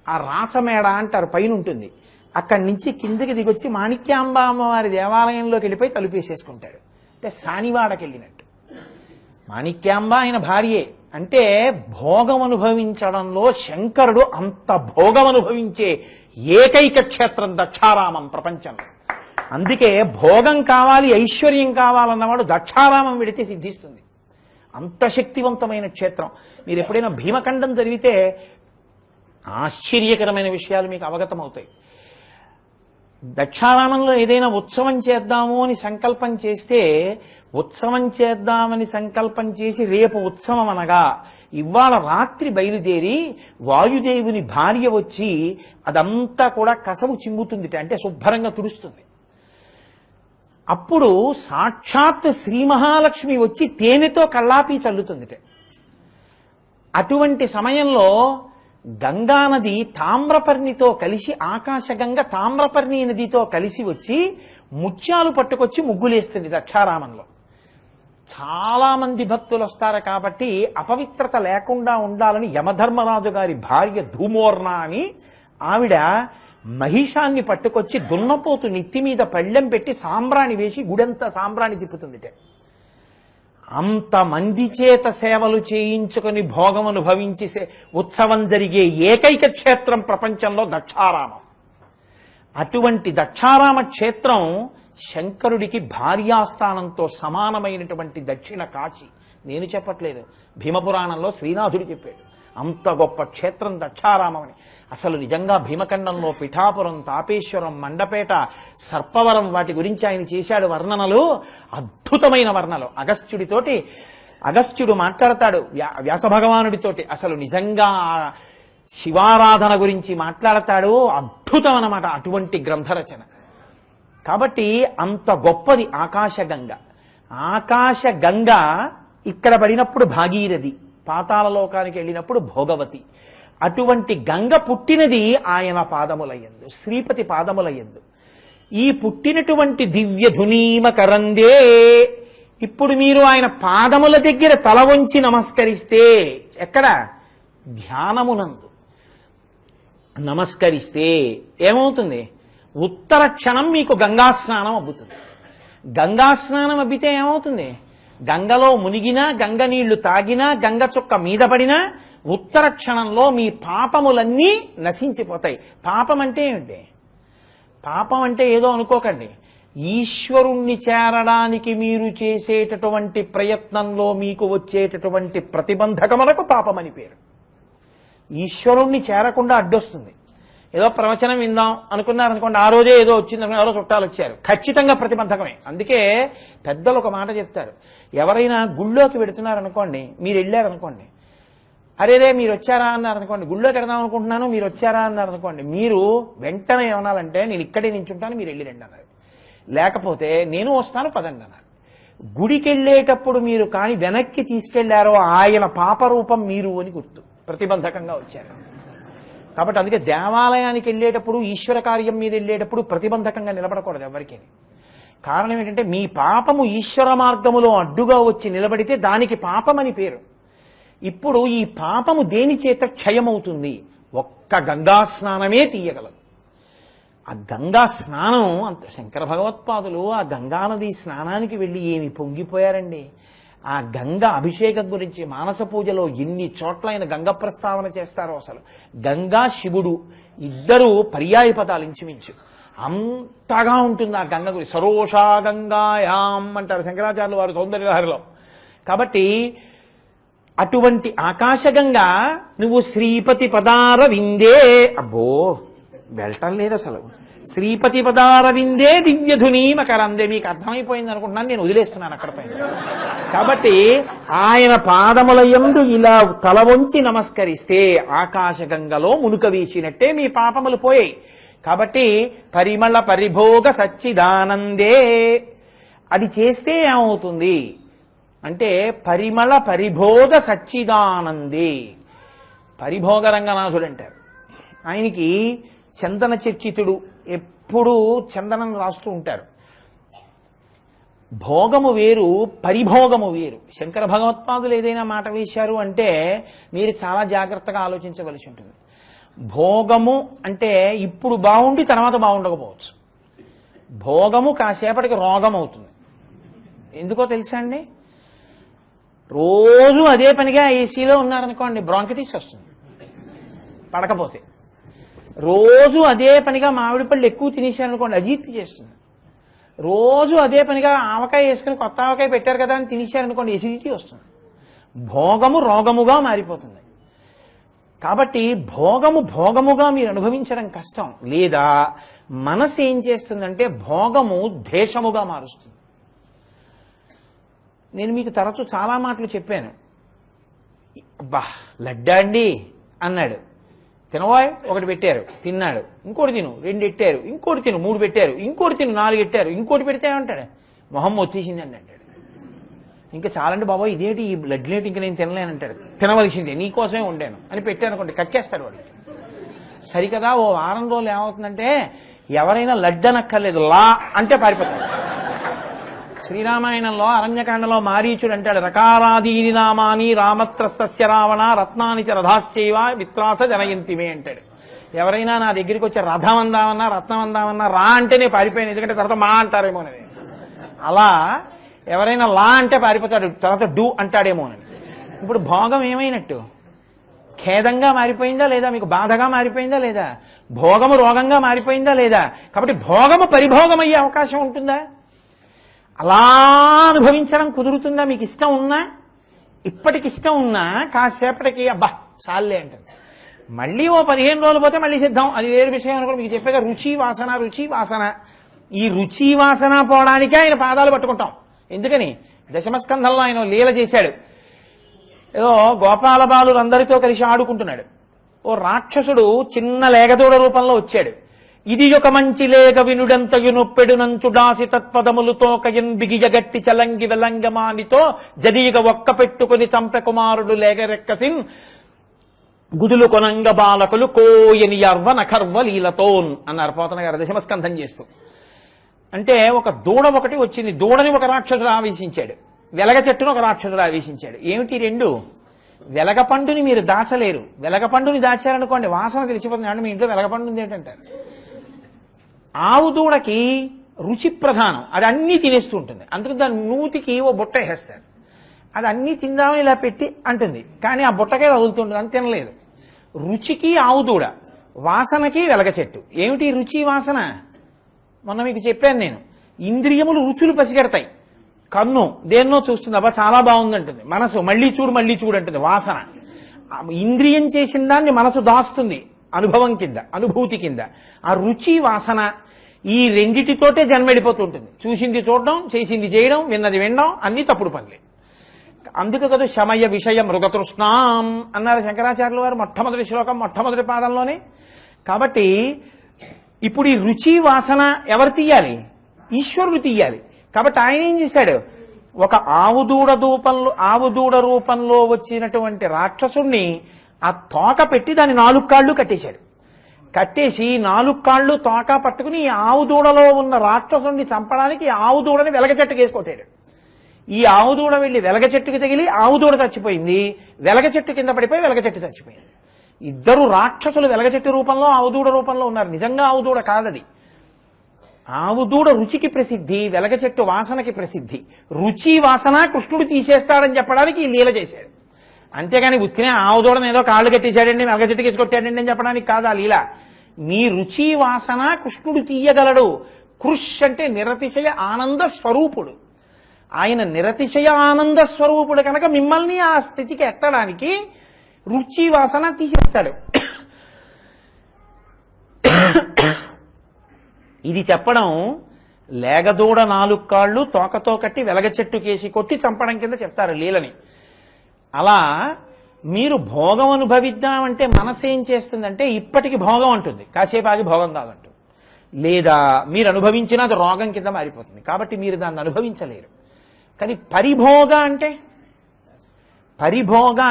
ఆ రాచమేడ అంటారు, పైన ఉంటుంది, అక్కడి నుంచి కిందకి దిగొచ్చి మాణిక్యాంబ అమ్మవారి దేవాలయంలోకి వెళ్ళిపోయి తలుపేసేసుకుంటాడు. అంటే సానివాడకి వెళ్ళినట్టు. మాణిక్యాంబ ఆయన భార్యే. అంటే భోగం అనుభవించడంలో శంకరుడు అంత భోగం అనుభవించే ఏకైక క్షేత్రం దక్షారామం ప్రపంచంలో. అందుకే భోగం కావాలి, ఐశ్వర్యం కావాలన్నవాడు దక్షారామం విడితే సిద్ధిస్తుంది. అంత శక్తివంతమైన క్షేత్రం. మీరు ఎప్పుడైనా భీమఖండం చదివితే ఆశ్చర్యకరమైన విషయాలు మీకు అవగతమవుతాయి. దక్షారామంలో ఏదైనా ఉత్సవం చేద్దాము అని సంకల్పం చేస్తే, ఉత్సవం చేద్దామని సంకల్పం చేసి రేపు ఉత్సవం అనగా ఇవాళ రాత్రి బయలుదేరి వాయుదేవుని భార్య వచ్చి అదంతా కూడా కసవు చిమ్ముతుందిట, అంటే శుభ్రంగా తుడుస్తుంది. అప్పుడు సాక్షాత్ శ్రీ మహాలక్ష్మి వచ్చి తేనెతో కల్లాపి చల్లుతుందిట. అటువంటి సమయంలో గంగానది తామ్రపర్ణితో కలిసి, ఆకాశగంగ తామ్రపర్ణి నదితో కలిసి వచ్చి ముత్యాలు పట్టుకొచ్చి ముగ్గులేస్తుంది దక్షారామంలో. చాలా మంది భక్తులు వస్తారు కాబట్టి అపవిత్రత లేకుండా ఉండాలని యమధర్మరాజు గారి భార్య ధూమోర్ణ అని ఆవిడ మహిషాన్ని పట్టుకొచ్చి దున్నపోతు నెత్తి మీద పళ్ళెం పెట్టి సాంబ్రాణి వేసి గుడంతా సాంబ్రాణి తిప్పుతుందిట. అంతమంది చేత సేవలు చేయించుకొని భోగం అనుభవించి ఉత్సవం జరిగే ఏకైక క్షేత్రం ప్రపంచంలో దక్షారామం. అటువంటి దక్షారామ క్షేత్రం శంకరుడికి భార్యాస్థానంతో సమానమైనటువంటి దక్షిణ కాశీ. నేను చెప్పట్లేదు, భీమపురాణంలో శ్రీనాథుడు చెప్పాడు. అంత గొప్ప క్షేత్రం దక్షారామం అని. అసలు నిజంగా భీమఖండంలో పిఠాపురం, తాపేశ్వరం, మండపేట, సర్పవరం వాటి గురించి ఆయన చేశాడు వర్ణనలు, అద్భుతమైన వర్ణనలు. అగస్త్యుడు మాట్లాడతాడు వ్యాస భగవానుడితోటి. అసలు నిజంగా శివారాధన గురించి మాట్లాడతాడు. అద్భుతం అన్నమాట అటువంటి గ్రంథరచన. కాబట్టి అంత గొప్పది ఆకాశగంగ. ఆకాశగంగ ఇక్కడ పడినప్పుడు భాగీరథి, పాతాళలోకానికి వెళ్ళినప్పుడు భోగవతి. అటువంటి గంగ పుట్టినది ఆయన పాదములయందు, శ్రీపతి పాదములయందు. ఈ పుట్టినటువంటి దివ్య ధునీమకరందే ఇప్పుడు మీరు ఆయన పాదముల దగ్గర తల వంచి నమస్కరిస్తే, ఎక్కడ ధ్యానమునందు నమస్కరిస్తే ఏమవుతుంది? ఉత్తర క్షణం మీకు గంగా స్నానం అబ్బుతుంది. గంగా స్నానం అబ్బితే ఏమవుతుంది? గంగలో మునిగినా, గంగ నీళ్లు తాగినా, గంగ చుక్క మీద పడినా ఉత్తర క్షణంలో మీ పాపములన్నీ నశించిపోతాయి. పాపం అంటే ఏమిటి? పాపం అంటే ఏదో అనుకోకండి. ఈశ్వరుణ్ణి చేరడానికి మీరు చేసేటటువంటి ప్రయత్నంలో మీకు వచ్చేటటువంటి ప్రతిబంధకములకు పాపమని పేరు. ఈశ్వరుణ్ణి చేరకుండా అడ్డొస్తుంది. ఏదో ప్రవచనం విందాం అనుకున్నారనుకోండి, ఆ రోజే ఏదో వచ్చింది, ఎవరో చుట్టాలు వచ్చారు, ఖచ్చితంగా ప్రతిబంధకమే. అందుకే పెద్దలు ఒక మాట చెప్తారు, ఎవరైనా గుళ్ళోకి వెడుతున్నారనుకోండి, మీరు వెళ్ళారనుకోండి, అరేరే మీరు వచ్చారా అన్నారనుకోండి, గుళ్ళోకి వెడదాం అనుకుంటున్నాను మీరు వచ్చారా అన్నారనుకోండి, మీరు వెంటనే ఏమనాలంటే నేను ఇక్కడే నించుంటాను, మీరు వెళ్ళి రండి అన్నారు. లేకపోతే నేను వస్తాను పదండి అన్నారు. గుడికి వెళ్ళేటప్పుడు మీరు కానీ వెనక్కి తీసుకెళ్లారో ఆయన పాపరూపం మీరు అని గుర్తు, ప్రతిబంధకంగా వచ్చారు. కాబట్టి అందుకే దేవాలయానికి వెళ్ళేటప్పుడు, ఈశ్వర కార్యం మీద వెళ్ళేటప్పుడు ప్రతిబంధకంగా నిలబడకూడదు ఎవరికి. కారణం ఏంటంటే మీ పాపము ఈశ్వర మార్గములో అడ్డుగా వచ్చి నిలబడితే దానికి పాపమని పేరు. ఇప్పుడు ఈ పాపము దేని చేత క్షయమవుతుంది? ఒక్క గంగా స్నానమే తీయగలదు. ఆ గంగా స్నానం అంత శంకర భగవత్పాదులు ఆ గంగానది స్నానానికి వెళ్ళి ఏమి పొంగిపోయారండి. ఆ గంగ అభిషేకం గురించి మానస పూజలో ఎన్ని చోట్లైన గంగ ప్రస్తావన చేస్తారో. అసలు గంగా శివుడు ఇద్దరు పర్యాయ పదాలు ఇంచుమించు. అంతగా ఉంటుంది ఆ గంగ గురించి. సరోషా గంగాయాం అంటారు శంకరాచార్యులు వారు సౌందర్యలహరిలో. కాబట్టి అటువంటి ఆకాశగంగా నువ్వు శ్రీపతి పదార విందే, అబ్బో వెళ్ళటం లేదు అసలు, శ్రీపతి పదార విందే దివ్యధుని మకరందే. మీకు అర్థమైపోయింది అనుకుంటున్నాను, నేను వదిలేస్తున్నాను అక్కడ పైన. కాబట్టి ఆయన పాదముల యందు ఇలా తల వంచి నమస్కరిస్తే ఆకాశగంగలో మునుక వీసినట్టే మీ పాపములు పోయాయి. కాబట్టి పరిమళ పరిభోగ సచ్చిదానందే అది చేస్తే ఏమవుతుంది అంటే పరిమళ పరిభోగ సచ్చిదానందే. పరిభోగ రంగనాథుడు అంటారు. ఆయనకి చందన చర్చితుడు, ఎప్పుడూ చందనం రాస్తూ ఉంటారు. భోగము వేరు, పరిభోగము వేరు. శంకర భగవత్పాదులు ఏదైనా మాట వేశారు అంటే మీరు చాలా జాగ్రత్తగా ఆలోచించవలసి ఉంటుంది. భోగము అంటే ఇప్పుడు బాగుండి తర్వాత బాగుండకపోవచ్చు. భోగము కాసేపటికి రోగం అవుతుంది. ఎందుకో తెలుసా అండి? రోజు అదే పనిగా ఏసీలో ఉన్నారనుకోండి, బ్రాంకిటిస్ వస్తుంది పడకపోతే. రోజు అదే పనిగా మామిడి పళ్ళు ఎక్కువ తినేశారనుకోండి, అజీర్తి చేస్తుంది. రోజు అదే పనిగా ఆవకాయ వేసుకుని కొత్త ఆవకాయ పెట్టారు కదా అని తినేశారనుకోండి, ఎసిడిటీ వస్తుంది. భోగము రోగముగా మారిపోతుంది. కాబట్టి భోగము భోగముగా మీరు అనుభవించడం కష్టం. లేదా మనసు ఏం చేస్తుందంటే భోగము ద్వేషముగా మారుస్తుంది. నేను మీకు తరచూ చాలా మాటలు చెప్పాను. అబ్బా లడ్డా అండి అన్నాడు, తినవాయ్ ఒకటి పెట్టారు తిన్నాడు, ఇంకోటి తిను రెండు పెట్టారు, ఇంకోటి తిను మూడు పెట్టారు, ఇంకోటి తిను నాలుగు పెట్టారు, ఇంకోటి పెడితే ఏమంటాడు, మొహం వచ్చేసింది అండి అంటాడు. ఇంకా చాలండి బాబా ఇదేంటి ఈ లడ్డు లేటి ఇంకా నేను తినలేనంటాడు. తినవలసిందే నీకోసమే వండాను అని పెట్టాను అనుకోండి, కక్కేస్తాడు వాడికి. సరికదా ఓ వారం రోజులు ఏమవుతుందంటే ఎవరైనా లడ్డు అనక్కర్లేదు లా అంటే పారిపోతాడు. శ్రీరామాయణంలో అరణ్యకాండలో మారీచుడు అంటాడు, రకారాదీని నామాని రామత్రస్తస్య రావణ రత్నాని చ రథాశ్చైవ విత్రాస జనయంతిమే అంటాడు. ఎవరైనా నా దగ్గరికి వచ్చి రథం అందామన్నా రత్నం అందామన్నా రా అంటేనే పారిపోయాను, ఎందుకంటే తర్వాత మా అంటారేమోనని. అలా ఎవరైనా లా అంటే పారిపోతాడు, తర్వాత డూ అంటాడేమో అని. ఇప్పుడు భోగం ఏమైనట్టు? ఖేదంగా మారిపోయిందా లేదా? మీకు బాధగా మారిపోయిందా లేదా? భోగము రోగంగా మారిపోయిందా లేదా? కాబట్టి భోగము పరిభోగం అయ్యే అవకాశం ఉంటుందా? అలా అనుభవించడం కుదురుతుందా? మీకు ఇష్టం ఉన్నా, ఇప్పటికి ఇష్టం ఉన్నా కాసేపటికి అబ్బా చాలే అంటుంది. మళ్ళీ ఓ 15 రోజులు పోతే మళ్ళీ సిద్ధం, అది వేరు విషయం అనుకో. మీకు చెప్పాక రుచి వాసన, రుచి వాసన. ఈ రుచి వాసన పోవడానికే ఆయన పాదాలు పట్టుకుంటాం. ఎందుకని? దశమస్కంధంలో ఆయన లీల చేశాడు. ఏదో గోపాల బాలురందరితో కలిసి ఆడుకుంటున్నాడు. ఓ రాక్షసుడు చిన్న లేగదూడ రూపంలో వచ్చాడు. ఇది ఒక మంచి లేగ వినుడంతయు నొప్పెడునంచుడాసి తత్పదములతో కయన్ బిగిజగట్టి చలంగి వెలంగమానితో జడీగ ఒక్క పెట్టుకుని చంపె కుమారుడు లేగరెక్కసిన్ గుదులు కొనంగ బాలకులు కోయని అర్వ నఖర్వ లీలతోన్ అన్నారు పోతన గారు దశమస్కంధం చేస్తూ. అంటే ఒక దూడ ఒకటి వచ్చింది. దూడని ఒక రాక్షసుడు ఆవేశించాడు, వెలగ చెట్టును ఒక రాక్షసుడు ఆవేశించాడు. ఏమిటి రెండు? వెలగ పండుని మీరు దాచలేరు. వెలగ పండుని దాచారనుకోండి వాసన తెలిసిపోతుంది. అంటే మీ ఇంట్లో వెలగ పండు ఉంది ఏంటంటారు. ఆవు దూడకి రుచి ప్రధానం, అది అన్నీ తినేస్తూ ఉంటుంది. అందుకు దాని నూతికి ఓ బుట్ట వేస్తారు. అది అన్నీ తిందామని ఇలా పెట్టి అంటుంది, కానీ ఆ బుట్టకే తగులుతుంటుంది, అని తినలేదు. రుచికి ఆవు దూడ, వాసనకి వెలగ చెట్టు. ఏమిటి రుచి వాసన? మొన్న మీకు చెప్పాను నేను. ఇంద్రియములు రుచులు పసిగడతాయి. కన్ను దేన్నో చూస్తుంది, అబ్బా చాలా బాగుందంటుంది. మనసు మళ్ళీ చూడు మళ్ళీ చూడు అంటుంది. వాసన ఇంద్రియం చేసిన దాన్ని మనసు దాస్తుంది అనుభవం కింద, అనుభూతి కింద. ఆ రుచి వాసన ఈ రెండిటితోటే జన్మెడిపోతుంటుంది. చూసింది చూడడం, చేసింది చేయడం, విన్నది వినడం, అన్ని తప్పుడు పనులే. అందుకు కదా శమయ విషయ మృగతృష్ణాం అన్నారు శంకరాచార్యుల వారు మొట్టమొదటి శ్లోకం, మొట్టమొదటి పాదంలోనే. కాబట్టి ఇప్పుడు ఈ రుచి వాసన ఎవరు తీయాలి? ఈశ్వరుడు తీయాలి. కాబట్టి ఆయన ఏం చేశాడు? ఒక ఆవుదూడ రూపంలో వచ్చినటువంటి రాక్షసుణ్ణి ఆ తోక పెట్టి దాని 4 కాళ్ళు కట్టేశాడు. కట్టేసి 4 కాళ్ళు తోక పట్టుకుని ఈ ఆవుదూడలో ఉన్న రాక్షసుణ్ణి చంపడానికి ఆవుదూడని వెలగ చెట్టుకు వేసుకొట్టాడు. ఈ ఆవుదూడ వెళ్లి వెలగ చెట్టుకి తగిలి ఆవుదూడ చచ్చిపోయింది. వెలగ చెట్టు కింద పడిపోయి వెలగ చెట్టు చచ్చిపోయింది. ఇద్దరు రాక్షసులు వెలగ చెట్టు రూపంలో ఆవుదూడ రూపంలో ఉన్నారు. నిజంగా ఆవుదూడ కాదది. ఆవుదూడ రుచికి ప్రసిద్ధి, వెలగ చెట్టు వాసనకి ప్రసిద్ధి. రుచి వాసన కృష్ణుడు తీసేస్తాడని చెప్పడానికి ఈ లీల చేశాడు. అంతేగాని ఉత్తినే ఆవుదూడని ఏదో కాళ్ళు కట్టేశాడండి, వెలగ చెట్టుకి వేసుకొట్టాడండి అని చెప్పడానికి కాదు ఆ లీల. మీ రుచి వాసన కృష్ణుడు తీయగలడు. కృష్ అంటే నిరతిశయ ఆనంద స్వరూపుడు. ఆయన నిరతిశయ ఆనంద స్వరూపుడు కనుక మిమ్మల్ని ఆ స్థితికి ఎత్తడానికి రుచి వాసన తీసేస్తాడు. ఇది చెప్పడం లేగదూడ 4 కాళ్ళు తోకతో కట్టి వెలగ చెట్టు కేసి కొట్టి చంపడం కింద చెప్తారు లీలని. అలా మీరు భోగం అనుభవిద్దామంటే మనసు ఏం చేస్తుందంటే ఇప్పటికి భోగం అంటుంది, కాసేపు ఆగి భోగం కాదంటుంది. లేదా మీరు అనుభవించినా అది రోగం కింద మారిపోతుంది. కాబట్టి మీరు దాన్ని అనుభవించలేరు. కానీ పరిభోగ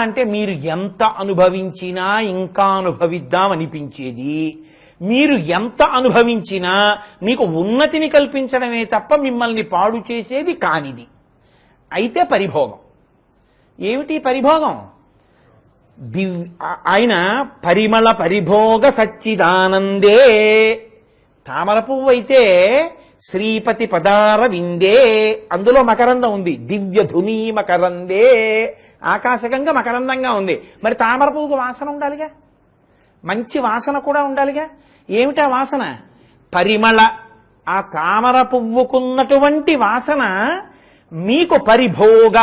అంటే మీరు ఎంత అనుభవించినా ఇంకా అనుభవిద్దాం అనిపించేది. మీరు ఎంత అనుభవించినా మీకు ఉన్నతిని కల్పించడమే తప్ప మిమ్మల్ని పాడు చేసేది కానిది అయితే పరిభోగం. ఏమిటి పరిభోగం? ఆయన పరిమళ పరిభోగ సచ్చిదానందే. తామర పువ్వు అయితే శ్రీపతి పదార విందే, అందులో మకరందం ఉంది. దివ్య ధునీ మకరందే, ఆకాశకంగా మకరందంగా ఉంది. మరి తామర పువ్వుకు వాసన ఉండాలిగా, మంచి వాసన కూడా ఉండాలిగా. ఏమిటా వాసన? పరిమళ. ఆ తామర పువ్వుకున్నటువంటి వాసన మీకు పరిభోగ,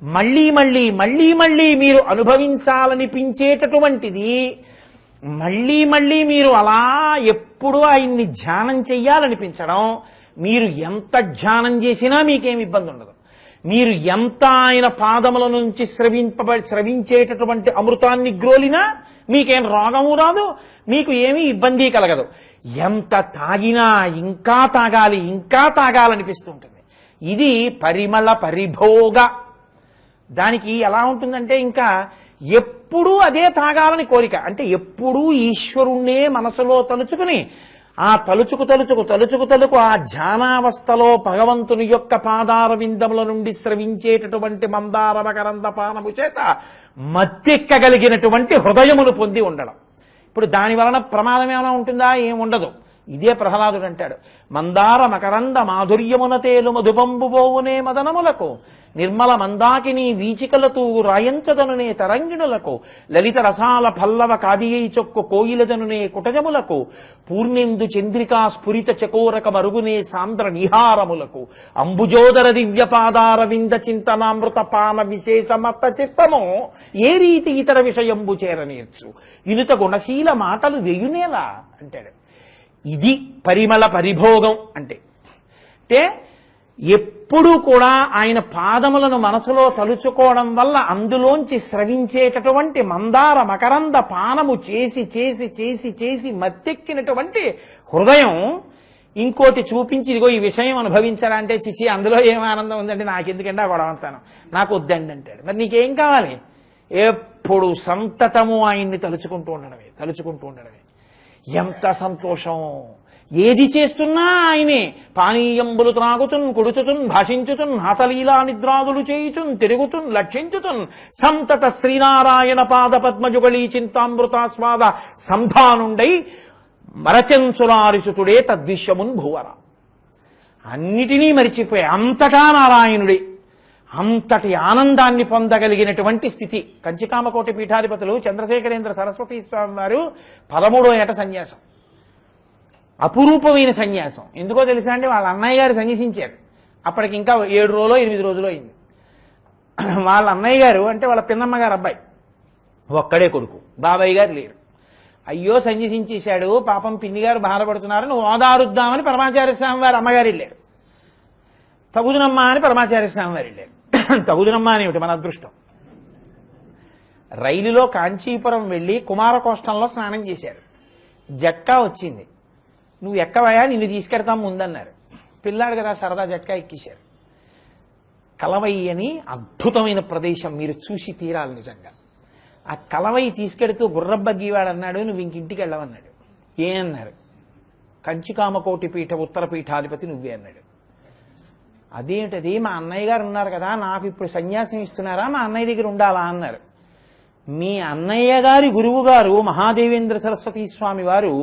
మళ్ళీ మళ్ళీ మళ్ళీ మళ్ళీ మీరు అనుభవించాలనిపించేటటువంటిది. మళ్ళీ మళ్ళీ మీరు అలా ఎప్పుడూ ఆయన్ని ధ్యానం చెయ్యాలనిపించడం. మీరు ఎంత ధ్యానం చేసినా మీకేమి ఇబ్బంది ఉండదు. మీరు ఎంత ఆయన పాదముల నుంచి స్రవించేటటువంటి అమృతాన్ని గ్రోలినా మీకేం రోగము రాదు, మీకు ఏమీ ఇబ్బంది కలగదు. ఎంత తాగినా ఇంకా తాగాలి, ఇంకా తాగాలనిపిస్తుంటుంది. ఇది పరిమళ పరిభోగ. దానికి ఎలా ఉంటుందంటే ఇంకా ఎప్పుడూ అదే తాగాలని కోరిక. అంటే ఎప్పుడూ ఈశ్వరుణ్ణే మనసులో తలుచుకుని ఆ తలుచుకు ఆ ధ్యానావస్థలో భగవంతుని యొక్క పాదార విందముల నుండి స్రవించేటటువంటి మందార మకరంద పానము చేత మత్తెక్కగలిగినటువంటి హృదయమును పొంది ఉండడం. ఇప్పుడు దాని వలన ప్రమాదం ఏమైనా ఉంటుందా? ఏం ఉండదు. ఇదే ప్రహ్లాదుడు అంటాడు, మందార మకరంద మాధుర్యమున తేలు మధుపంబుబోవునే మదనములకు నిర్మల మందాకిని వీచికలతూ రాయంచదనునే తరంగిణులకు లలిత రసాల పల్లవ కాదియై చొక్కు కోయిలజనునే కుటజములకు పూర్ణిందు చంద్రికా స్ఫురిత చకోరక మరుగునే సాంద్ర నిహారములకు అంబుజోదర దివ్యపాదార వింద చింతనామృత పాన విశేషమత్త చిత్తము ఏ రీతి ఇతర విషయంబు చేరనేర్చు ఇనుత గుణశీల మాటలు వెయునేలా అంటాడు. ఇది పరిమళ పరిభోగం అంటే. ఎప్పుడూ కూడా ఆయన పాదములను మనసులో తలుచుకోవడం వల్ల అందులోంచి స్రవించేటటువంటి మందార మకరంద పానము చేసి చేసి చేసి చేసి మత్తెక్కినటువంటి హృదయం ఇంకోటి చూపించి ఇదిగో ఈ విషయం అనుభవించరా అంటే, చిచి అందులో ఏం ఆనందం ఉందంటే నాకెందుకంటే ఆ గొడవంతాను, నాకు వద్దండి అంటాడు. మరి నీకేం కావాలి? ఎప్పుడు సంతతము ఆయన్ని తలుచుకుంటూ ఉండడమే. ఎంత సంతోషం! ఏది చేస్తున్నా ఆయనే. పానీయంబులు త్రాగుతున్ కొడుచుతున్ భాషించుతున్ హాసలీలా నిద్రాదులు చేయుచున్ తిరుగుతున్ లక్షించుతున్ సంతత శ్రీనారాయణ పాద పద్మజుగళీ చింతామృతాస్వాద సంధానుండై మరచెంచులారిసుతుడే తద్విశ్యమున్ భూవర. అన్నిటినీ మరిచిపోయి అంతటా నారాయణుడే. అంతటి ఆనందాన్ని పొందగలిగినటువంటి స్థితి. కంచికామకోటి పీఠాధిపతులు చంద్రశేఖరేంద్ర సరస్వతీ స్వామి వారు 13వ ఏట సన్యాసం. అపురూపమైన సన్యాసం. ఎందుకో తెలుసా అండి, వాళ్ళ అన్నయ్య గారు సన్యసించారు. అప్పటికి ఇంకా 7 రోజులో 8 రోజులో అయింది. వాళ్ళ అన్నయ్య గారు అంటే వాళ్ళ పిన్నమ్మ గారు అబ్బాయి, ఒక్కడే కొడుకు, బాబాయ్ గారు లేరు. అయ్యో సన్యసించేశాడు పాపం, పిన్ని గారు బాధపడుతున్నారు, నువ్వు ఓదారుద్దామని పరమాచార్య స్వామి వారు అమ్మగారు వెళ్ళారు. తగుదునమ్మ అని పరమాచార్య స్వామి వారు వెళ్ళారు. తగుదునమ్మ అనేమిటి మన అదృష్టం. రైలులో కాంచీపురం వెళ్ళి కుమారకోష్టంలో స్నానం చేశారు. జట్కా వచ్చింది. నువ్వు ఎక్కవయా, నిన్ను తీసుకెడతాం ముందన్నారు. పిల్లాడు కదా సరదా జట్కా ఎక్కేశారు. కలవై అని అద్భుతమైన ప్రదేశం, మీరు చూసి తీరాలి నిజంగా. ఆ కలవై తీసుకెడుతూ గుర్రబ్బగ్గీవాడు అన్నాడు, నువ్వు ఇంకింటికి వెళ్ళవన్నాడు. ఏ అన్నారు? కంచికామకోటి పీఠ ఉత్తర పీఠాధిపతి నువ్వే అన్నాడు. అదేమిటది, మా అన్నయ్య గారు ఉన్నారు కదా, నాకు ఇప్పుడు సన్యాసం ఇస్తున్నారా, మా అన్నయ్య దగ్గర ఉండాలా అన్నారు. మీ అన్నయ్య గారి గురువు గారు మహాదేవేంద్ర సరస్వతీ స్వామి వారు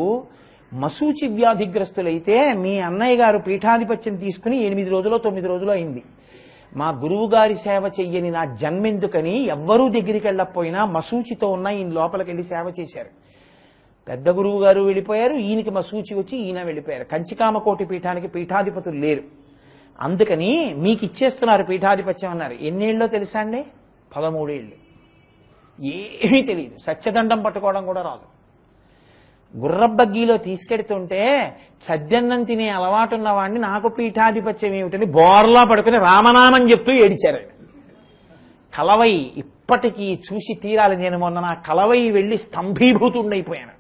మసూచి వ్యాధిగ్రస్తులైతే మీ అన్నయ్య గారు పీఠాధిపత్యం తీసుకుని 8 రోజులో 9 రోజులో అయింది. మా గురువు గారి సేవ చెయ్యని నా జన్మెందుకని ఎవ్వరూ దగ్గరికి వెళ్ళకపోయినా మసూచితో ఉన్న ఈయన లోపలికి వెళ్ళి సేవ చేశారు. పెద్ద గురువు గారు వెళ్ళిపోయారు, ఈయనకి మసూచి వచ్చి ఈయన వెళ్ళిపోయారు. కంచికామకోటి పీఠానికి పీఠాధిపతులు లేరు. అందుకని మీకు ఇచ్చేస్తున్నారు పీఠాధిపత్యం అన్నారు. ఎన్నేళ్ళలో తెలుసా అండి? 13 ఏళ్ళు. ఏమీ తెలియదు, సత్యదండం పట్టుకోవడం కూడా రాదు. గుర్రబ్బగ్గీలో తీసుకెడుతుంటే సద్యన్నం తినే అలవాటు ఉన్నవాడిని నాకు పీఠాధిపత్యం ఏమిటని బోర్లా పడుకుని రామనామని చెప్తూ ఏడిచారు. కలవై ఇప్పటికీ చూసి తీరాలి. నేను మొన్న నా కలవై వెళ్ళి స్తంభీభూతుండైపోయాను.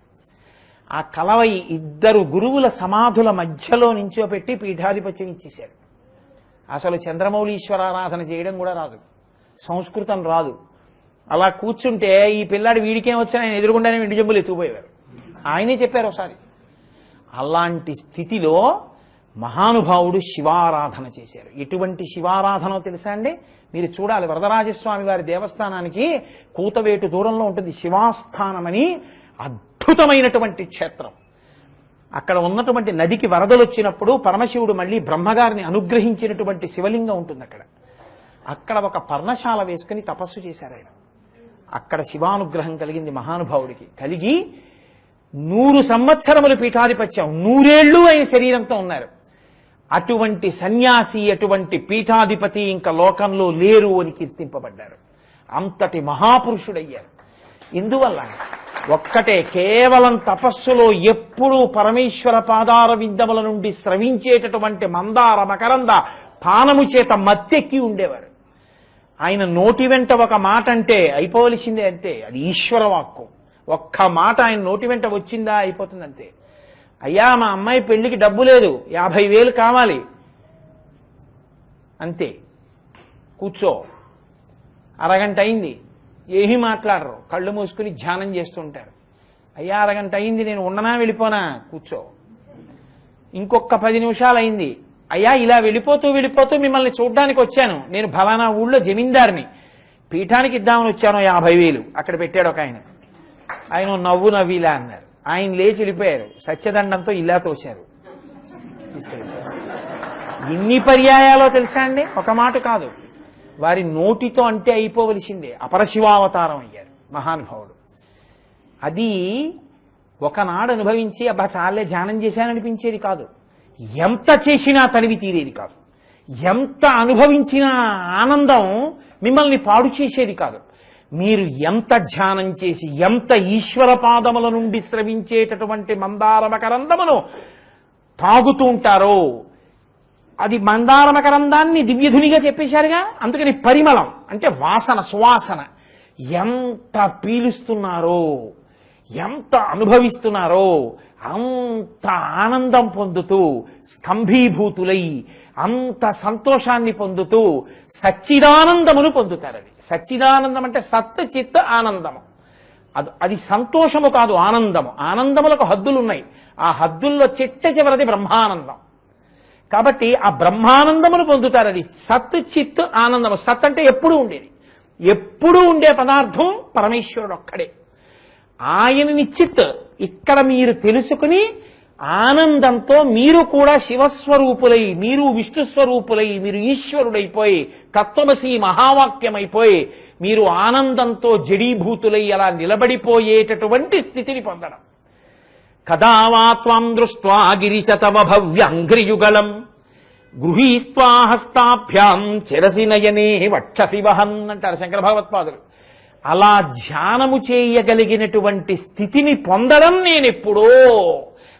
ఆ కలవై 2 గురువుల సమాధుల మధ్యలో నించోపెట్టి పీఠాధిపత్యం ఇచ్చేశారు. అసలు చంద్రమౌళీశ్వరారాధన చేయడం కూడా రాదు, సంస్కృతం రాదు. అలా కూర్చుంటే ఈ పిల్లాడు వీడికేం వచ్చి ఆయన ఎదురుగుండానే ఇంటి జంబులు ఎత్తుకుపోయేవారు. ఆయనే చెప్పారు ఒకసారి. అలాంటి స్థితిలో మహానుభావుడు శివారాధన చేశారు. ఎటువంటి శివారాధనో తెలుసా అండి? మీరు చూడాలి. వరదరాజస్వామి వారి దేవస్థానానికి కూతవేటు దూరంలో ఉంటుంది శివాస్థానమని అద్భుతమైనటువంటి క్షేత్రం. అక్కడ ఉన్నటువంటి నదికి వరదలు వచ్చినప్పుడు పరమశివుడు మళ్ళీ బ్రహ్మగారిని అనుగ్రహించినటువంటి శివలింగం ఉంటుంది అక్కడ. అక్కడ ఒక పర్ణశాల వేసుకుని తపస్సు చేశారు ఆయన. అక్కడ శివానుగ్రహం కలిగింది మహానుభావుడికి. కలిగి 100 సంవత్సరములు పీఠాధిపత్యం, 100 ఏళ్ళు ఆయన శరీరంతో ఉన్నారు. అటువంటి సన్యాసి, అటువంటి పీఠాధిపతి ఇంకా లోకంలో లేరు అని కీర్తింపబడ్డారు. అంతటి మహాపురుషుడయ్యారు. ఇందువల్ల ఒక్కటే, కేవలం తపస్సులో ఎప్పుడూ పరమేశ్వర పాదార విందముల నుండి స్రవించేటటువంటి మందార మకరంద పానము చేత మత్తెక్కి ఉండేవారు. ఆయన నోటి వెంట ఒక మాట అంటే అయిపోవలసిందే, అంతే. అది ఈశ్వర వాక్కు. ఒక్క మాట ఆయన నోటి వెంట వచ్చిందా అయిపోతుంది అంతే. అయ్యా మా అమ్మాయి పెళ్లికి డబ్బు లేదు, 50,000 కావాలి, అంతే. కూర్చో. అరగంట అయింది, ఏమీ మాట్లాడరు, కళ్ళు మూసుకుని ధ్యానం చేస్తుంటారు. అయ్యా అరగంట అయింది, నేను ఉండనా వెళ్ళిపోనా? కూర్చో. ఇంకొక 10 నిమిషాలు అయింది, అయ్యా ఇలా వెళ్ళిపోతూ వెళ్ళిపోతూ మిమ్మల్ని చూడ్డానికి వచ్చాను, నేను ఫలానా ఊళ్ళో జమీందారిని, పీఠానికి ఇద్దామని వచ్చాను, 50,000 అక్కడ పెట్టాడు ఒక ఆయన. ఆయన నవ్వు నవ్విలా అన్నారు. ఆయన లేచి వెళ్ళిపోయారు. సత్యదండంతో ఇలా తోశారు, తీసుకెళ్ళిపోయారు. ఎన్ని పర్యాయాలో తెలుసా అండి? ఒక మాట కాదు. వారి నోటితో అంటే అయిపోవలసిందే. అపరశివావతారం అయ్యారు మహానుభావుడు. అది ఒకనాడు అనుభవించి అబ్బా చాలే ధ్యానం చేశాననిపించేది కాదు. ఎంత చేసినా తనివి తీరేది కాదు. ఎంత అనుభవించిన ఆనందం మిమ్మల్ని పాడు చేసేది కాదు. మీరు ఎంత ధ్యానం చేసి ఎంత ఈశ్వర పాదముల నుండి స్రవించేటటువంటి మందార మకరందమును తాగుతూ ఉంటారో, అది మందార మకరందాన్ని దివ్యధునిగా చెప్పేశారుగా, అందుకని పరిమళం అంటే వాసన, సువాసన. ఎంత పీలుస్తున్నారో, ఎంత అనుభవిస్తున్నారో అంత ఆనందం పొందుతూ స్తంభీభూతులై అంత సంతోషాన్ని పొందుతూ సచ్చిదానందమును పొందుతారది. సచ్చిదానందం అంటే సత్ చిత్ ఆనందము. అది సంతోషము కాదు, ఆనందము. ఆనందములకు హద్దులున్నాయి. ఆ హద్దుల్లో చిట్ట చివరిది బ్రహ్మానందం. కాబట్టి ఆ బ్రహ్మానందమును పొందుతారది. సత్ చిత్ ఆనందము. సత్ అంటే ఎప్పుడూ ఉండేది. ఎప్పుడూ ఉండే పదార్థం పరమేశ్వరుడు ఒక్కడే. ఆయనని చిత్ ఇక్కడ మీరు తెలుసుకుని ఆనందంతో మీరు కూడా శివస్వరూపులై, మీరు విష్ణుస్వరూపులై, మీరు ఈశ్వరుడైపోయి తత్వమసి మహావాక్యమైపోయి మీరు ఆనందంతో జడీభూతులై అలా నిలబడిపోయేటటువంటి స్థితిని పొందడం. కదా వా త్వాం దృష్ట్వా గిరిశతవ భవ్యాంఘ్రియుగళం గృహీస్త్వా హస్తాభ్యాం చిరసి నయనే వక్షసి వహన్ అంటారు శంకర భగవత్పాదులు. అలా ధ్యానము చేయగలిగినటువంటి స్థితిని పొందడం నేనెప్పుడో,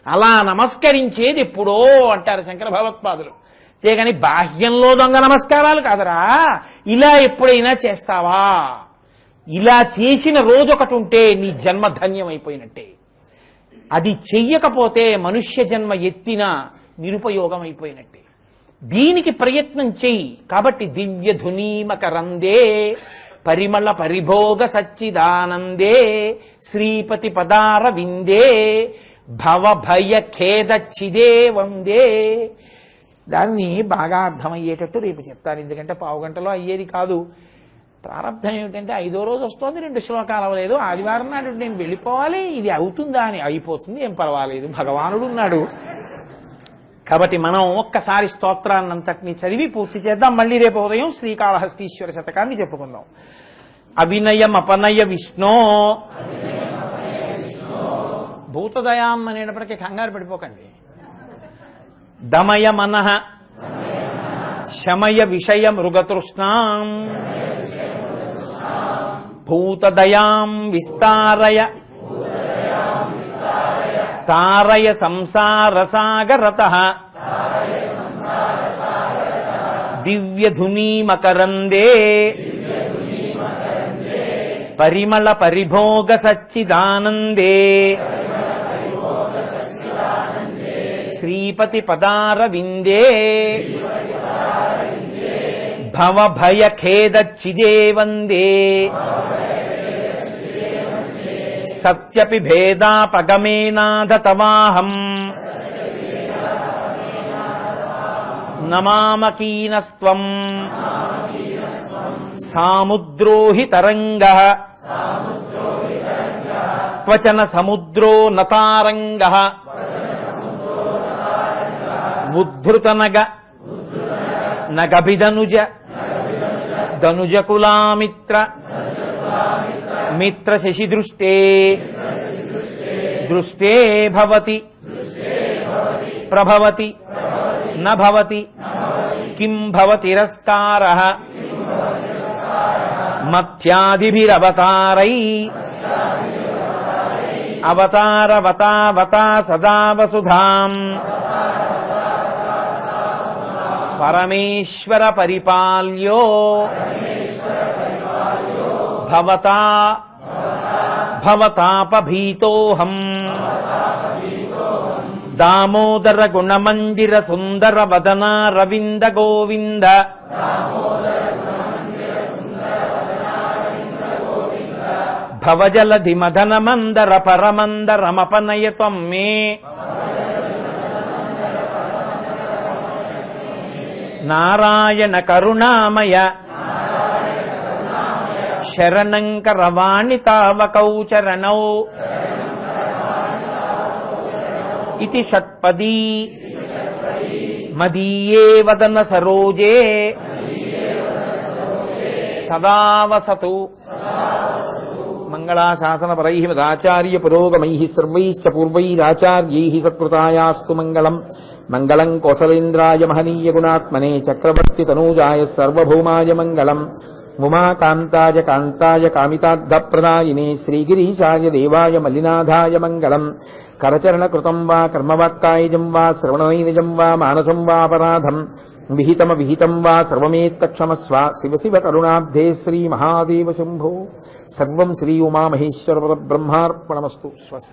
అలా నమస్కరించేది ఎప్పుడో అంటారు శంకర భగవత్పాదులు. అంతేగాని బాహ్యంలో దొంగ నమస్కారాలు కాదరా. ఇలా ఎప్పుడైనా చేస్తావా? ఇలా చేసిన రోజు ఒకటి ఉంటే నీ జన్మ ధన్యమైపోయినట్టే. అది చెయ్యకపోతే మనుష్య జన్మ ఎత్తిన నిరుపయోగం అయిపోయినట్టే. దీనికి ప్రయత్నం చెయ్యి. కాబట్టి దివ్య ధునీమకరందే పరిమళ పరిభోగ సచ్చిదానందే శ్రీపతి పదార విందే భవ భయ ఖేద చిదే వందే. దాన్ని బాగా అర్థమయ్యేటట్టు రేపు చెప్తాను, ఎందుకంటే పావుగంటలో అయ్యేది కాదు. ప్రారంభం ఏమిటంటే 5వ రోజు వస్తుంది, 2 శ్లోకాలు అవ్వలేదు, ఆదివారం నాడు నేను వెళ్ళిపోవాలి, ఇది అవుతుందా అని. అయిపోతుంది, ఏం పర్వాలేదు, భగవానుడు ఉన్నాడు. కాబట్టి మనం ఒక్కసారి స్తోత్రాన్నంతటినీ చదివి పూర్తి చేద్దాం. మళ్ళీ రేపు ఉదయం శ్రీకాళహస్తీశ్వర శతకాన్ని చెప్పుకుందాం. అవినయం అపనయ విష్ణో భూతదయాం అనేటప్పటికీ కంగారు పడిపోకండి. దమయ మనః శమయ విషయ మృగతృష్ణాం భూతదయాం విస్తారయ తారయ సంసార సాగరతః దివ్యధునీ మకరందే పరిమళ పరిభోగ సచ్చిదానందే శ్రీపతి పదార విందే భవ భయ ఖేద చిదే వందే సత్యపి భేదాపగమేనాథ తవాహం నమామకీనస్త్వం సాముద్రో హి తరంగః క్వచన సముద్రో నతారంగః ఉద్ధృతనగ నగభిదనుజ ధనుజకులామిత్ర మిత్ర శశిదృష్టే దృష్టే భవతి ప్రభవతి నభవతి కిం భవతిరస్కారః మత్యాదిభిరవతారై అవతారవతావతా సదా వసుధాం పరమేశ్వర పరిపాల్యో భవతా భవతాపభీతోహం దామోదర గుణమందిర సుందర వదన రవింద గోవింద భవజలధి మదన మందర పరమందరమపనయ త్వం మే నారాయణ కరుణామయ శరణం కరవాణి తావకౌ చరణౌ इति षट्पदी मदीये वदन सरोजे सदा वसतु मंगलाशासनपरैः मदाचार्य पुरोगमैः सर्वैश्च पूर्वैराचार्यैः सत्कृतायास्तु मंगलम् मंगलम् कौसलेन्द्राय महनीय गुणात्मने चक्रवर्ति तनूजाय सर्वभौमाय मंगलम् उमाकान्ताय कान्ताय कामितार्थप्रदायिने श्रीगिरीशाय देवाय मल्लिनाथाय मंगलम् करचरणकृतं वा कर्मवाक्कायजं वा श्रवणनैनजं वा मानसं वापराधं विहितमविहितं वा सर्वमेत्तक्षमस्व शिव शिव करुणाब्धे श्रीमहादेव शम्भो सर्वं श्री उमामहेश्वर ब्रह्मार्पणमस्तु। स्वस्ति।